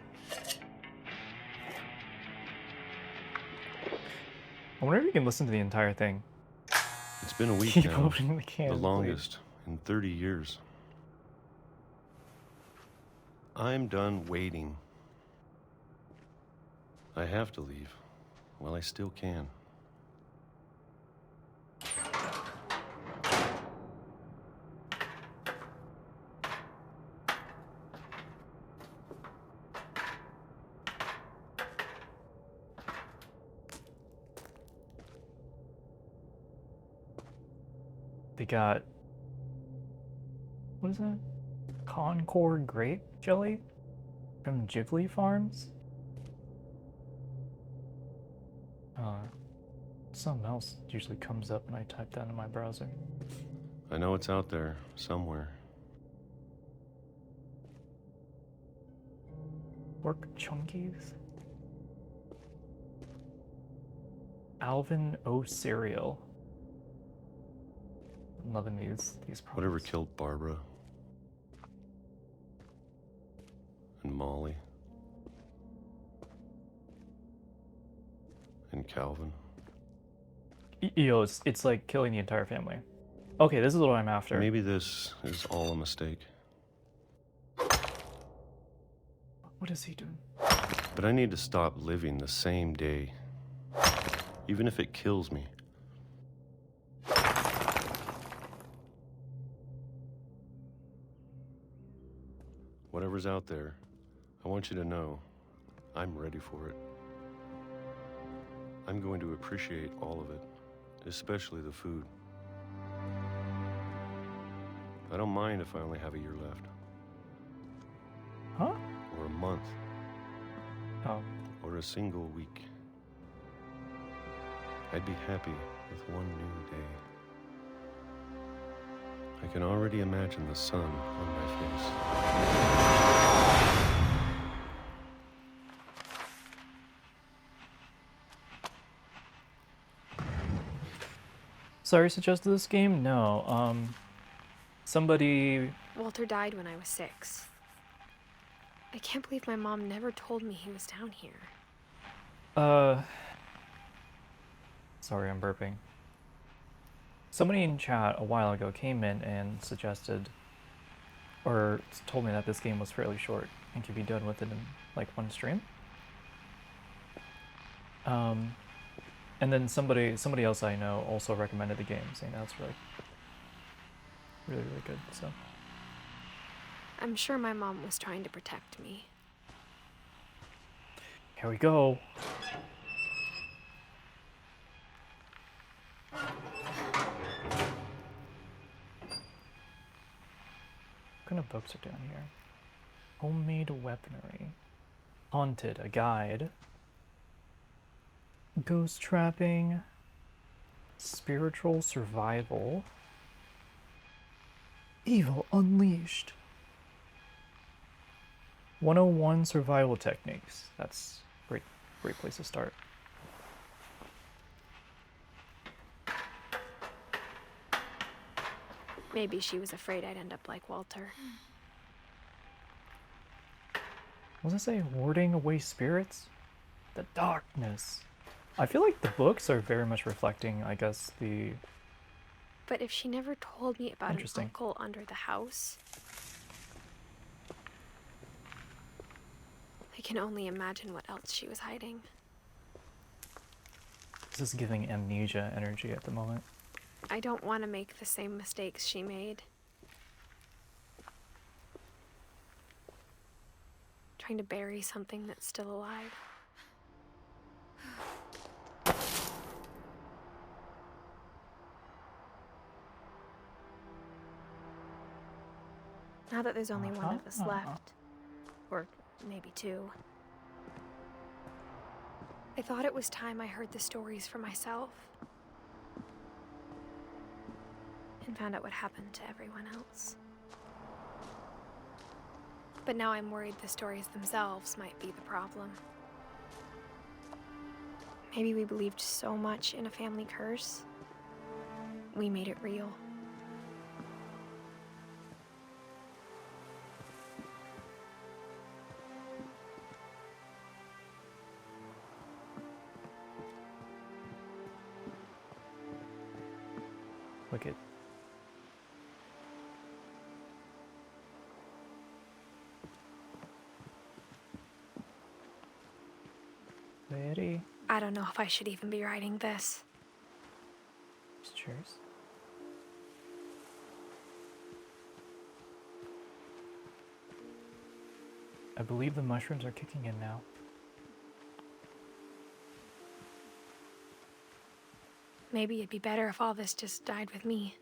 I wonder if you can listen to the entire thing. It's been a week Keep now, opening the can, the longest in 30 years. I'm done waiting. I have to leave. Well, I still can. They got, what is that? Concord grape jelly from Ghibli Farms. Something else usually comes up when I type that in my browser. I know it's out there somewhere. Pork chunkies. Alvin O cereal. I'm loving these products. Whatever killed Barbara and Molly and Calvin. You know, it's like killing the entire family. Okay, this is what I'm after. Maybe this is all a mistake. What is he doing? But I need to stop living the same day, even if it kills me. Whatever's out there, I want you to know I'm ready for it. I'm going to appreciate all of it, especially the food. I don't mind if I only have a year left. Huh? Or a month. Oh. Or a single week. I'd be happy with one new day. I can already imagine the sun on my face. Sorry, suggested this game? No, somebody... Walter died when I was 6. I can't believe my mom never told me he was down here. Sorry, I'm burping. Somebody in chat a while ago came in and suggested, or told me that this game was fairly short and could be done with it in, like, one stream. And then somebody else I know also recommended the game, saying that's really good, so. I'm sure my mom was trying to protect me. Here we go. What kind of books are down here? Homemade weaponry. Haunted, a guide. Ghost trapping. Spiritual survival. Evil unleashed. 101 survival techniques. That's great place to start. Maybe she was afraid I'd end up like Walter. What does it say? Warding away spirits? The darkness. I feel like the books are very much reflecting, I guess, the... But if she never told me about an uncle under the house, I can only imagine what else she was hiding. This is giving amnesia energy at the moment. I don't want to make the same mistakes she made. Trying to bury something that's still alive. Now that there's only one of us left, or maybe two, I thought it was time I heard the stories for myself and found out what happened to everyone else. But now I'm worried the stories themselves might be the problem. Maybe we believed so much in a family curse, we made it real. Wicked. Ready? I don't know if I should even be writing this. Cheers. I believe the mushrooms are kicking in now. Maybe it'd be better if all this just died with me.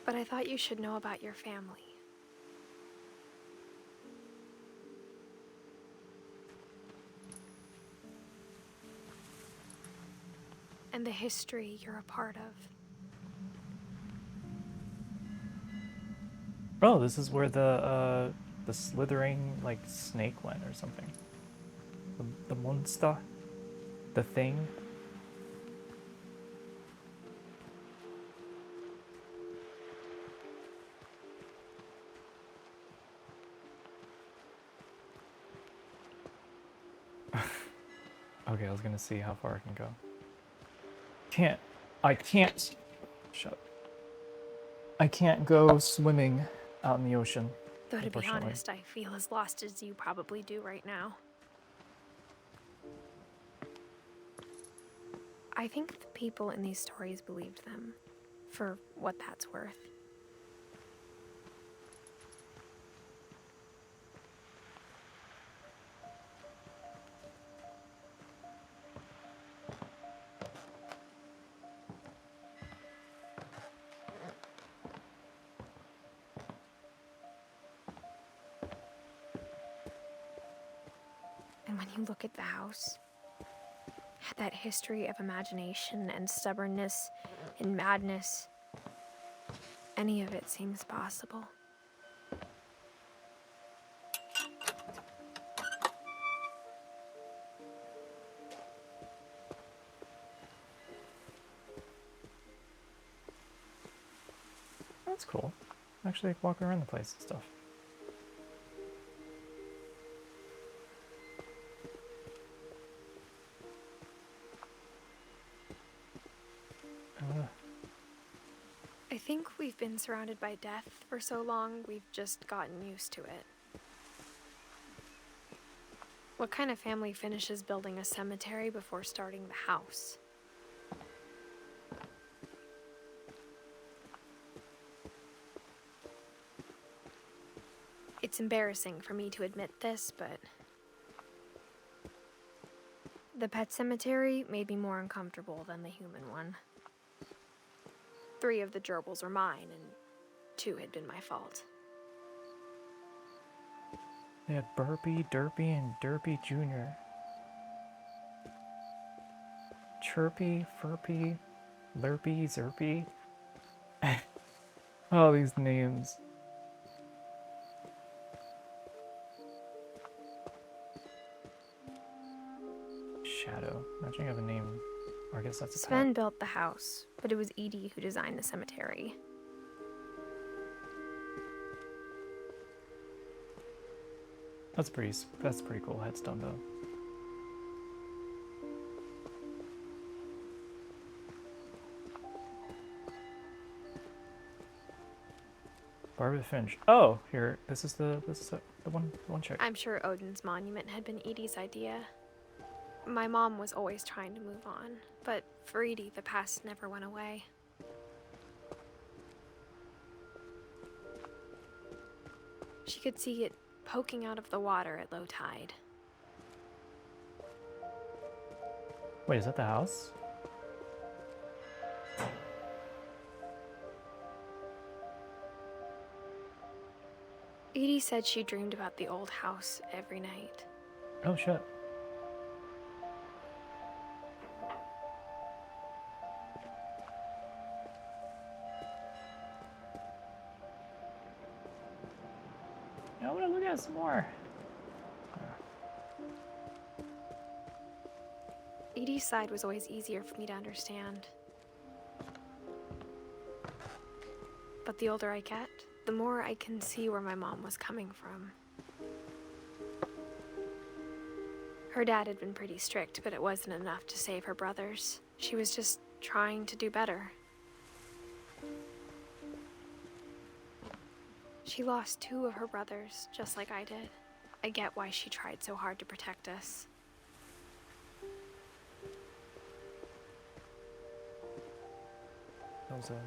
But I thought you should know about your family. And the history you're a part of. Oh, this is where the slithering, like, snake went or something. The monster? The thing? Okay, I was gonna see how far I can go. I can't. Shut up. I can't go swimming out in the ocean. Though to be honest, I feel as lost as you probably do right now. I think the people in these stories believed them, for what that's worth. And when you look at the house, that history of imagination and stubbornness and madness, any of it seems possible. That's cool. Actually, walk around the place and stuff. I think we've been surrounded by death for so long, we've just gotten used to it. What kind of family finishes building a cemetery before starting the house? It's embarrassing for me to admit this, but the pet cemetery made me more uncomfortable than the human one. 3 of the gerbils were mine, and 2 had been my fault. They had Burpy, Derpy, and Derpy Jr. Chirpy, Furpy, Lurpy, Zerpy. All these names. Shadow. Imagine you have a name Or I guess that's a Sven pet. built the house, but it was Edie who designed the cemetery. That's pretty cool headstone though. Barbara Finch. Oh, here. This is the one chick. I'm sure Odin's monument had been Edie's idea. My mom was always trying to move on, but for Edie, the past never went away. She could see it poking out of the water at low tide. Wait, is that the house? Edie said she dreamed about the old house every night. Oh shit. I want to look at some more. Edie's side was always easier for me to understand. But the older I get, the more I can see where my mom was coming from. Her dad had been pretty strict, but it wasn't enough to save her brothers. She was just trying to do better. She lost 2 of her brothers, just like I did. I get why she tried so hard to protect us. That was a...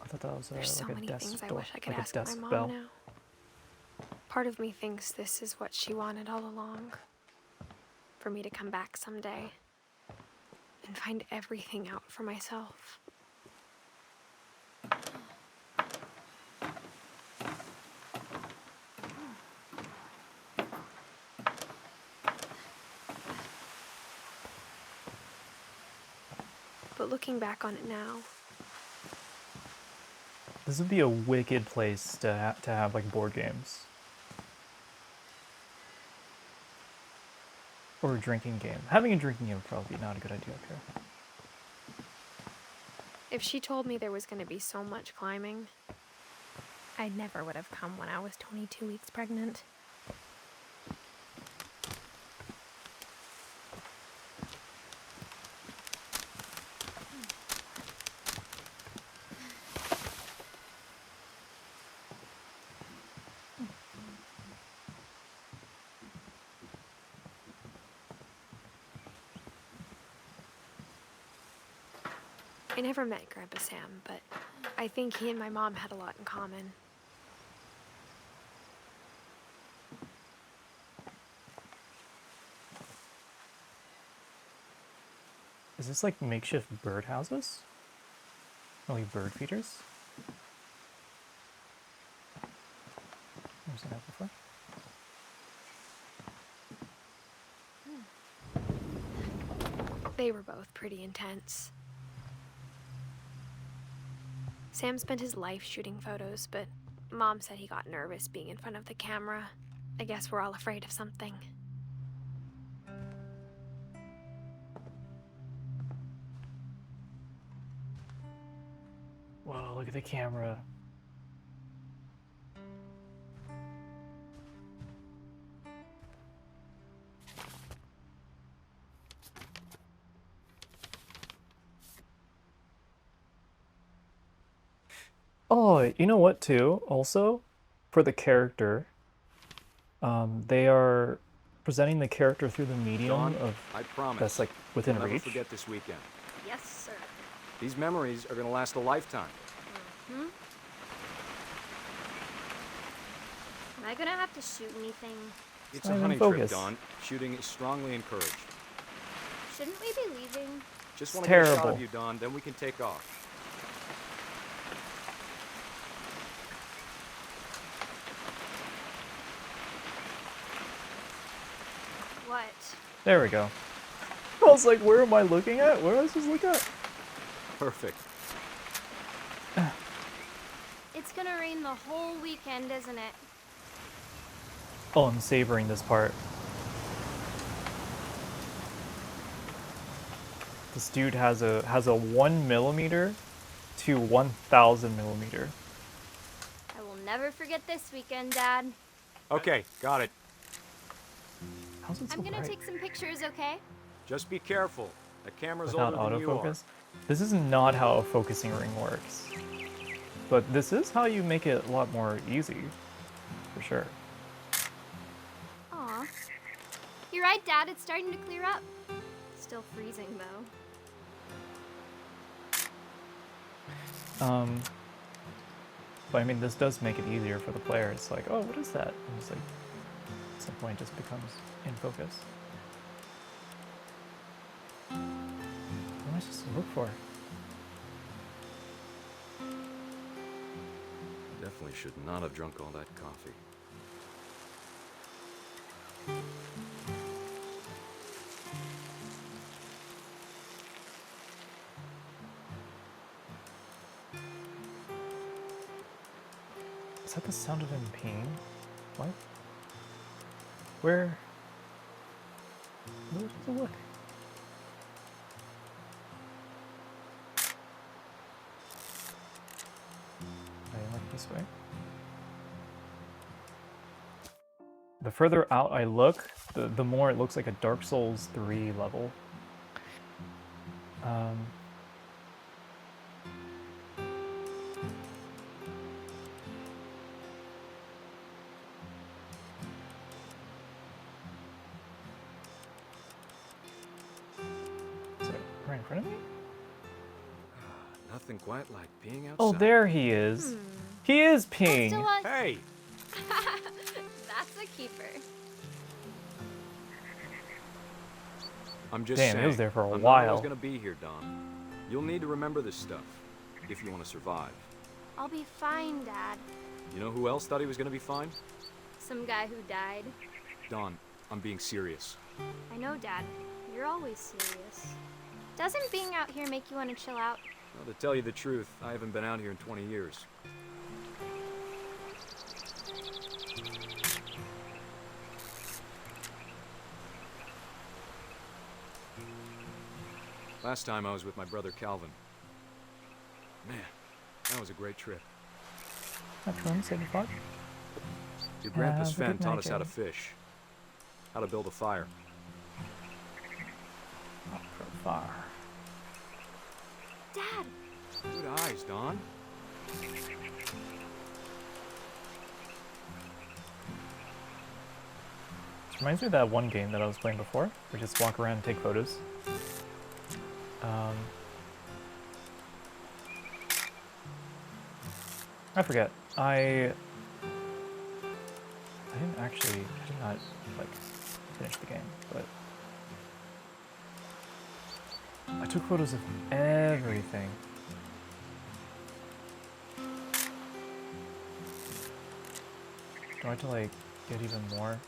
I thought that was a, There's so like a many desk things I door, wish I could like a ask my desk mom bell. now. Part of me thinks this is what she wanted all along. For me to come back someday and find everything out for myself. But looking back on it now, This would be a wicked place to have like board games. Or a drinking game. Having a drinking game would probably be not a good idea up here. if she told me there was going to be so much climbing, I never would have come when I was 22 weeks pregnant. I never met Grandpa Sam, but I think he and my mom had a lot in common. Is this like makeshift bird houses? Like bird feeders? Never seen that before. They were both pretty intense. Sam spent his life shooting photos, but Mom said he got nervous being in front of the camera. I guess we're all afraid of something. Whoa, look at the camera. Oh, you know what too? Also, for the character, they are presenting the character through the medium Dawn, of I promise. that's like within I'll never reach. forget this weekend. Yes, sir. These memories are going to last a lifetime. Hmm? Am I gonna have to shoot anything? It's Not a even hunting trip, focus. Dawn. Shooting is strongly encouraged. Shouldn't we be leaving? Just It's want to get a shot terrible. of you, Dawn, then we can take off. What? There we go. I was like, where am I looking at? Where am I supposed to look at? Perfect. It's gonna rain the whole weekend, isn't it? Oh, I'm savoring this part. This dude has a 1mm to 1000mm. I will never forget this weekend, Dad. Okay, got it. How's it so I'm gonna bright? take some pictures, okay? Just be careful. That camera's Without older than you are. autofocus? This is not how a focusing ring works. But this is how you make it a lot more easy. For sure. Aw. You're right, Dad. It's starting to clear up. Still freezing, though. But I mean, this does make it easier for the player. It's like, oh, what is that? And it's like, at some point, it just becomes in focus. What am I supposed to look for? Definitely should not have drunk all that coffee. Is that the sound of him peeing? What? Where? Where's the look? I like this way. The further out I look, the more it looks like a Dark Souls 3 level. Right in front of me? Nothing quite like peeing outside. Oh, there he is. He is peeing. Hey! That's a keeper. I'm just Damn, saying. he was there for a I'm while. not always gonna be here, Don. You'll need to remember this stuff if you want to survive. I'll be fine, Dad. You know who else thought he was gonna be fine? Some guy who died. Don, I'm being serious. I know, Dad. You're always serious. Doesn't being out here make you want to chill out? Well, to tell you the truth, I haven't been out here in 20 years. Last time I was with my brother Calvin. Man, that was a great trip. Everyone, say the fuck. Your grandpa Have a Sven good taught night, us how to Jamie. fish, how to build a fire. Fire. Dad! Good eyes, Don. This reminds me of that one game that I was playing before, where you just walk around and take photos. I forget. I did not like finish the game, but I took photos of everything. Do I have to like get even more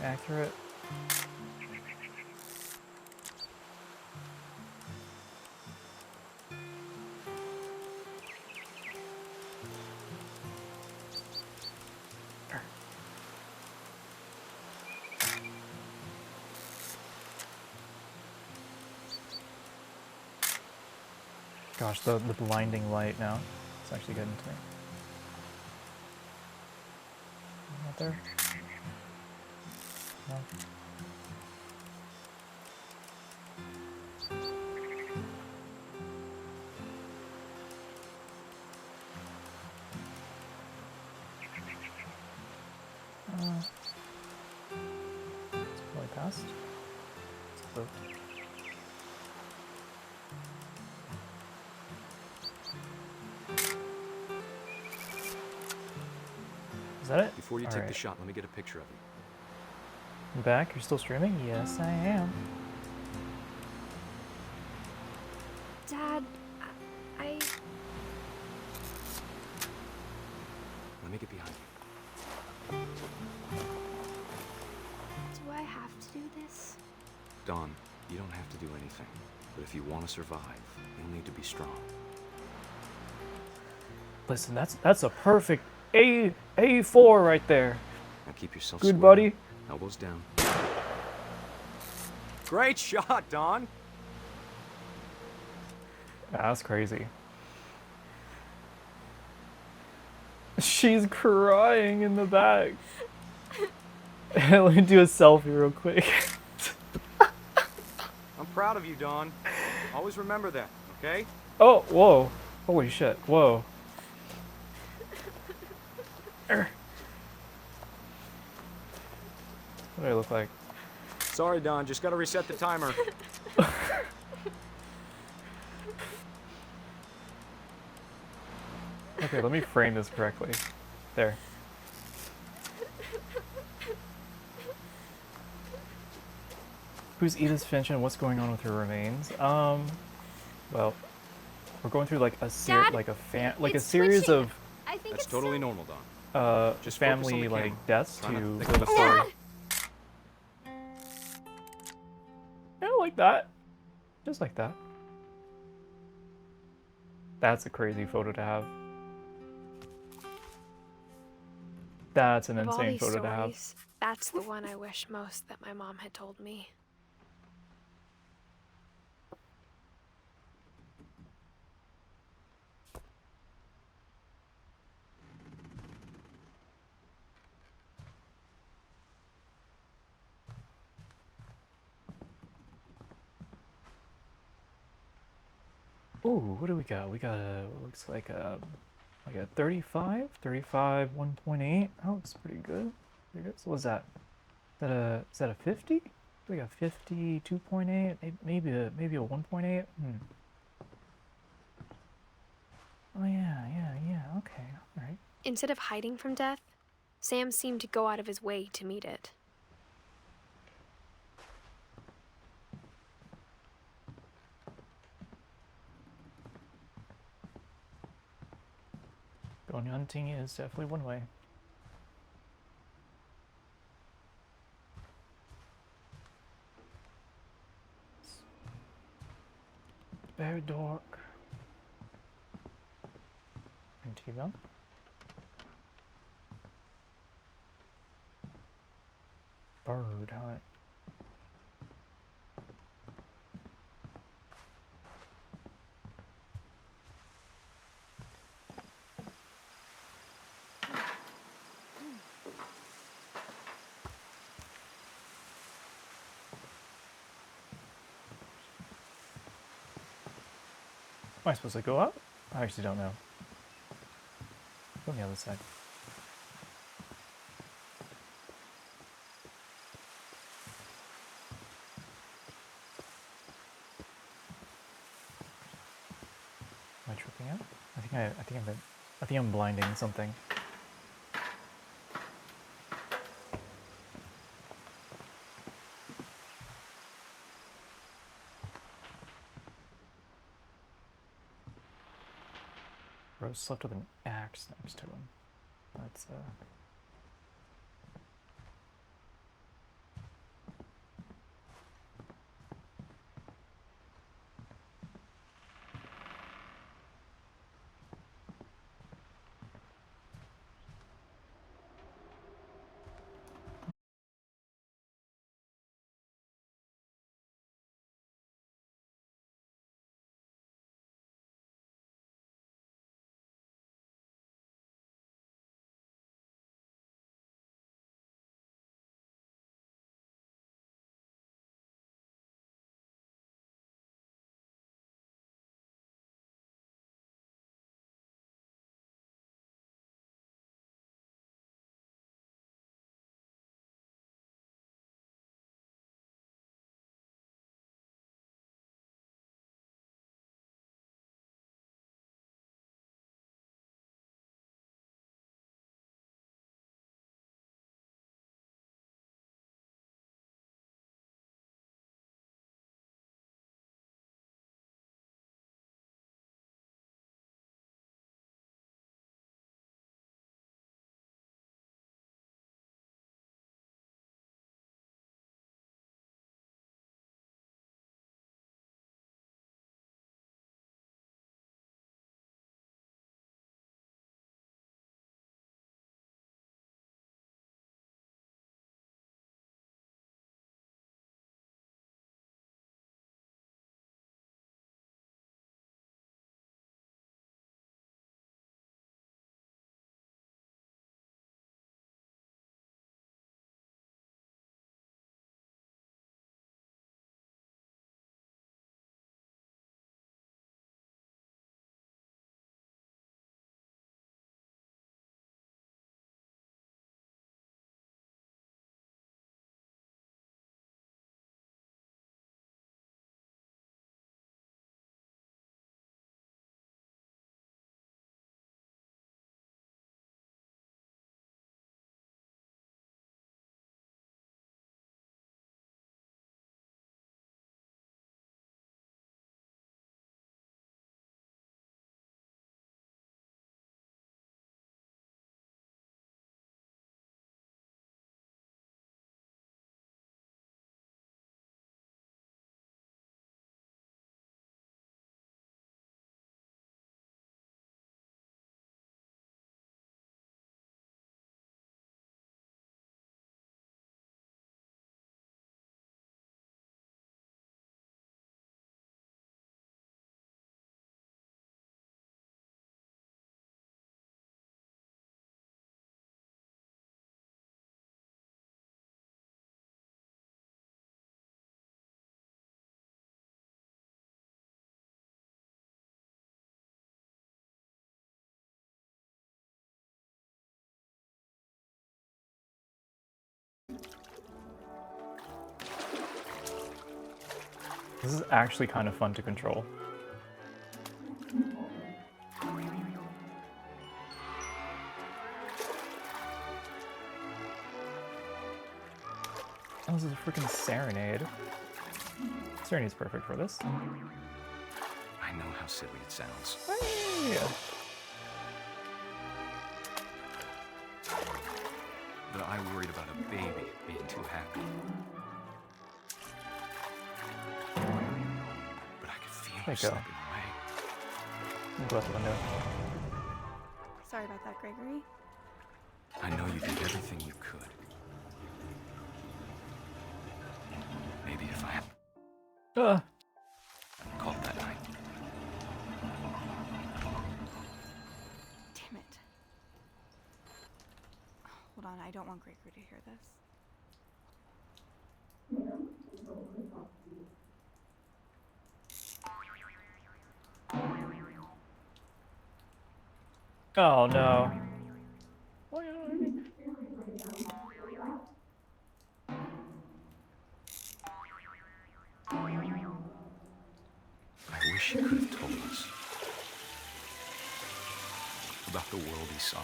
accurate? Gosh, the blinding light now. It's actually getting to me. Not there? No. It's probably past. It's close. Is that it? Before you All take right. the shot, let me get a picture of you. You back? You're still streaming? Yes, I am. Dad, I... Let me get behind you. Do I have to do this? Don, you don't have to do anything. But if you want to survive, you'll need to be strong. Listen, that's a perfect A4 right there. Now keep yourself Good square. buddy. Elbows down. Great shot, Don. That's crazy. She's crying in the back. Let me do a selfie real quick. I'm proud of you, Don. Always remember that, okay? Oh, whoa. Holy shit. Whoa. What do I look like? Sorry, Don. Just gotta reset the timer. Okay, let me frame this correctly. There. Who's Edith Finch and what's going on with her remains? Well, we're going through like a series of I think That's it's totally normal, Don. Just focus on family the like camera. deaths Try not to to think build a about story. Yeah, like that. Just like that. That's a crazy photo to have. That's an Of all insane these photo to have. stories, that's the one I wish most that my mom had told me. Ooh, what do we got? We got a, looks like a 35, 1.8. That looks pretty good. Pretty good. So what's that? Is that a 50? We got 52.8, maybe a 1.8. Oh yeah. Okay, all right. Instead of hiding from death, Sam seemed to go out of his way to meet it. Going hunting is definitely one way. It's very dark. And T-bone. Bird hunt. Am I supposed to go up? I actually don't know. Go on the other side. Am I tripping out? I think I'm blinding something. Rose slept with an axe next to him. That's This is actually kind of fun to control. Oh, this is a freaking serenade. Serenade's perfect for this. I know how silly it sounds. Hey! But I worried about a baby being too happy. But I could feel her slipping away. Go out the window. Sorry about that, Gregory. I know you did everything you could. Maybe if I had called that night. Damn it. Hold on, I don't want Gregory to hear this. Oh no. I wish he could have told us about the world he saw.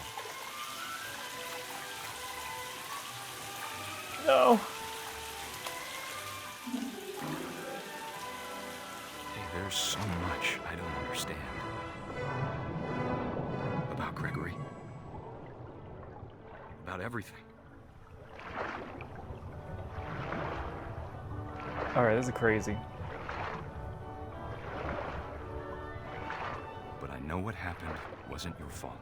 No. Hey, there's so much I don't understand about Gregory. About everything. Alright, this is crazy. But I know what happened wasn't your fault.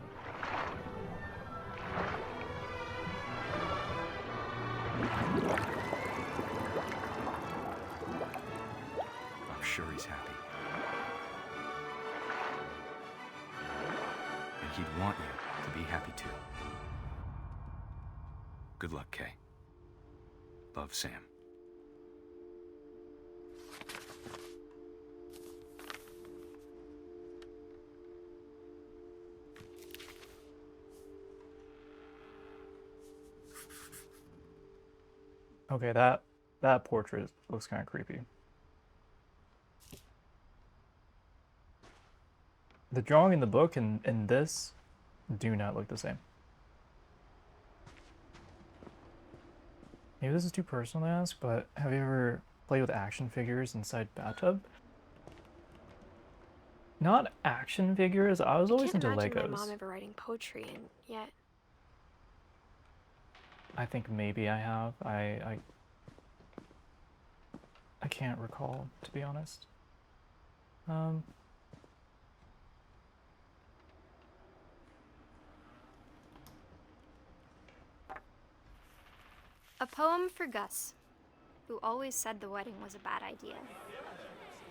I'm sure he's happy. And he'd want you to be happy too. Good luck, Kay. Love, Sam. Okay, that portrait looks kind of creepy. The drawing in the book and this do not look the same. Maybe this is too personal to ask, but have you ever played with action figures inside bathtub? Not action figures. I was always into I can't imagine Legos. my mom ever writing poetry, and yet I think maybe I have. I can't recall, to be honest. A poem for Gus, who always said the wedding was a bad idea.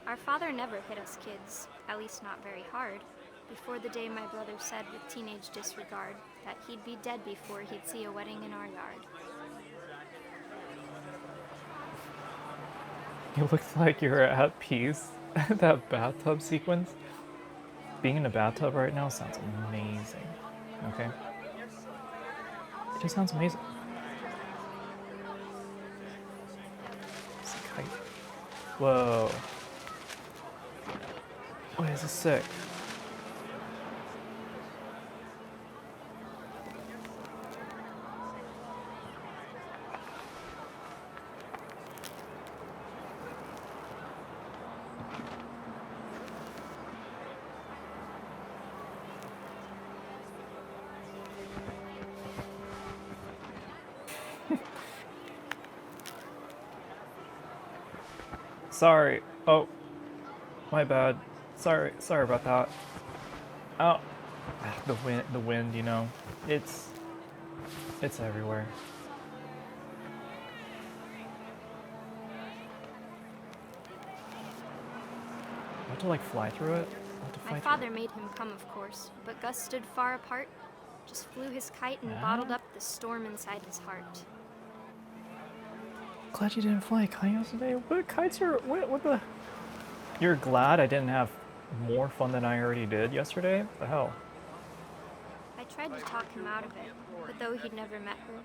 Our father never hit us kids, at least not very hard, before the day my brother said with teenage disregard that he'd be dead before he'd see a wedding in our yard. You look like you're at peace. That bathtub sequence. Being in a bathtub right now sounds amazing. Okay? It just sounds amazing. It's a kite. Whoa. Wait, this is sick. Sorry. Oh, my bad. Sorry about that. Oh, the wind, you know, it's everywhere. I have to like fly through it. My father made him come, of course, but Gus stood far apart, just flew his kite and bottled up the storm inside his heart. Glad you didn't fly a kite yesterday. What kites are what the? You're glad I didn't have more fun than I already did yesterday? What the hell? I tried to talk him out of it, but though he'd never met her,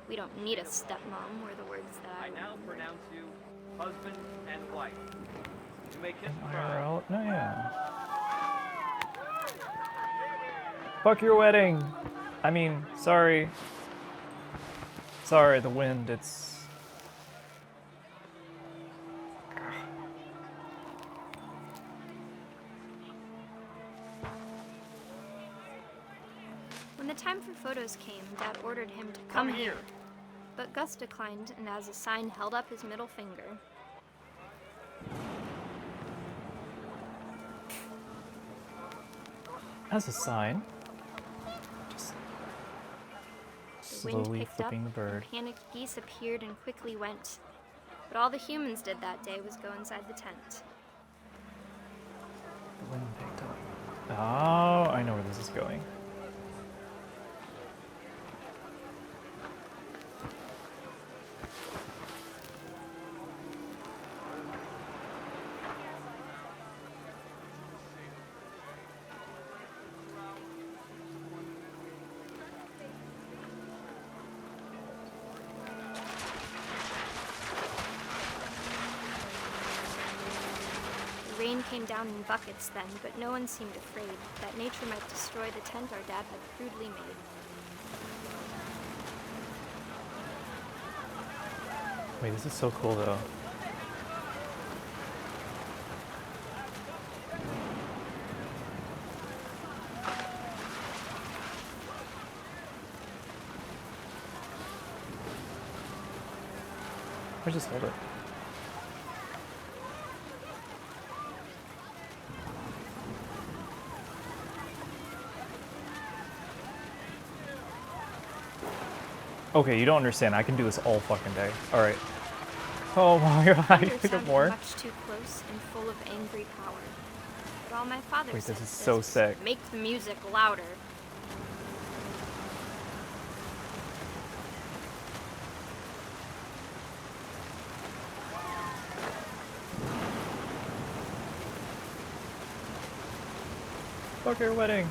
we don't need a stepmom were the words that I now pronounce you husband and wife. You may kiss the bride. IRL? No, yeah. Fuck your wedding! I mean, sorry. Sorry, the wind, it's... When the time for photos came, Dad ordered him to come here. But Gus declined and as a sign held up his middle finger. As a sign. Just The wind slowly picked up, flipping the bird. and panicked geese appeared and quickly went. But all the humans did that day was go inside the tent. The wind picked up. Oh, I know where this is going. The rain came down in buckets then, but no one seemed afraid that nature might destroy the tent our dad had crudely made. Wait, this is so cool though. I just hold it. Okay, you don't understand. I can do this all fucking day. All right. Oh my god, I Thunder pick up sounded more. much too close and full of angry power. But all my father Wait, said this is so was, sick. make the music louder. Fuck your wedding.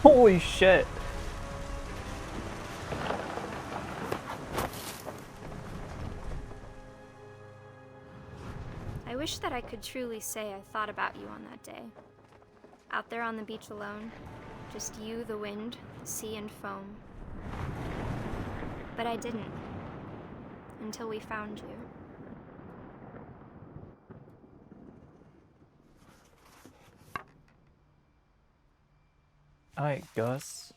Holy shit. I wish that I could truly say I thought about you on that day. Out there on the beach alone, just you, the wind, the sea, and foam. But I didn't. Until we found you. Alright, Gus.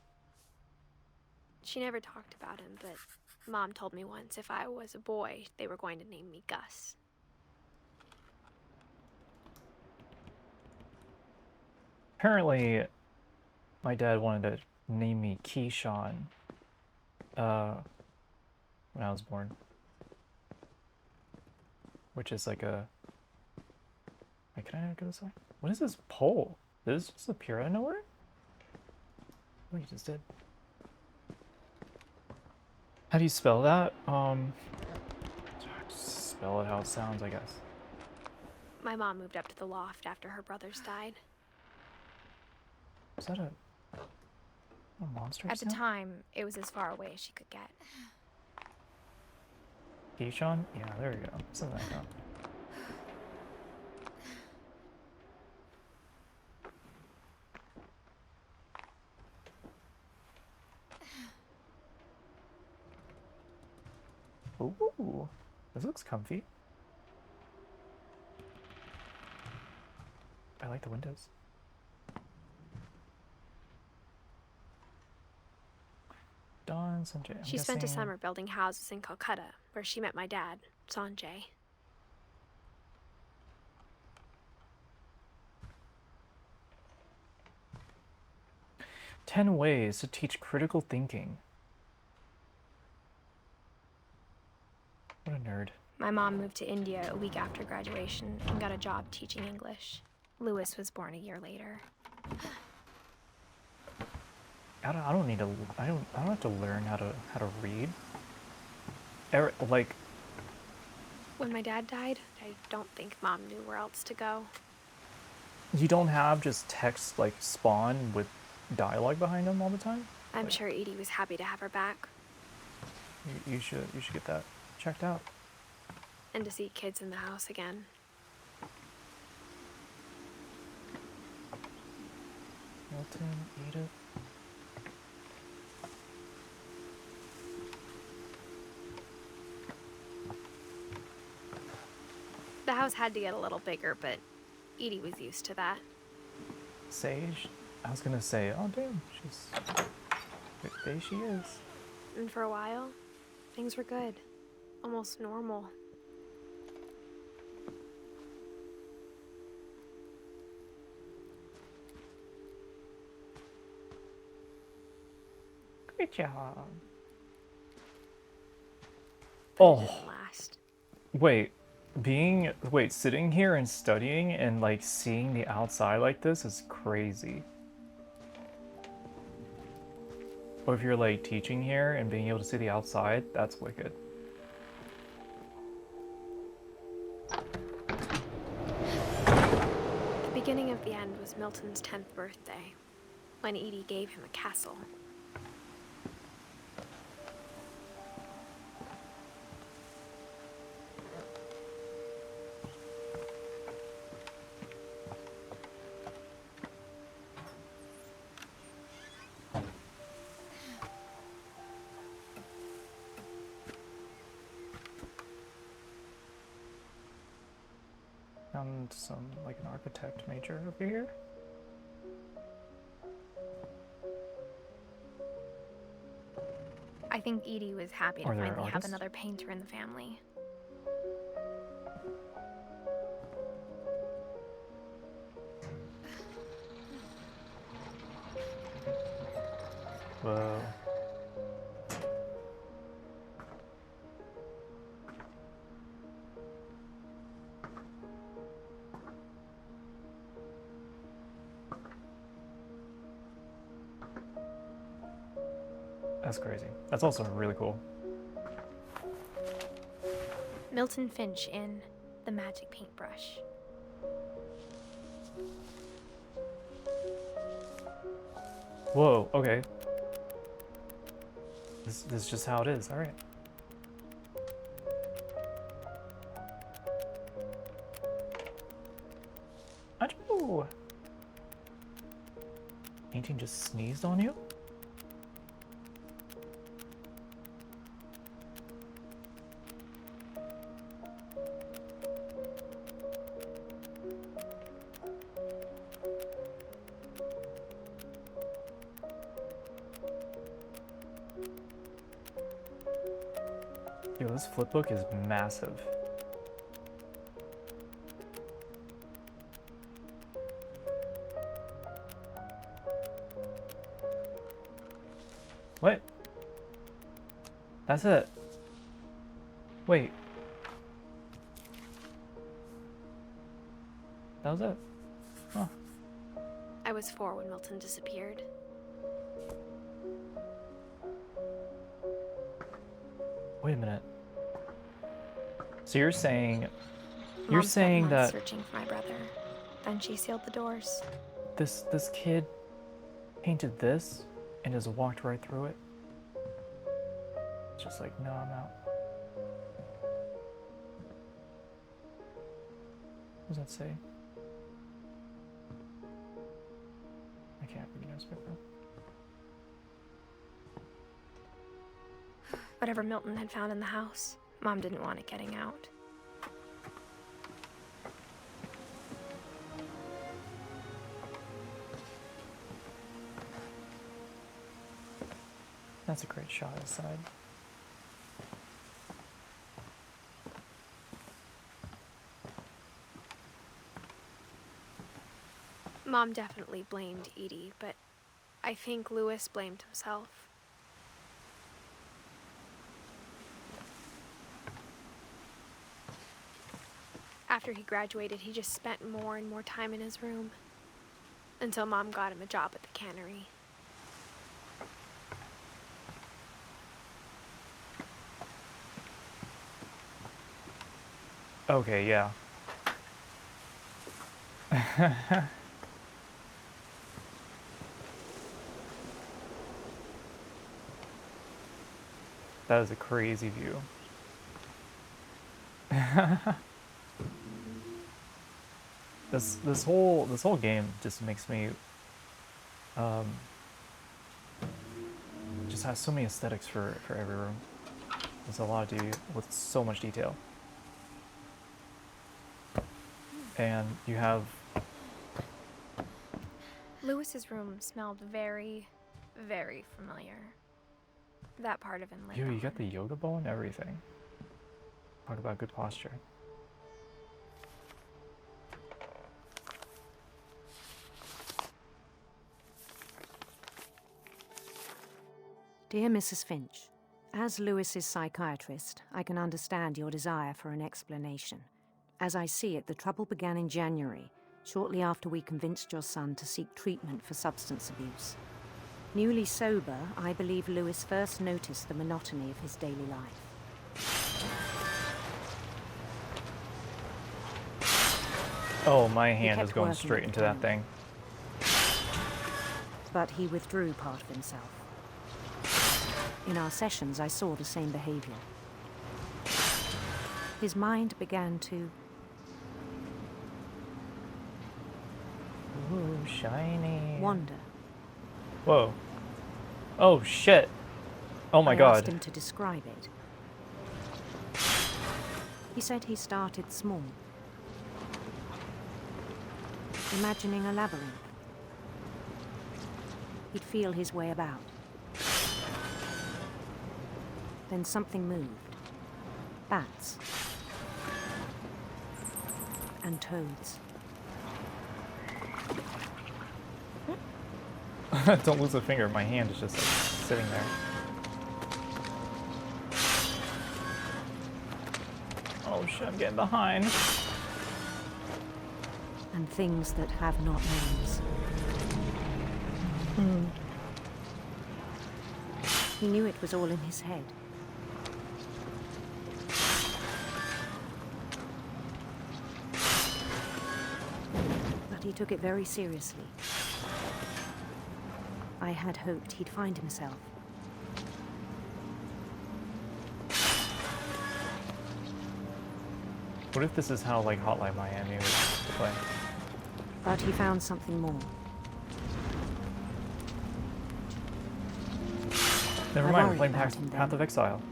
She never talked about him, but Mom told me once if I was a boy, they were going to name me Gus. Apparently, my dad wanted to name me Keyshawn when I was born. Which is like a... Wait, can I go this way? What is this pole? Did this just appear out of nowhere? Oh, you just did. How do you spell that? Just spell it how it sounds, I guess. My mom moved up to the loft after her brothers died. Is that a monster At the sound? time, it was as far away as she could get. Keyshawn? Yeah, there we go. Something like that. Ooh, this looks comfy. I like the windows. Dawn, Sanjay. She spent a summer building houses in Calcutta, where she met my dad, Sanjay. "10 ways to teach critical thinking." What a nerd. My mom moved to India a week after graduation and got a job teaching English. Lewis was born a year later. I don't need to. I don't have to learn how to read. Like, When my dad died, I don't think Mom knew where else to go. You don't have just text like spawn with dialogue behind them all the time? I'm sure Edie was happy to have her back. You should get that checked out. And to see kids in the house again. Milton, Edith. The house had to get a little bigger, but Edie was used to that. Sage? I was gonna say, oh damn, there she is. And for a while, things were good. Almost normal. Good job. But Oh. it didn't last. Wait, sitting here and studying and like seeing the outside like this is crazy. Or if you're like teaching here and being able to see the outside, that's wicked. The beginning of the end was Milton's 10th birthday, when Edie gave him a castle. Found some like an architect major over here. I think Edie was happy to Are there finally have artists? another painter in the family. Whoa. That's crazy. That's also really cool. Milton Finch in The Magic Paintbrush. Whoa, okay. This is just how it is, alright. Achoo! Painting just sneezed on you? Yo, this flipbook is massive. What? That's it. Wait. That was it. Huh. I was 4 when Milton disappeared. Wait a minute. So you're saying Mom spent months that searching for my brother. Then she sealed the doors. this kid painted this and just walked right through it? It's just like, no, I'm out. What does that say? I can't read the newspaper. Whatever Milton had found in the house, Mom didn't want it getting out. That's a great shot inside. Mom definitely blamed Edie, but I think Louis blamed himself. After he graduated, he just spent more and more time in his room. Until Mom got him a job at the cannery. Okay, yeah. That is a crazy view. This whole game just makes me just has so many aesthetics for every room. There's a lot to do with so much detail. And you have Lewis's room smelled very, very familiar. That part of him lived you on. got the yoga ball and everything. Talk about good posture. Dear Mrs. Finch, as Lewis's psychiatrist, I can understand your desire for an explanation. As I see it, the trouble began in January, shortly after we convinced your son to seek treatment for substance abuse. Newly sober, I believe Lewis first noticed the monotony of his daily life. Oh, my hand kept is going working straight at into the that thing. But he withdrew part of himself. In our sessions, I saw the same behavior. His mind began to... Ooh, shiny. wander. Whoa. Oh, shit. Oh my I god. asked him to describe it. He said he started small, imagining a labyrinth. He'd feel his way about. Then something moved. Bats. And toads. Don't lose a finger. My hand is just like sitting there. Oh shit, I'm getting behind. And things that have not names. He knew it was all in his head. But he took it very seriously. I had hoped he'd find himself. What if this is how like Hotline Miami was to play? But he found something more. Never I mind, we're worried playing about him then. Path of Exile.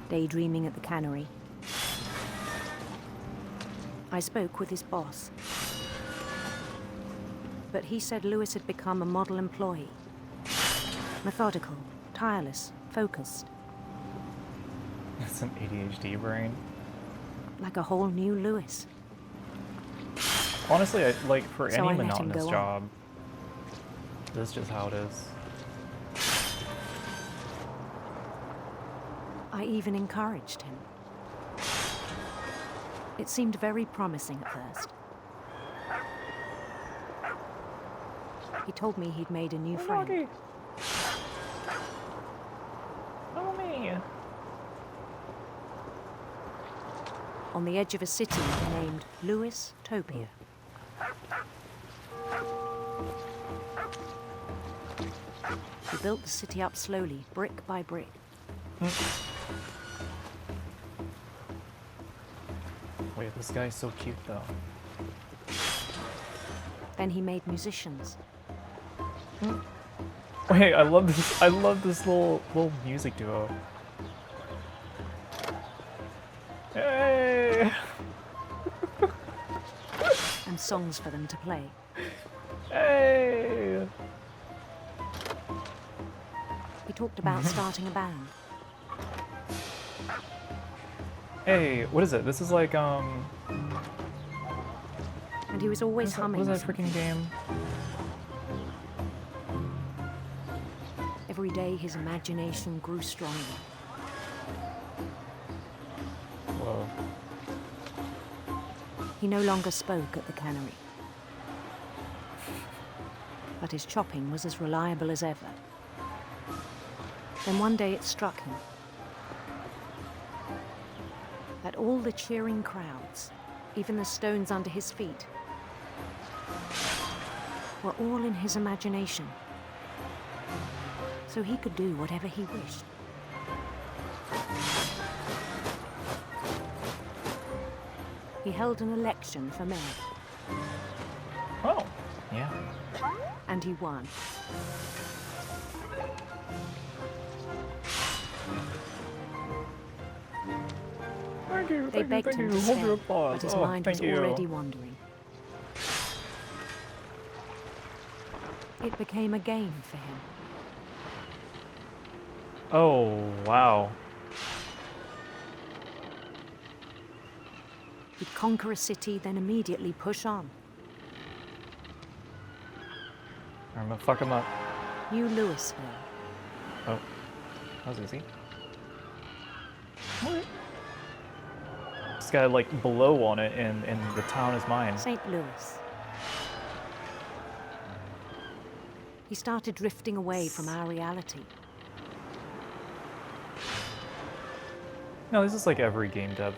Daydreaming at the cannery. I spoke with his boss. But he said Lewis had become a model employee. Methodical, tireless, focused. It's an ADHD brain. Like a whole new Lewis. Honestly, like for So any I let him monotonous go on. job, this is just how it is. I even encouraged him. It seemed very promising at first. He told me he'd made a new friend. Follow me. On the edge of a city named Lewis Topia. He built the city up slowly, brick by brick. Wait, this guy's so cute though. Then he made musicians. Wait, I love this. I love this little music duo. Hey! And songs for them to play. Hey! He talked about starting a band. Hey, what is it? This is like And he was always humming. What is that freaking game? Every day his imagination grew stronger. Whoa. He no longer spoke at the cannery. But his chopping was as reliable as ever. Then one day it struck him. At all the cheering crowds, even the stones under his feet, were all in his imagination. So he could do whatever he wished. He held an election for mayor. Oh, yeah. And he won. Thank you, They begged him to stay, but his mind was already wandering. It became a game for him. Oh, wow. He'd conquer a city, then immediately push on. I'm gonna fuck him up. New Louisville. Oh, that was easy. What? This guy like below on it, and the town is mine. St. Louis. He started drifting away from our reality. No, this is like every game dev.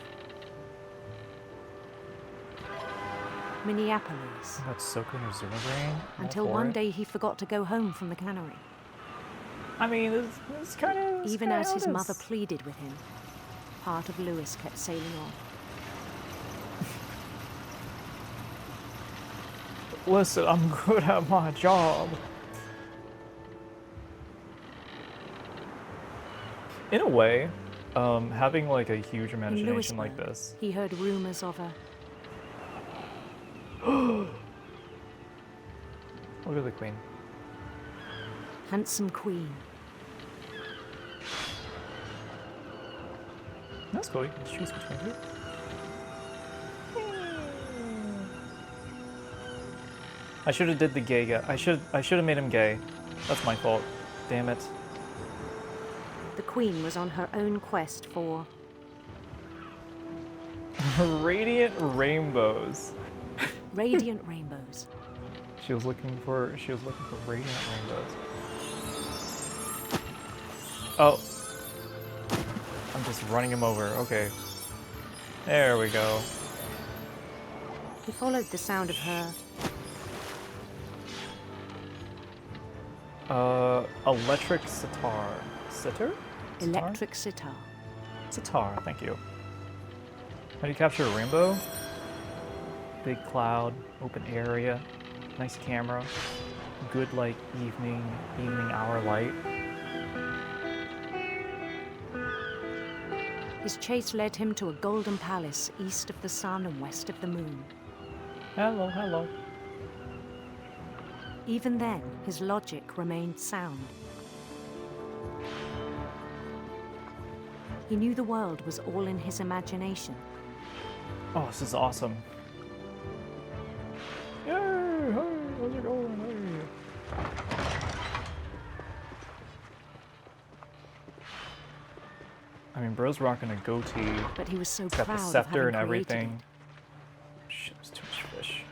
Minneapolis. That's SoCosion Brain. Until one day he forgot to go home from the cannery. I mean, this kind of... Even as his mother pleaded with him, part of Louis kept sailing on. Listen, I'm good at my job. In a way, having like a huge imagination like this. He heard rumors of a... Look at the queen. Handsome queen. That's cool, you can choose between two. I should have did the gay guy. I should have made him gay. That's my fault. Damn it. The queen was on her own quest for... Radiant rainbows. Radiant rainbows. She was looking for radiant rainbows. Oh. I'm just running him over. Okay. There we go. He followed the sound of her... electric sitar. Sitar? Electric sitar. Sitar, thank you. How do you capture a rainbow? Big cloud, open area, nice camera, good like evening hour light. His chase led him to a golden palace east of the sun and west of the moon. Hello, hello. Even then, his logic remained sound. He knew the world was all in his imagination. Oh, this is awesome. Yay! Hey, how's it going? Hey. I mean, bro's rocking a goatee. But he was so He's got proud the of scepter having and everything. created Shit, there's too much fish.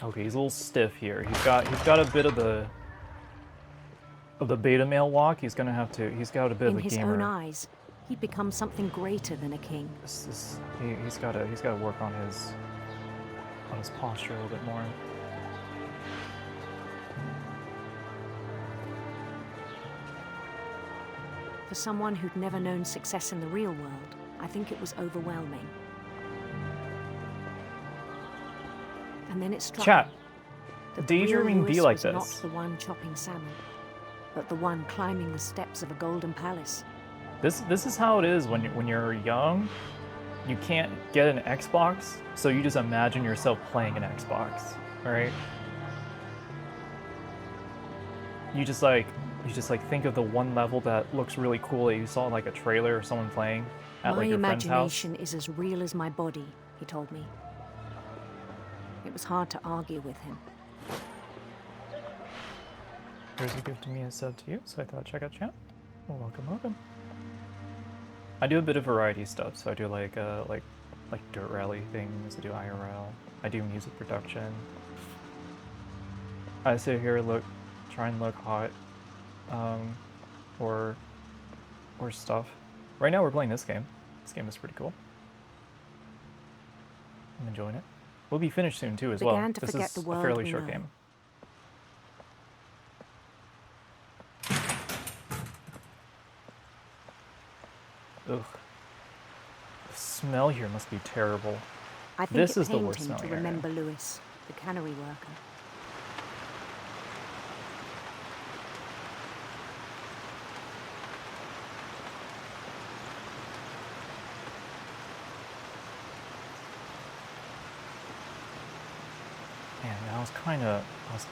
Okay, he's a little stiff here. He's got a bit of the beta male walk. He's got a bit In of a gamer. his own eyes, he'd become something greater than a king. He's got to work on his posture a little bit more. For someone who'd never known success in the real world, I think it was overwhelming. And then it struck Chat. me that the real Daydreaming be Louis like was this. not the one chopping salmon, but the one climbing the steps of a golden palace. This is how it is when you're young. You can't get an Xbox, so you just imagine yourself playing an Xbox, right? You just like think of the one level that looks really cool that you saw in like a trailer or someone playing at like your friend's house. My imagination is as real as my body, he told me. It was hard to argue with him. Here's a gift to me and sub to you, so I thought I'd check out chat. Well, welcome. I do a bit of variety stuff, so I do like dirt rally things, I do IRL, I do music production. I sit here try and look hot, or or stuff. Right now we're playing this game. This game is pretty cool. I'm enjoying it. We'll be finished soon too as well. This is a fairly short game. Ugh. The smell here must be terrible. I think this it is the pained worst him smelling to area. remember Lewis, the cannery worker. Man, I was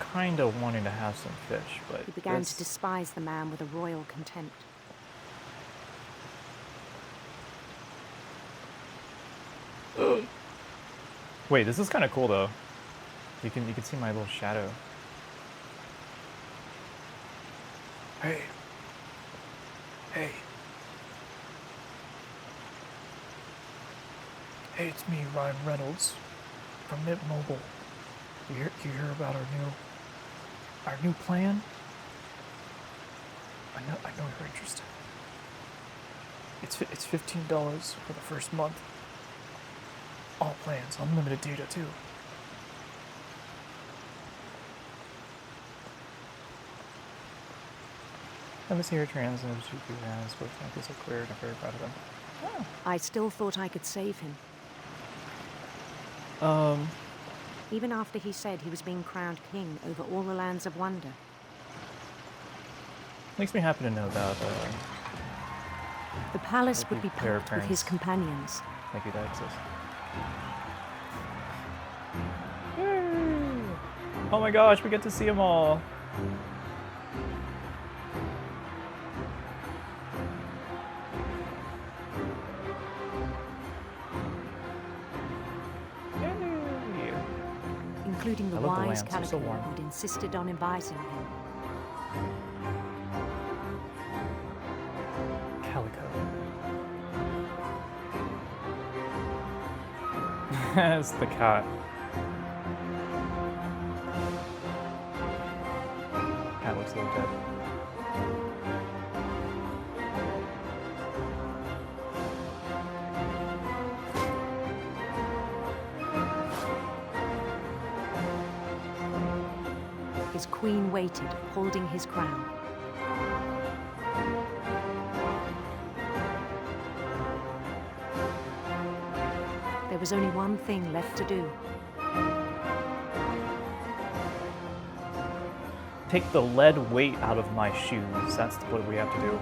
kind of wanting to have some fish, but He began to despise the man with a royal contempt. Wait, this is kind of cool though. You can see my little shadow. Hey. Hey. Hey, it's me, Ryan Reynolds, from Mint Mobile. You hear about our new plan? I know you're interested. It's $15 for the first month. All plans, unlimited data too. Let me see your trans and GP hands, both ankles are cleared. I'm very proud of them. Oh. I still thought I could save him. Even after he said he was being crowned king over all the lands of wonder. Makes me happy to know that the palace would be packed with his companions. Thank you, that exists. Oh my gosh, we get to see them all. Including the wise Calico who'd insisted on inviting him. Calico. It's the cat. Cat looks a little dead. His queen waited, holding his crown. There was only one thing left to do. Take the lead weight out of my shoes. That's what we have to do.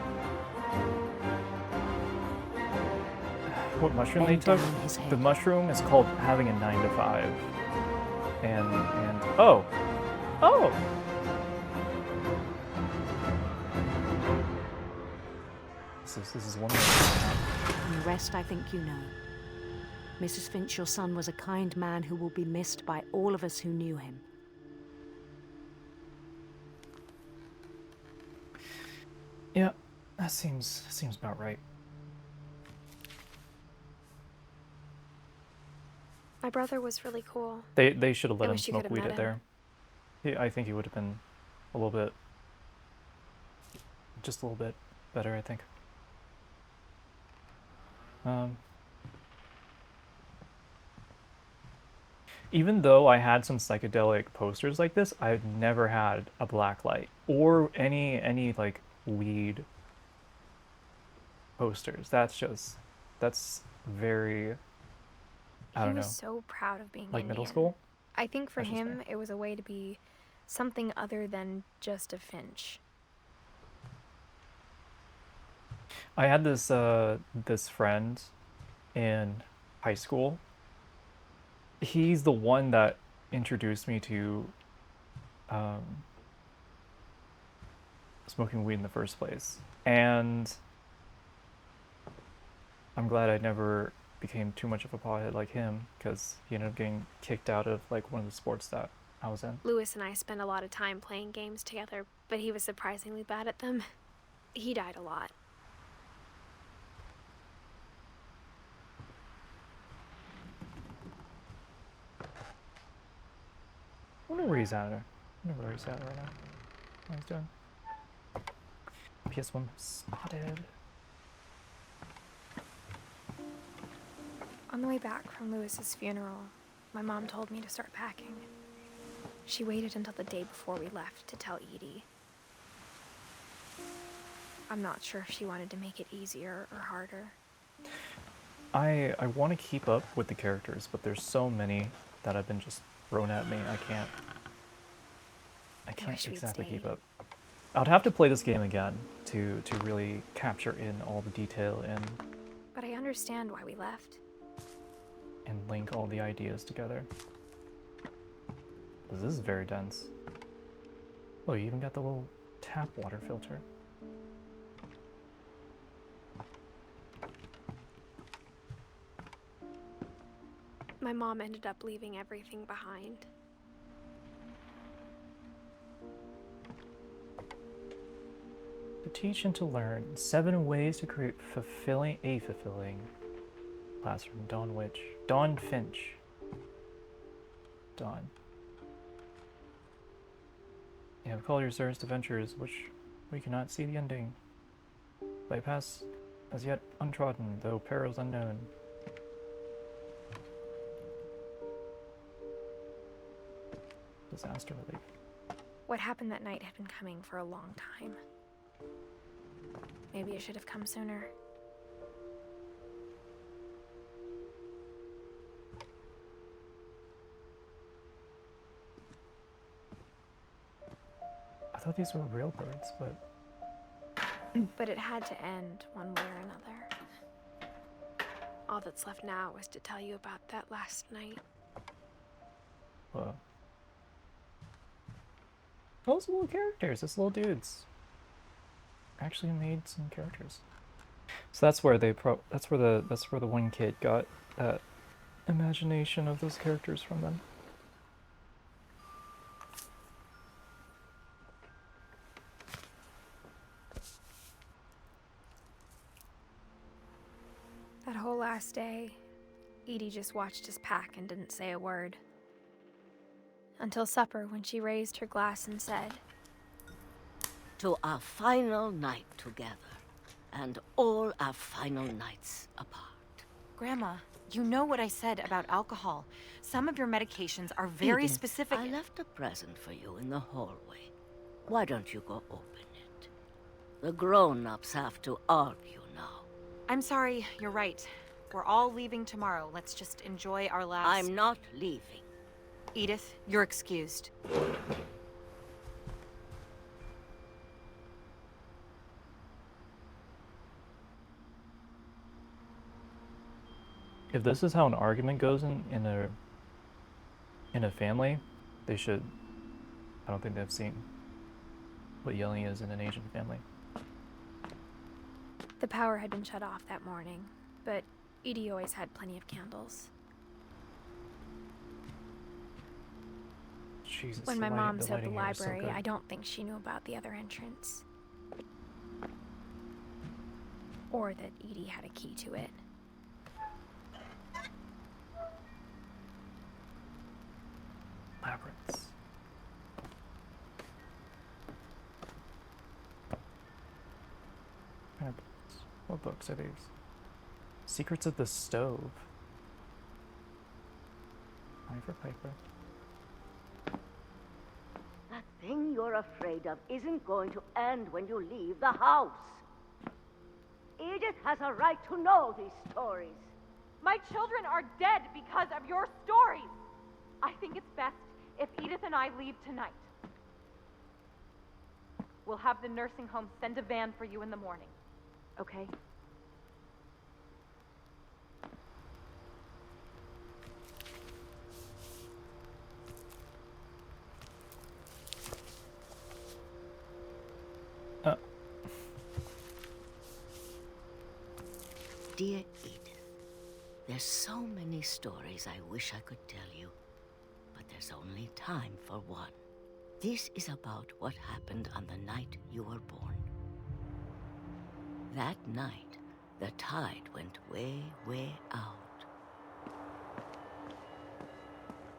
What mushroom they took? The mushroom is called having a 9 to 5. And oh! Oh! This is one more. And the rest I think you know. Mrs. Finch, your son was a kind man who will be missed by all of us who knew him. Yeah, that seems about right. My brother was really cool. They should have let I him wish you smoke could have weed met at there. I think he would have been a little bit, just a little bit better, I think. Even though I had some psychedelic posters like this, I've never had a black light or any like weed posters. That's very, I don't know. He was so proud of being like Indian. middle school. I think for That's just him, it was a way to be something other than just a Finch. I had this this friend in high school. He's the one that introduced me to smoking weed in the first place, and I'm glad I never became too much of a pothead like him, because he ended up getting kicked out of like one of the sports that I was in. Lewis and I spent a lot of time playing games together, but he was surprisingly bad at them. He died a lot. I wonder where he's at. I wonder where he's at right now. What he's doing. PS1 spotted. On the way back from Lewis's funeral, my mom told me to start packing. She waited until the day before we left to tell Edie. I'm not sure if she wanted to make it easier or harder. I want to keep up with the characters, but there's so many that have been just thrown at me. I can't exactly keep up. I'd have to play this game again to really capture in all the detail But I understand why we left. and link all the ideas together. This is very dense. Oh, you even got the little tap water filter. My mom ended up leaving everything behind. To teach and to learn 7 ways to create a fulfilling classroom. Dawn Finch. Dawn. You have called your service to ventures which we cannot see the ending. Bypass as yet untrodden, though perils unknown. Disaster relief. What happened that night had been coming for a long time. Maybe it should have come sooner. I thought these were real birds, but... But it had to end one way or another. All that's left now is to tell you about that last night. Whoa. Those little characters, those little dudes, actually made some characters. So that's where that's where the one kid got that imagination of those characters from them. That whole last day, Edie just watched us pack and didn't say a word. Until supper, when she raised her glass and said, "To our final night together, and all our final nights apart." Grandma, you know what I said about alcohol. Some of your medications are very Edith, specific. I left a present for you in the hallway. Why don't you go open it? The grown-ups have to argue now. I'm sorry, you're right. We're all leaving tomorrow. Let's just enjoy our last... I'm not leaving. Edith, you're excused. If this is how an argument goes in a family, they should... I don't think they've seen what yelling is in an Asian family. The power had been shut off that morning, but Edie always had plenty of candles. Jesus, When my mom said the lighting here is so library, good. I don't think she knew about the other entrance. Or that Edie had a key to it. Labyrinths. What books are these? Secrets of the Stove. Ivor Piper. That thing you're afraid of isn't going to end when you leave the house. Edith has a right to know these stories. My children are dead because of your stories. I think it's best if Edith and I leave tonight. We'll have the nursing home send a van for you in the morning. Okay? Dear Edith, there's so many stories I wish I could tell you, but there's only time for one. This is about what happened on the night you were born. That night, the tide went way, way out.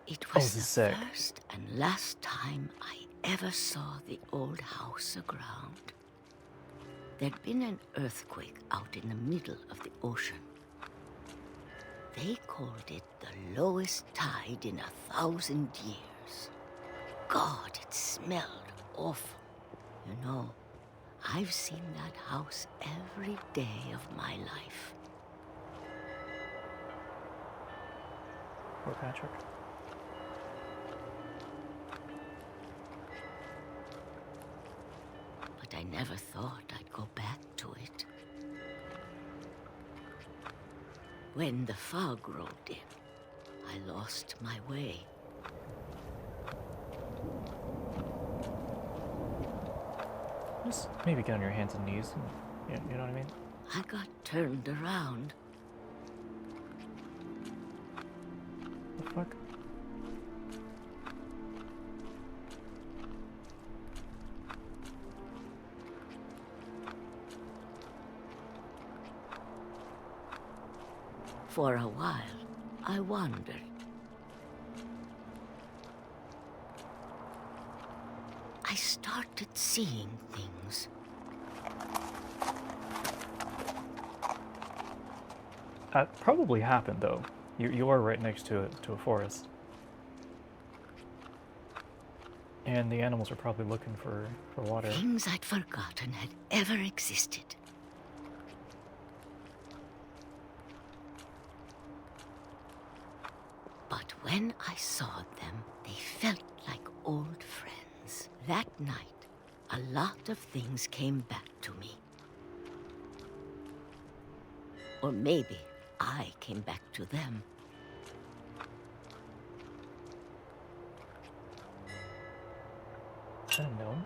It was the sick. first and last time I ever saw the old house aground. There'd been an earthquake out in the middle of the ocean. They called it the lowest tide in 1,000 years. God, it smelled awful. You know, I've seen that house every day of my life. Poor Patrick. But I never thought I'd go back to it. When the fog rolled in, I lost my way. Just maybe get on your hands and knees. And, you know what I mean? I got turned around. The fuck? For a while, I wandered. I started seeing things. That probably happened, though. You are right next to a forest. And the animals are probably looking for water. Things I'd forgotten had ever existed. But when I saw them, they felt like old friends. That night, a lot of things came back to me. Or maybe I came back to them. Is that a gnome?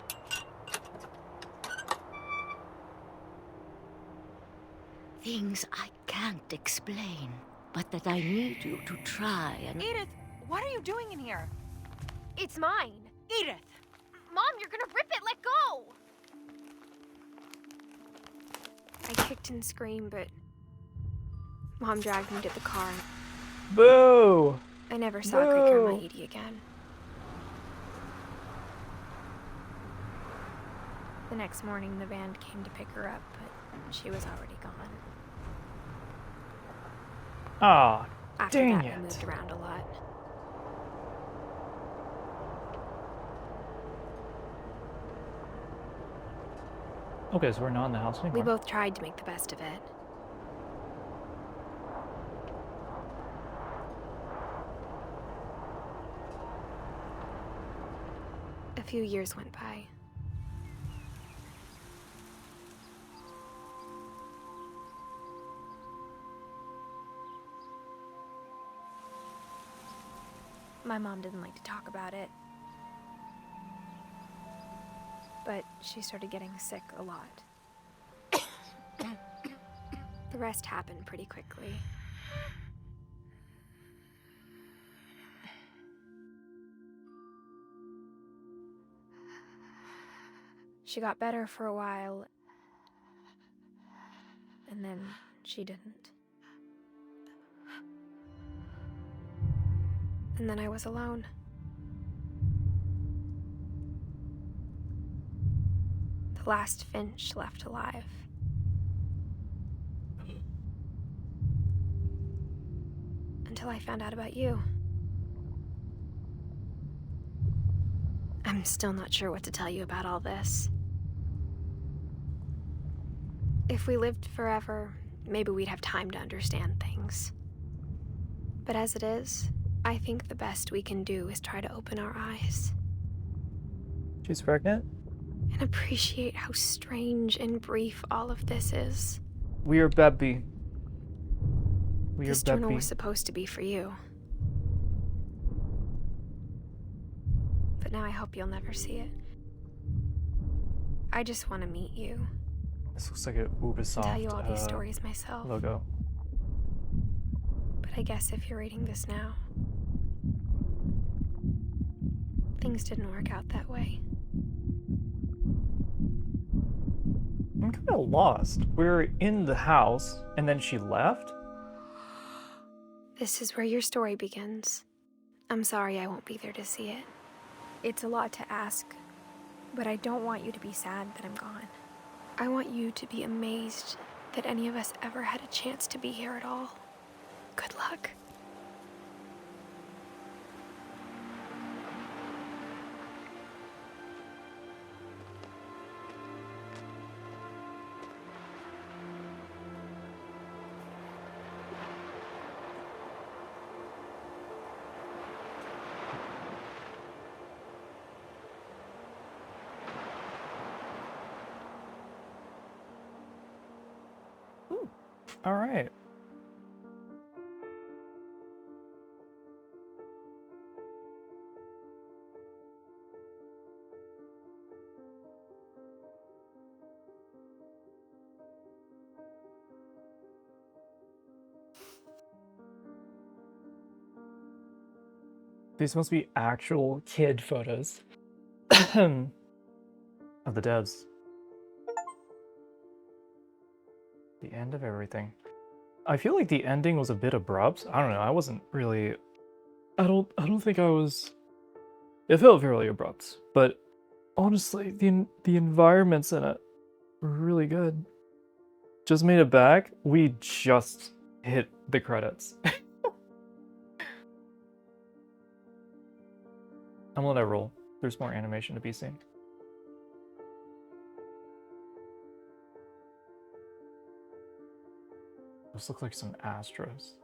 Things I can't explain, but that I need you to try and... Edith, what are you doing in here? It's mine. Edith! Mom, you're gonna rip it! Let go! I kicked and screamed, but Mom dragged me to the car. Boo! I never saw Great-Grandma Edie again. The next morning, the van came to pick her up, but she was already gone. Ah, After dang that, it. I moved around a lot. Okay, so we're not in the house anymore. We both tried to make the best of it. A few years went by. My mom didn't like to talk about it. But she started getting sick a lot. The rest happened pretty quickly. She got better for a while, and then she didn't. And then I was alone. The last Finch left alive. Until I found out about you. I'm still not sure what to tell you about all this. If we lived forever, maybe we'd have time to understand things. But as it is, I think the best we can do is try to open our eyes. She's pregnant? And appreciate how strange and brief all of this is. We are baby. We This are journal baby. was supposed to be for you. But now I hope you'll never see it. I just want to meet you. This looks like a Ubisoft And tell you all these stories myself. logo. But I guess if you're reading this now, things didn't work out that way. I'm kind of lost. We're in the house, and then she left? This is where your story begins. I'm sorry I won't be there to see it. It's a lot to ask, but I don't want you to be sad that I'm gone. I want you to be amazed that any of us ever had a chance to be here at all. Good luck. All right. These must be actual kid photos of the devs. The end of everything. I feel like the ending was a bit abrupt. I don't know. I wasn't really. I don't think I was. It felt fairly abrupt, but honestly, the environments in it were really good. Just made it back. We just hit the credits. I'm gonna let it roll. There's more animation to be seen. Those look like some Astros.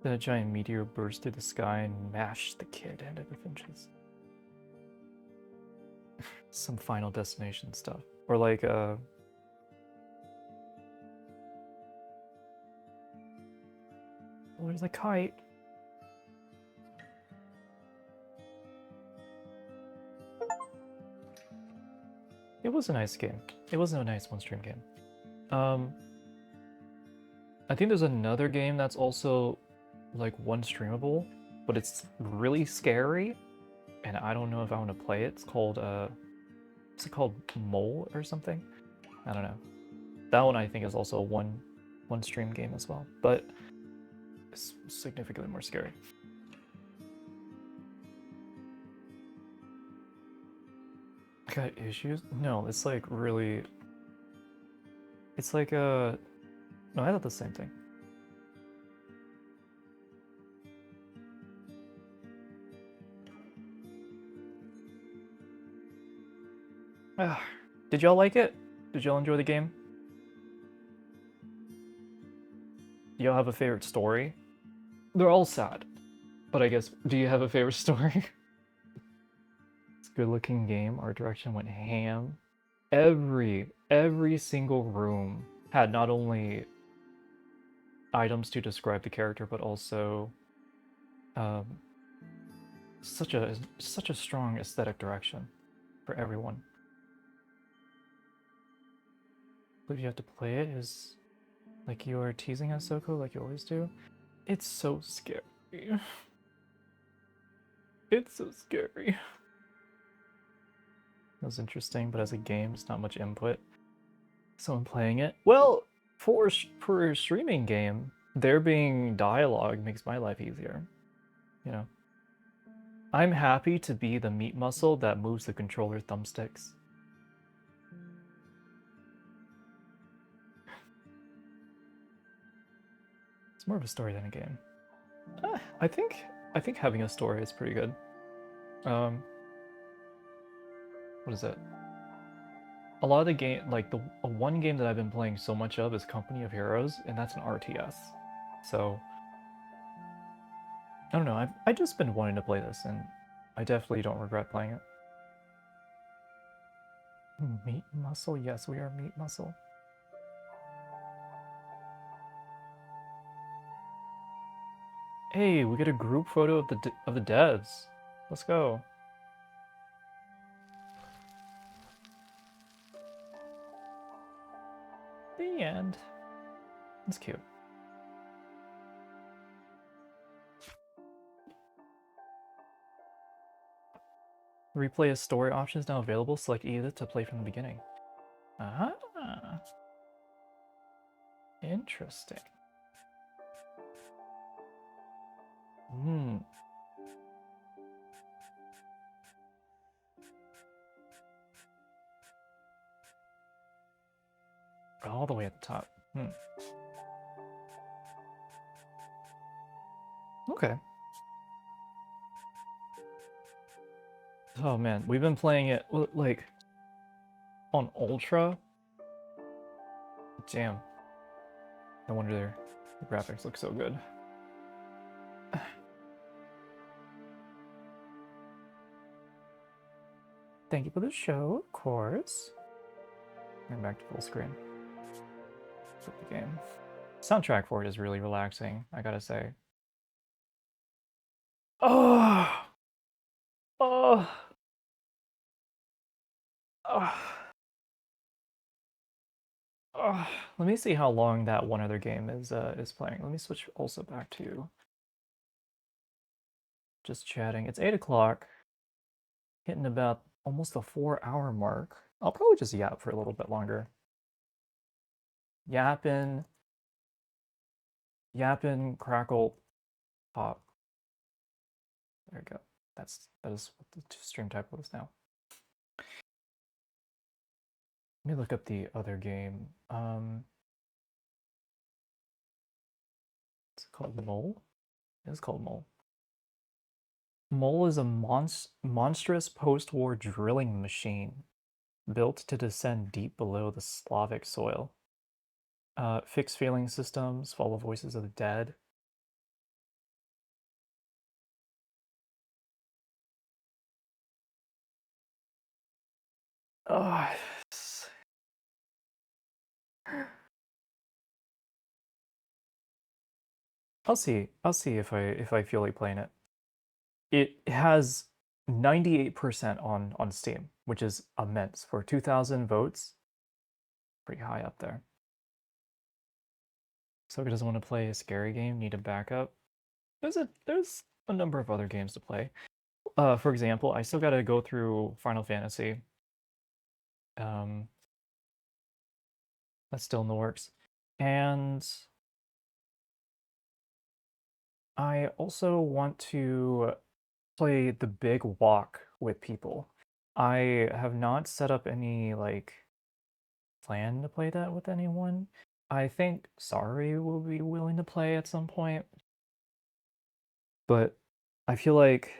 Then a giant meteor burst through the sky and mashed the kid into the Finches. Some Final Destination stuff. Or like, there's a kite. It was a nice game. It was a nice one-stream game. I think there's another game that's also like one streamable, but it's really scary, and I don't know if I want to play it. It's called what's it called? Mole or something? I don't know. That one I think is also a one stream game as well, but it's significantly more scary. I got issues? No, it's like really. It's like no, I thought the same thing. Did y'all like it? Did y'all enjoy the game? Do y'all have a favorite story? They're all sad, but I guess, do you have a favorite story? It's a good looking game. Art direction went ham. Every single room had not only items to describe the character, but also such a strong aesthetic direction for everyone. If you have to play it is like you are teasing us, Soko, like you always do. It's so scary. It's so scary. It was interesting, but as a game, it's not much input. So I'm playing it. Well, for a streaming game, there being dialogue makes my life easier. You know. I'm happy to be the meat muscle that moves the controller thumbsticks. It's more of a story than a game. I think having a story is pretty good. What is it? A lot of the game, like the one game that I've been playing so much of is Company of Heroes, and that's an RTS. So I don't know. I've just been wanting to play this, and I definitely don't regret playing it. Meat muscle? Yes, we are meat muscle. Hey, we get a group photo of the devs. Let's go. The end. That's cute. Replay a story option is now available. Select Edith to play from the beginning. Ah. Interesting. Hmm. All the way at the top. Okay. Oh man, we've been playing it like on Ultra. Damn. No wonder the graphics look so good. Thank you for the show, of course. And back to full screen. Flip the game. Soundtrack for it is really relaxing, I gotta say. Oh! Oh! Oh! Oh! Let me see how long that one other game is playing. Let me switch also back to just chatting. It's 8 o'clock. Hitting about almost the 4-hour mark. I'll probably just yap for a little bit longer. Yapping, crackle, pop. There we go. That is what the stream type was now. Let me look up the other game. It's called Mole. It's called Mole. Mole is a monstrous post-war drilling machine built to descend deep below the Slavic soil. Fixed failing systems, follow voices of the dead. Oh, I'll see if I feel like playing it. It has 98% on Steam, which is immense for 2,000 votes. Pretty high up there. Soka doesn't want to play a scary game, need a backup. There's a number of other games to play. For example, I still gotta go through Final Fantasy. That's still in the works. And I also want to play The Big Walk with people. I have not set up any like plan to play that with anyone. I think Sorry will be willing to play at some point. But I feel like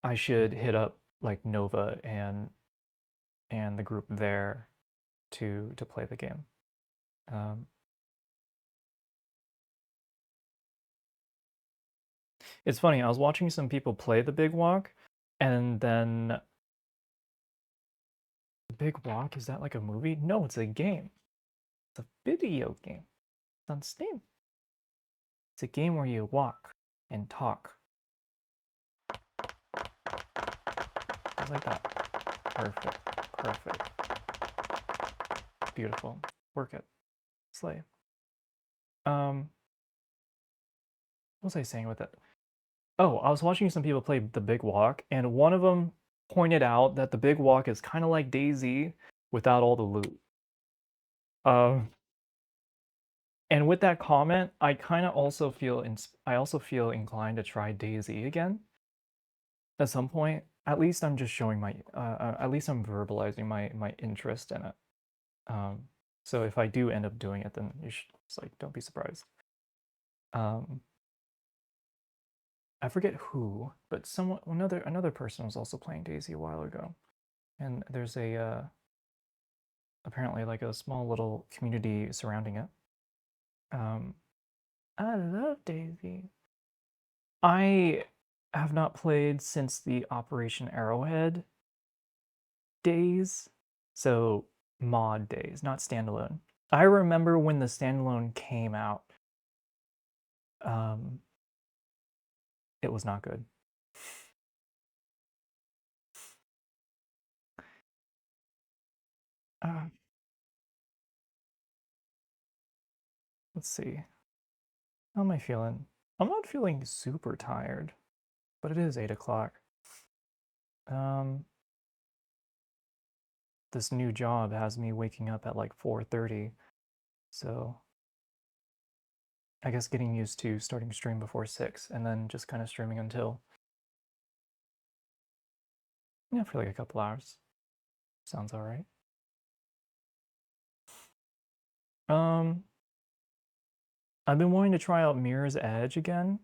I should hit up like Nova and the group there to play the game. It's funny, I was watching some people play The Big Walk, and then The Big Walk, is that like a movie? No, it's a game. It's a video game. It's on Steam. It's a game where you walk and talk. Just like that. Perfect. Perfect. Beautiful. Work it. Slay. What was I saying with it? Oh, I was watching some people play The Big Walk, and one of them pointed out that The Big Walk is kind of like DayZ without all the loot. And with that comment, I kind of also feel inclined to try DayZ again at some point. At least I'm just showing my at least I'm verbalizing my interest in it. So if I do end up doing it, then you should just like don't be surprised. I forget who, but another person was also playing DayZ a while ago, and there's a apparently like a small little community surrounding it. I love DayZ. I have not played since the Operation Arrowhead days, so mod days, not standalone. I remember when the standalone came out. It was not good. Let's see. How am I feeling? I'm not feeling super tired, but it is 8 o'clock. This new job has me waking up at like 4:30, so I guess getting used to starting stream before 6 and then just kind of streaming until, yeah, for like a couple hours. Sounds all right. I've been wanting to try out Mirror's Edge again.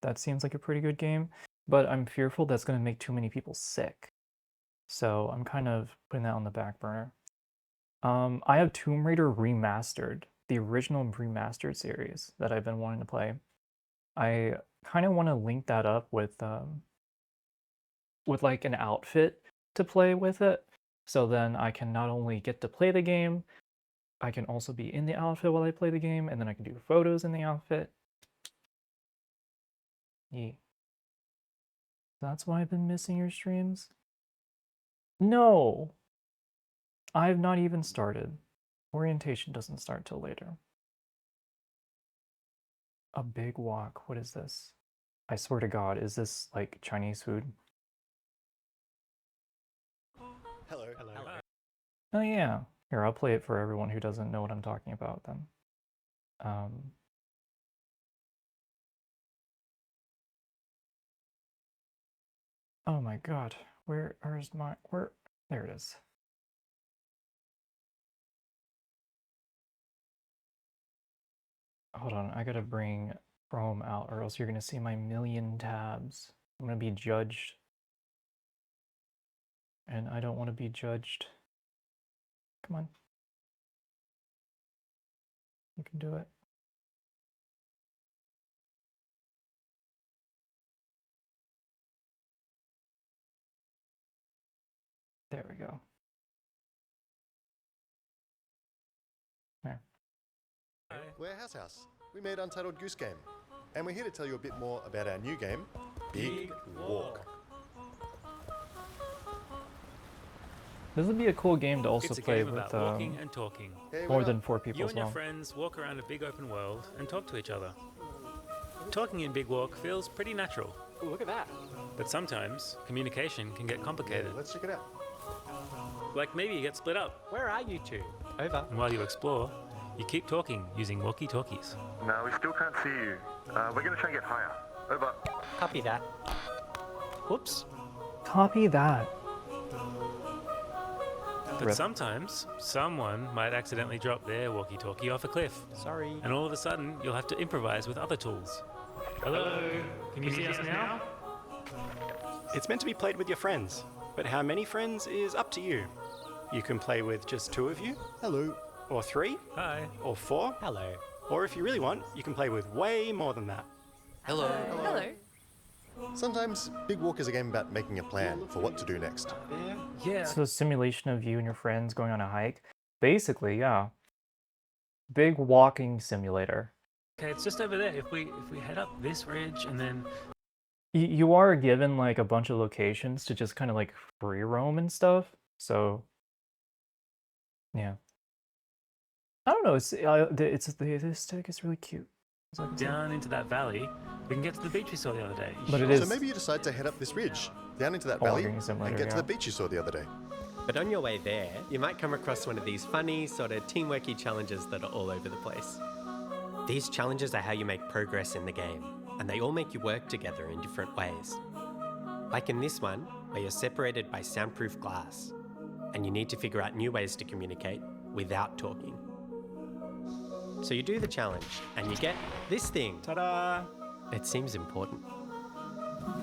That seems like a pretty good game, but I'm fearful that's going to make too many people sick. So I'm kind of putting that on the back burner. I have Tomb Raider Remastered, the original remastered series that I've been wanting to play. I kind of want to link that up with like an outfit to play with it. So then I can not only get to play the game, I can also be in the outfit while I play the game, and then I can do photos in the outfit. Yeah. That's why I've been missing your streams? No! I've not even started. Orientation doesn't start till later. A big walk. What is this? I swear to God, is this like Chinese food? Hello. Hello. Oh yeah. Here, I'll play it for everyone who doesn't know what I'm talking about then. Oh my God. Where is my... There it is. Hold on, I gotta bring Chrome out or else you're gonna see my million tabs. I'm gonna be judged. And I don't want to be judged. Come on. You can do it. There we go. There. We're House. We made Untitled Goose Game, and we're here to tell you a bit more about our new game, Big Walk. This would be a cool game to also It's a play game with about walking and talking. more than 4 people You as and your well. friends walk around a big open world and talk to each other. Talking in Big Walk feels pretty natural. Ooh, look at that. But sometimes communication can get complicated. Let's check it out. Like maybe you get split up. Where are you two? Over. And while you explore, you keep talking using walkie-talkies. No, we still can't see you. We're going to try and get higher. Over. Copy that. Whoops. Copy that. But Rip. sometimes, someone might accidentally drop their walkie-talkie off a cliff. Sorry. And all of a sudden, you'll have to improvise with other tools. Hello? Can you see us now? It's meant to be played with your friends, but how many friends is up to you. You can play with just 2 of you. Hello. Or 3. Hi. Or 4. Hello. Or if you really want, you can play with way more than that. Hello. Hello. Sometimes Big Walk is a game about making a plan for what to do next. Yeah. So simulation of you and your friends going on a hike. Basically, yeah. Big walking simulator. Okay, it's just over there. If we head up this ridge and then... You are given like a bunch of locations to just kind of like free roam and stuff. So, yeah. I don't know. The aesthetic is really cute. Down into that valley, we can get to the beach we saw the other day. But it is. So maybe you decide to head up this ridge, down into that A valley, walking and simulator, get to yeah. the beach you saw the other day. But on your way there, you might come across one of these funny, sort of teamworky challenges that are all over the place. These challenges are how you make progress in the game, and they all make you work together in different ways. Like in this one, where you're separated by soundproof glass, and you need to figure out new ways to communicate without talking. So you do the challenge, and you get this thing. Ta-da! It seems important.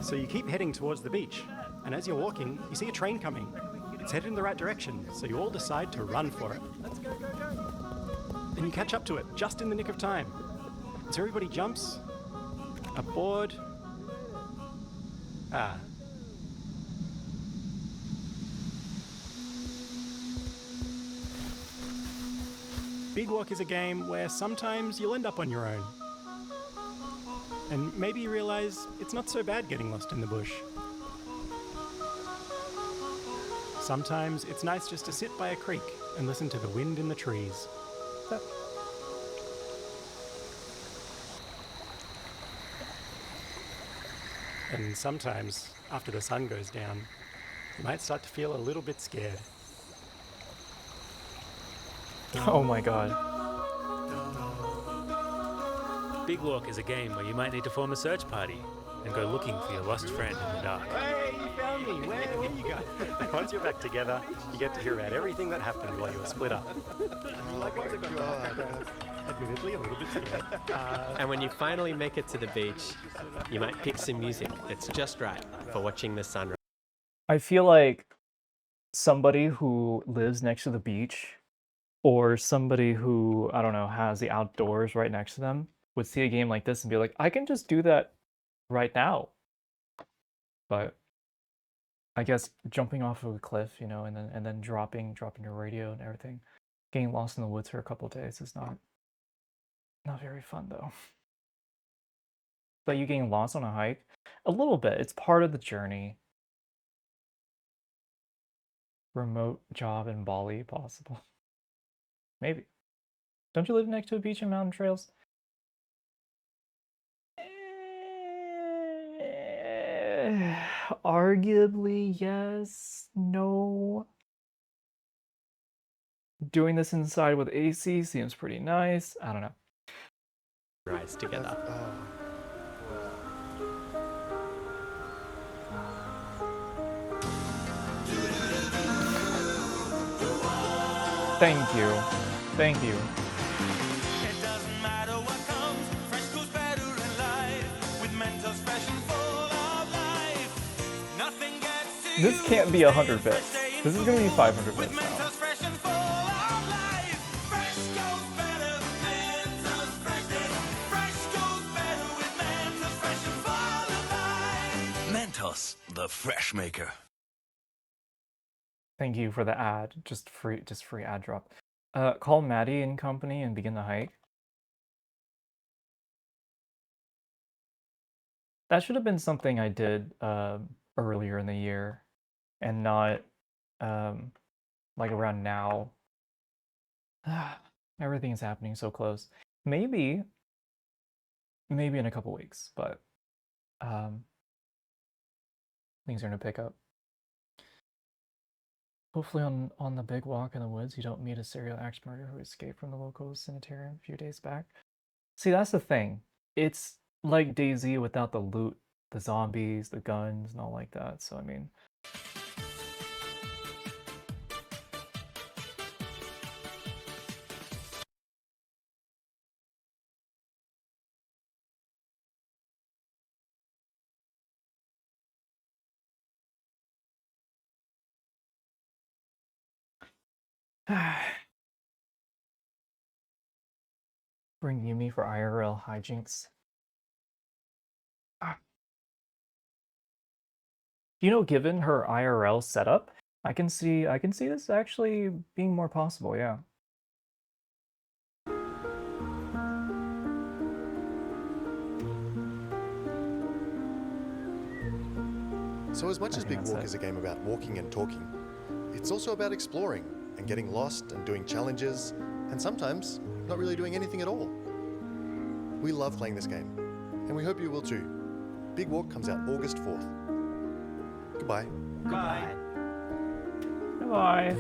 So you keep heading towards the beach, and as you're walking, you see a train coming. It's headed in the right direction, so you all decide to run for it. Let's go, go, go! And you catch up to it just in the nick of time. So everybody jumps, aboard. Big Walk is a game where sometimes you'll end up on your own. And maybe you realize it's not so bad getting lost in the bush. Sometimes it's nice just to sit by a creek and listen to the wind in the trees. And sometimes, after the sun goes down, you might start to feel a little bit scared. Oh my god. Big Walk is a game where you might need to form a search party and go looking for your lost friend in the dark. Hey, you found Jimmy, where were you guys? Once you're back together, you get to hear about everything that happened while you were split up. Admittedly, a little bit scared. And when you finally make it to the beach, you might pick some music that's just right for watching the sunrise. I feel like somebody who lives next to the beach or somebody who, I don't know, has the outdoors right next to them would see a game like this and be like, I can just do that right now. But I guess jumping off of a cliff, you know, and then dropping your radio and everything, getting lost in the woods for a couple of days is not very fun though. But you getting lost on a hike? A little bit. It's part of the journey. Remote job in Bali possible. Maybe. Don't you live next to a beach and mountain trails? Arguably, yes. No. Doing this inside with AC seems pretty nice. I don't know. Rise together. Thank you. Thank you. This can't be 100 bits. This is gonna be 500 bits now. Mentos, the fresh maker. Thank you for the ad. Just free ad drop. Call Maddie and company and begin the hike. That should have been something I did earlier in the year, and not like around now. Everything is happening so close. Maybe in a couple weeks, but things are gonna pick up. Hopefully on the big walk in the woods, you don't meet a serial axe murderer who escaped from the local sanitarium a few days back. See, that's the thing. It's like DayZ without the loot, the zombies, the guns, and all like that. So, I mean... Bring Yumi for IRL hijinks. You know, given her IRL setup, I can see this actually being more possible, yeah. So as much as Big Walk is a game about walking and talking, it's also about exploring and getting lost and doing challenges, and sometimes not really doing anything at all. We love playing this game, and we hope you will too. Big Walk comes out August 4th. Goodbye. Goodbye. Goodbye.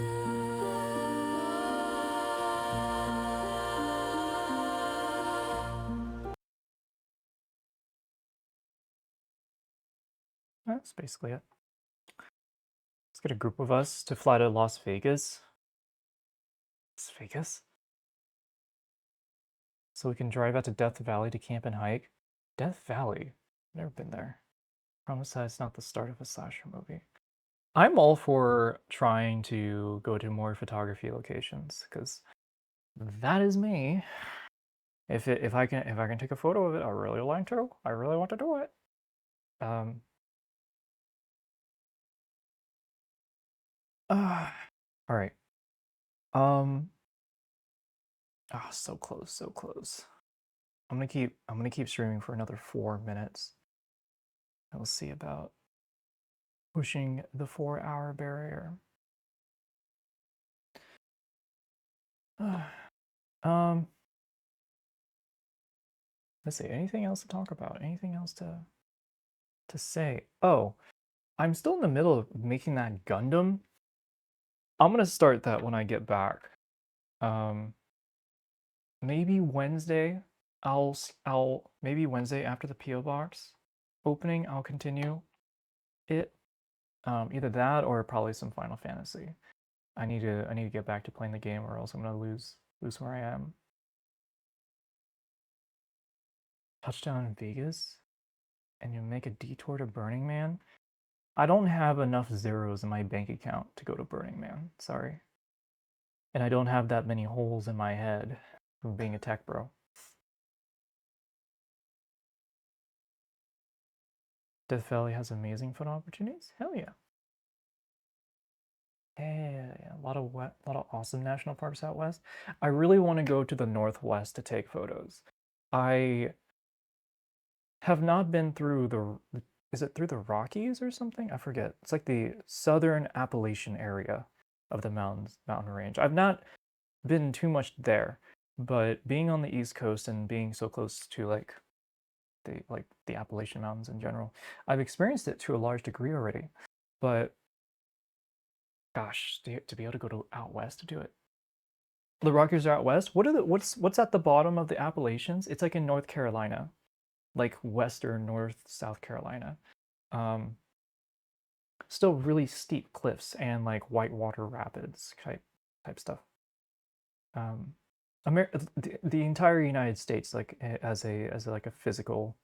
That's basically it. Let's get a group of us to fly to Las Vegas. Las Vegas? So we can drive out to Death Valley to camp and hike. Death Valley? Never been there. Promise that it's not the start of a slasher movie. I'm all for trying to go to more photography locations, because that is me. If I can take a photo of it, I really like to. I really want to do it. All right. So close, so close. I'm gonna keep streaming for another 4 minutes. We'll see about pushing the 4-hour barrier. Let's see, anything else to talk about? Anything else to say? Oh, I'm still in the middle of making that Gundam. I'm gonna start that when I get back. Maybe Wednesday. Maybe Wednesday after the PO box opening, I'll continue it. Either that or probably some Final Fantasy. I need to get back to playing the game, or else I'm gonna lose where I am. Touchdown in Vegas, and you make a detour to Burning Man. I don't have enough zeros in my bank account to go to Burning Man. Sorry. And I don't have that many holes in my head from being a tech bro. Death Valley has amazing photo opportunities? Hell yeah. Yeah, a lot of awesome national parks out west. I really want to go to the Northwest to take photos. I have not been through is it through the Rockies or something? I forget. It's like the southern Appalachian area of the mountain range. I've not been too much there, but being on the East Coast and being so close to the Appalachian Mountains in general, I've experienced it to a large degree already. But gosh, to be able to go to out west to do it. The Rockies are out west. What's at the bottom of the Appalachians? It's like in North Carolina, like western North South Carolina. Still really steep cliffs and like whitewater rapids type stuff. The entire United States, like as a like a physical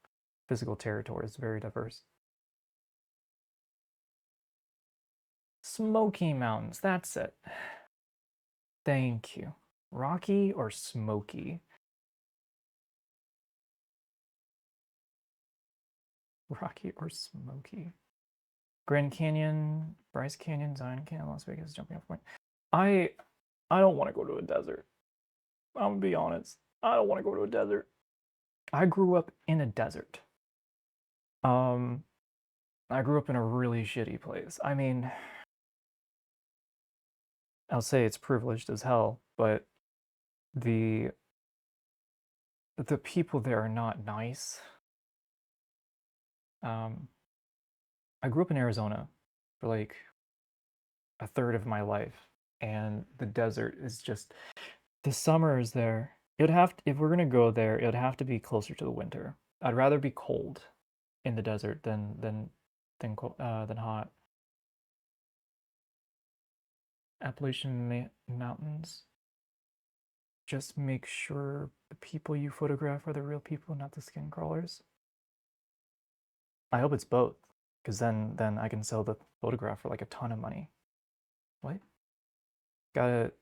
territory, is very diverse. Smoky Mountains, that's it. Thank you. Rocky or Smoky? Rocky or Smoky? Grand Canyon, Bryce Canyon, Zion Canyon, Las Vegas, jumping off point. I don't want to go to a desert. I'm gonna be honest. I don't want to go to a desert. I grew up in a desert. I grew up in a really shitty place. I mean, I'll say it's privileged as hell, but the people there are not nice. I grew up in Arizona for like a third of my life, and the desert is just the summers there. If we're gonna go there, it'd have to be closer to the winter. I'd rather be cold in the desert than hot. Appalachian Mountains. Just make sure the people you photograph are the real people, not the skin crawlers. I hope it's both, because then I can sell the photograph for like a ton of money. What? Gotta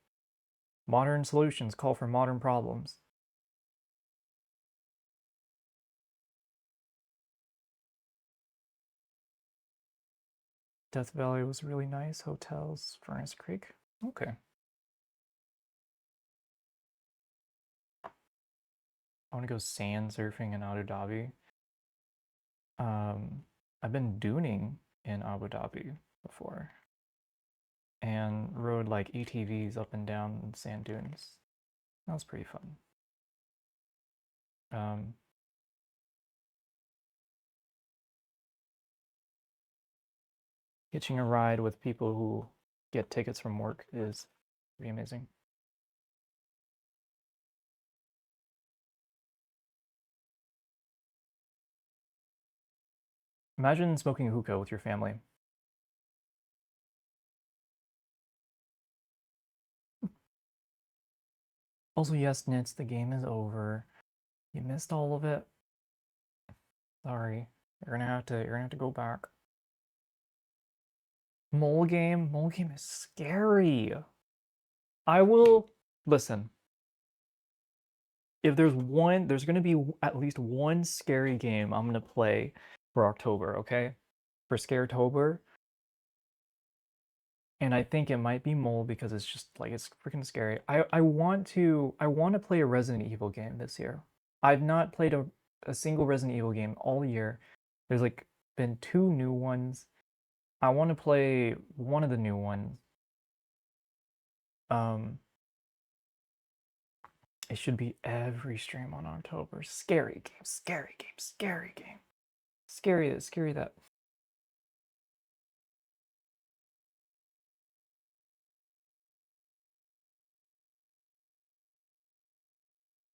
modern solutions call for modern problems. Death Valley was really nice. Hotels, Furnace Creek. Okay. I want to go sand surfing in Abu Dhabi. I've been dooning in Abu Dhabi before, and rode like ATVs up and down sand dunes. That was pretty fun. Hitching a ride with people who get tickets from work is pretty amazing. Imagine smoking hookah with your family. Also, yes, Nits, the game is over. You missed all of it. Sorry. You're gonna have to go back. Mole game is scary. I will listen. If there's gonna be at least one scary game I'm gonna play for October, okay? For Scaretober. And I think it might be Mole because it's just like it's freaking scary. I want to play a Resident Evil game this year. I've not played a single Resident Evil game all year. There's like been 2 new ones. I want to play one of the new ones. It should be every stream on October. Scary game, scary game, scary game. Scary that.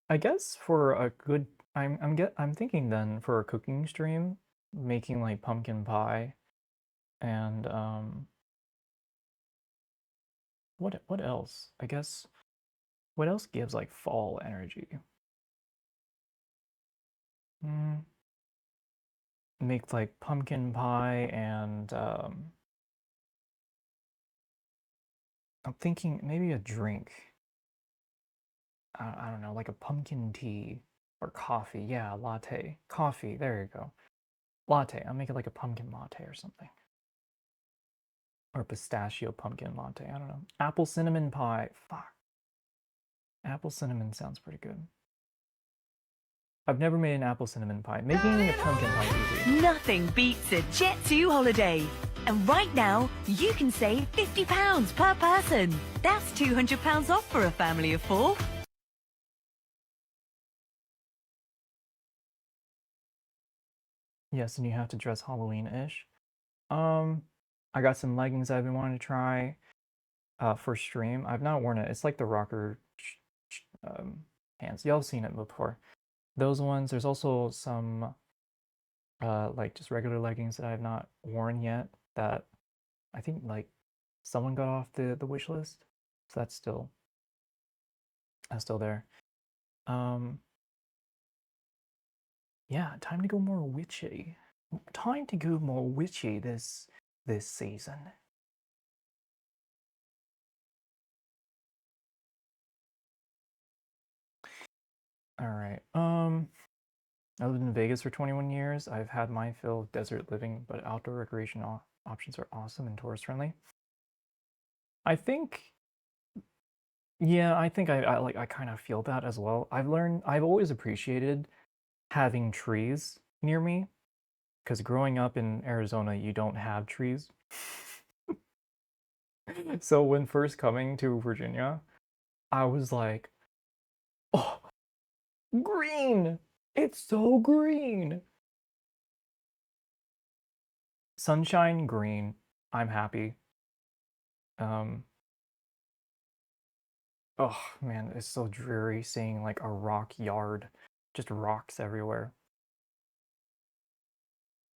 I guess for a good I'm thinking then for a cooking stream, making like pumpkin pie And what else? I guess what else gives like fall energy? Make like pumpkin pie and I'm thinking maybe a drink. I don't know, like a pumpkin tea or coffee. Yeah, latte. Coffee, there you go. Latte. I'll make it like a pumpkin latte or something. Or pistachio pumpkin latte. I don't know. Apple cinnamon pie. Fuck. Apple cinnamon sounds pretty good. I've never made an apple cinnamon pie. Making a pumpkin pie is easy. Nothing beats a Jet2 holiday. And right now, you can save £50 per person. That's £200 off for a family of 4. Yes, and you have to dress Halloween-ish. I got some leggings I've been wanting to try for stream. I've not worn it. It's like the rocker pants. Y'all have seen it before. Those ones. There's also some like just regular leggings that I have not worn yet that I think like someone got off the wish list. So that's still there. Yeah, time to go more witchy. Time to go more witchy this season. All right. I lived in Vegas for 21 years. I've had my fill of desert living, but outdoor recreation options are awesome and tourist friendly. I think, yeah, I think I kind of feel that as well. I've always appreciated having trees near me, because growing up in Arizona, you don't have trees. So when first coming to Virginia, I was like, oh, green! It's so green! Sunshine, green. I'm happy. Oh man, it's so dreary seeing like a rock yard. Just rocks everywhere.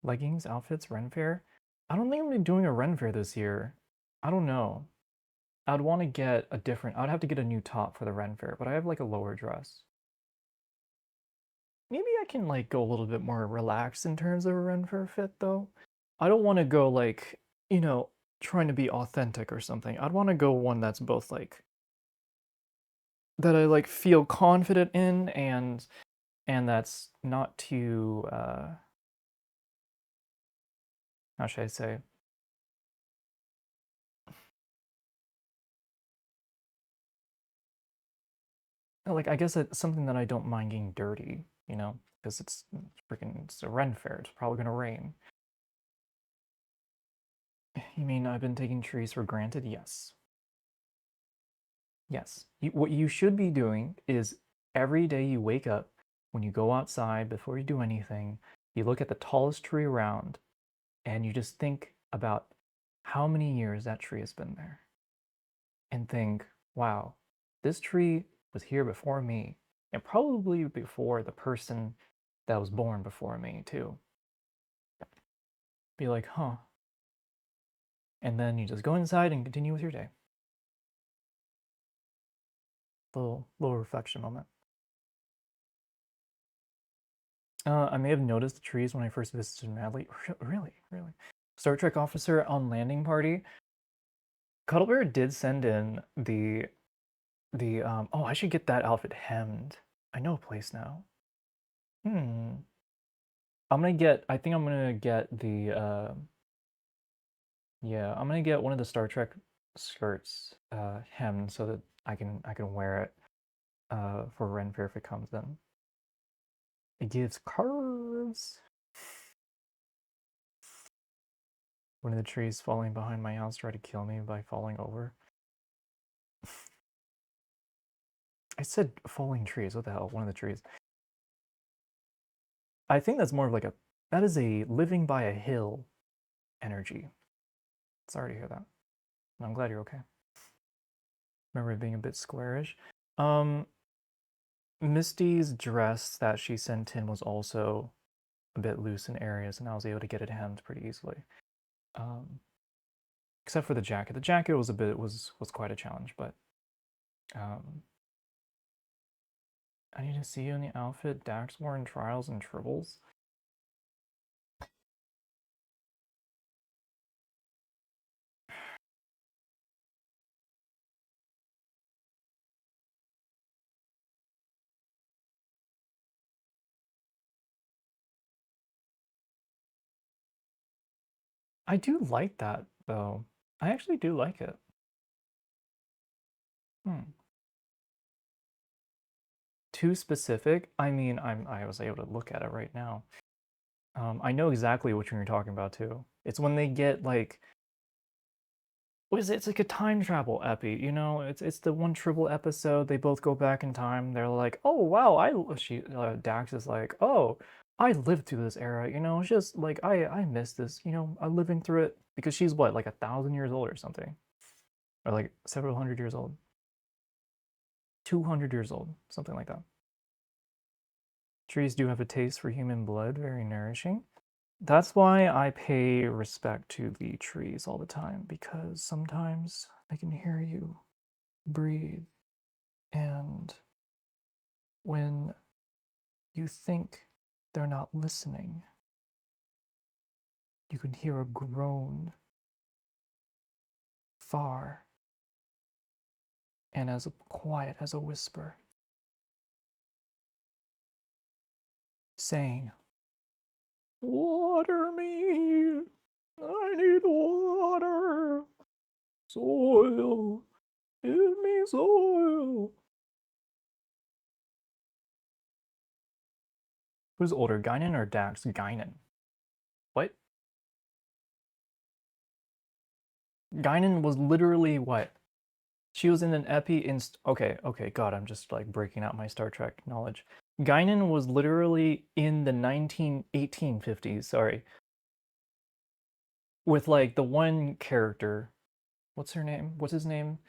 Leggings, outfits, Ren Fair? I don't think I'm gonna be doing a Ren Fair this year. I don't know. I'd want to get a different, I'd have to get a new top for the Ren Fair, but I have like a lower dress. Maybe I can like go a little bit more relaxed in terms of a Ren Fair fit though. I don't want to go like, trying to be authentic or something. I'd want to go one that's both like that I like feel confident in and that's not too how should I say? Like I guess it's something that I don't mind getting dirty, because it's a Ren Fair. It's probably gonna rain. You mean I've been taking trees for granted? Yes. Yes. What you should be doing is every day you wake up, when you go outside, before you do anything, you look at the tallest tree around and you just think about how many years that tree has been there. And think, wow, this tree was here before me, and probably before the person that was born before me, too. Be like, huh. And then you just go inside and continue with your day. Little reflection moment. I may have noticed the trees when I first visited Madley. Really? Star Trek officer on landing party. Cuddlebear did send in the oh, I should get that outfit hemmed. I know a place now. I think I'm gonna get the yeah, I'm gonna get one of the Star Trek skirts hemmed so that I can wear it for Ren Fair if it comes in. It gives curves. One of the trees falling behind my house tried to kill me by falling over. I said falling trees. What the hell? One of the trees. I think that's more of like that is a living by a hill energy. Sorry to hear that. I'm glad you're okay. Remember it being a bit squarish. Misty's dress that she sent in was also a bit loose in areas, and I was able to get it hemmed pretty easily. Except for the jacket. The jacket was was quite a challenge, but I need to see you in the outfit Dax wore in Trials and Tribbles. I do like that though. I actually do like it. Too specific? I mean, I was able to look at it right now. I know exactly which one you're talking about too. It's when they get like, what is it? It's like a time travel epi, you know? It's the one Tribble episode. They both go back in time. They're like, oh wow, Dax is like, oh, I lived through this era. You know, it's just like I miss this. You know, I'm living through it because she's what, like 1,000 years old or something, or like several hundred years old, 200 years old, something like that. Trees do have a taste for human blood, very nourishing. That's why I pay respect to the trees all the time, because sometimes they can hear you breathe, and when you think they're not listening, you can hear a groan far and as quiet as a whisper, saying, "Water me, I need water, soil, give me soil." Who's older, Guinan or Dax? Guinan. What? Guinan was literally what? She was in an epi in... Okay, God, I'm just like breaking out my Star Trek knowledge. Guinan was literally in the 1850s, sorry. With like the one character, what's her name? What's his name?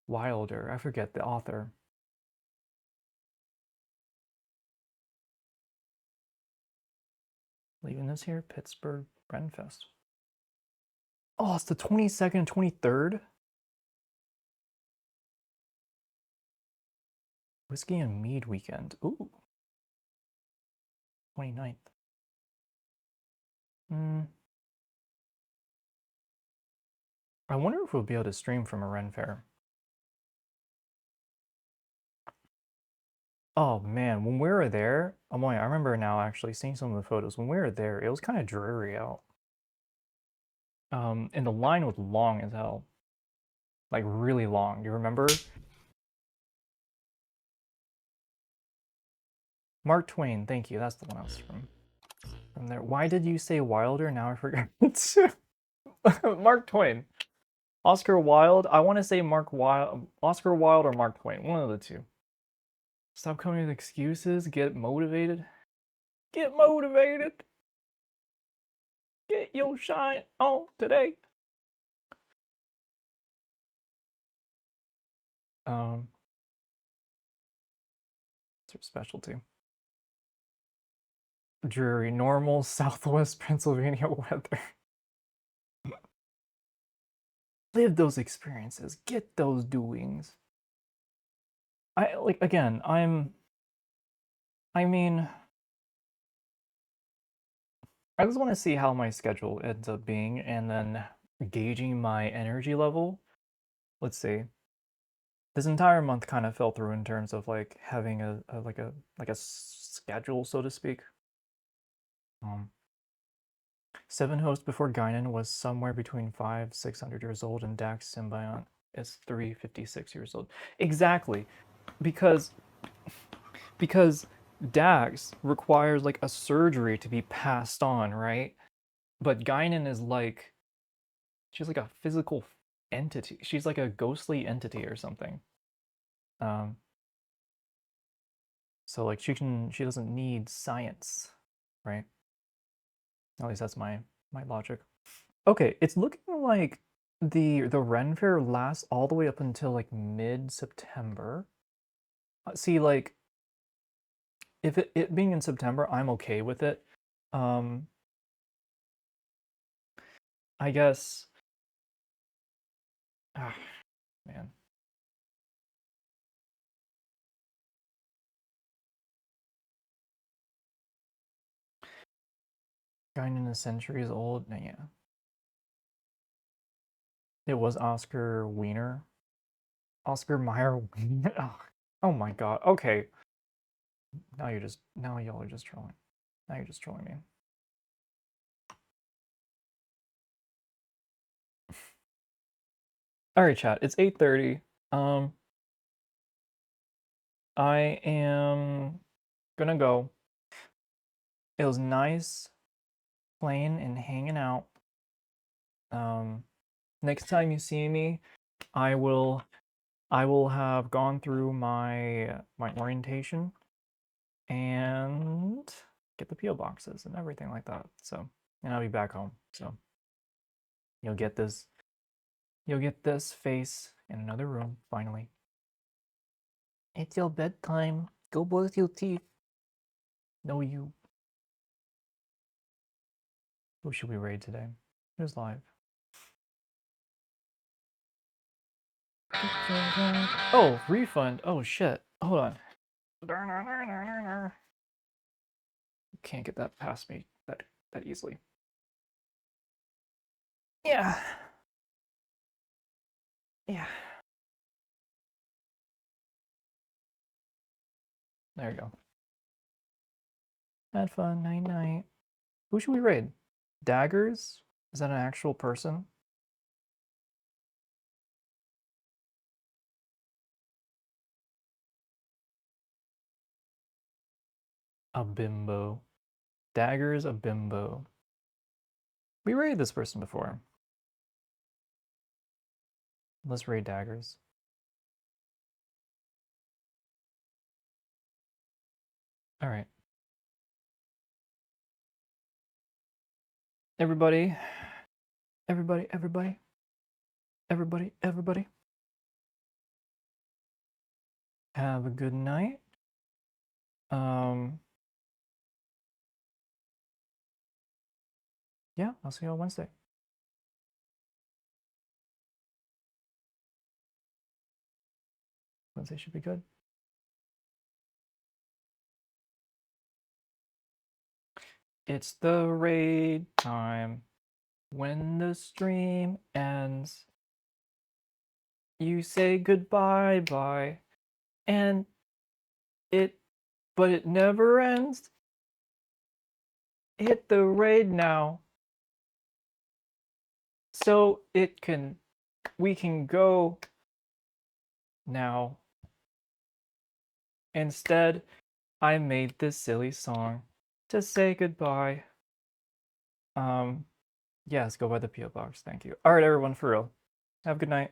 Wilder, I forget the author. Leaving this here, Pittsburgh Renfest. Oh, it's the 22nd, 23rd? Whiskey and Mead weekend. Ooh. 29th. I wonder if we'll be able to stream from a Ren Fair. Oh man, when we were there, I remember now actually seeing some of the photos. When we were there, it was kind of dreary out. And the line was long as hell. Like really long. You remember? Mark Twain, thank you. That's the one I was from there. Why did you say Wilder? Now I forgot. Mark Twain. Oscar Wilde. I want to say Oscar Wilde or Mark Twain. One of the two. Stop coming with excuses. Get motivated. Get motivated. Get your shine on today. It's her specialty. Dreary, normal Southwest Pennsylvania weather. Live those experiences. Get those doings. I mean, I just want to see how my schedule ends up being and then gauging my energy level. Let's see. This entire month kind of fell through in terms of like having a schedule, so to speak. 7 hosts before Guinan was somewhere between 500-600 years old, and Dax Symbiont is 356 years old. Exactly, because Dax requires like a surgery to be passed on, right? But Guinan is like, she's like a physical entity. She's like a ghostly entity or something. So like she doesn't need science, right? At least that's my logic. Okay, it's looking like the Ren Fair lasts all the way up until like mid-September. See, like, if it being in September, I'm okay with it. I guess. Ah, man. Kind in a centuries old. Nah, yeah. It was Oscar Wiener. Oscar Mayer Wiener. Oh my god. Okay. Now y'all are just trolling. Now you're just trolling me. Alright, chat. It's 8:30. I am gonna go. It was nice playing and hanging out. Next time you see me, I will have gone through my orientation and get the PO boxes and everything like that. So, and I'll be back home. So, you'll get this face in another room finally. It's your bedtime. Go brush your teeth. No, you. Who should we raid today? Who's live? Oh, refund. Oh shit. Hold on. Can't get that past me that easily. Yeah. Yeah. There you go. Had fun. Night night. Who should we raid? Daggers? Is that an actual person? A bimbo. Daggers, a bimbo. We raided this person before. Let's raid Daggers. Alright. Everybody. Everybody. Everybody. Everybody. Everybody. Have a good night. Yeah, I'll see you on Wednesday. Wednesday should be good. It's the raid time. When the stream ends, you say goodbye bye. And but it never ends. Hit the raid now. So we can go now. Instead, I made this silly song to say goodbye. Yes, go by the PO box. Thank you. All right, everyone, for real. Have a good night.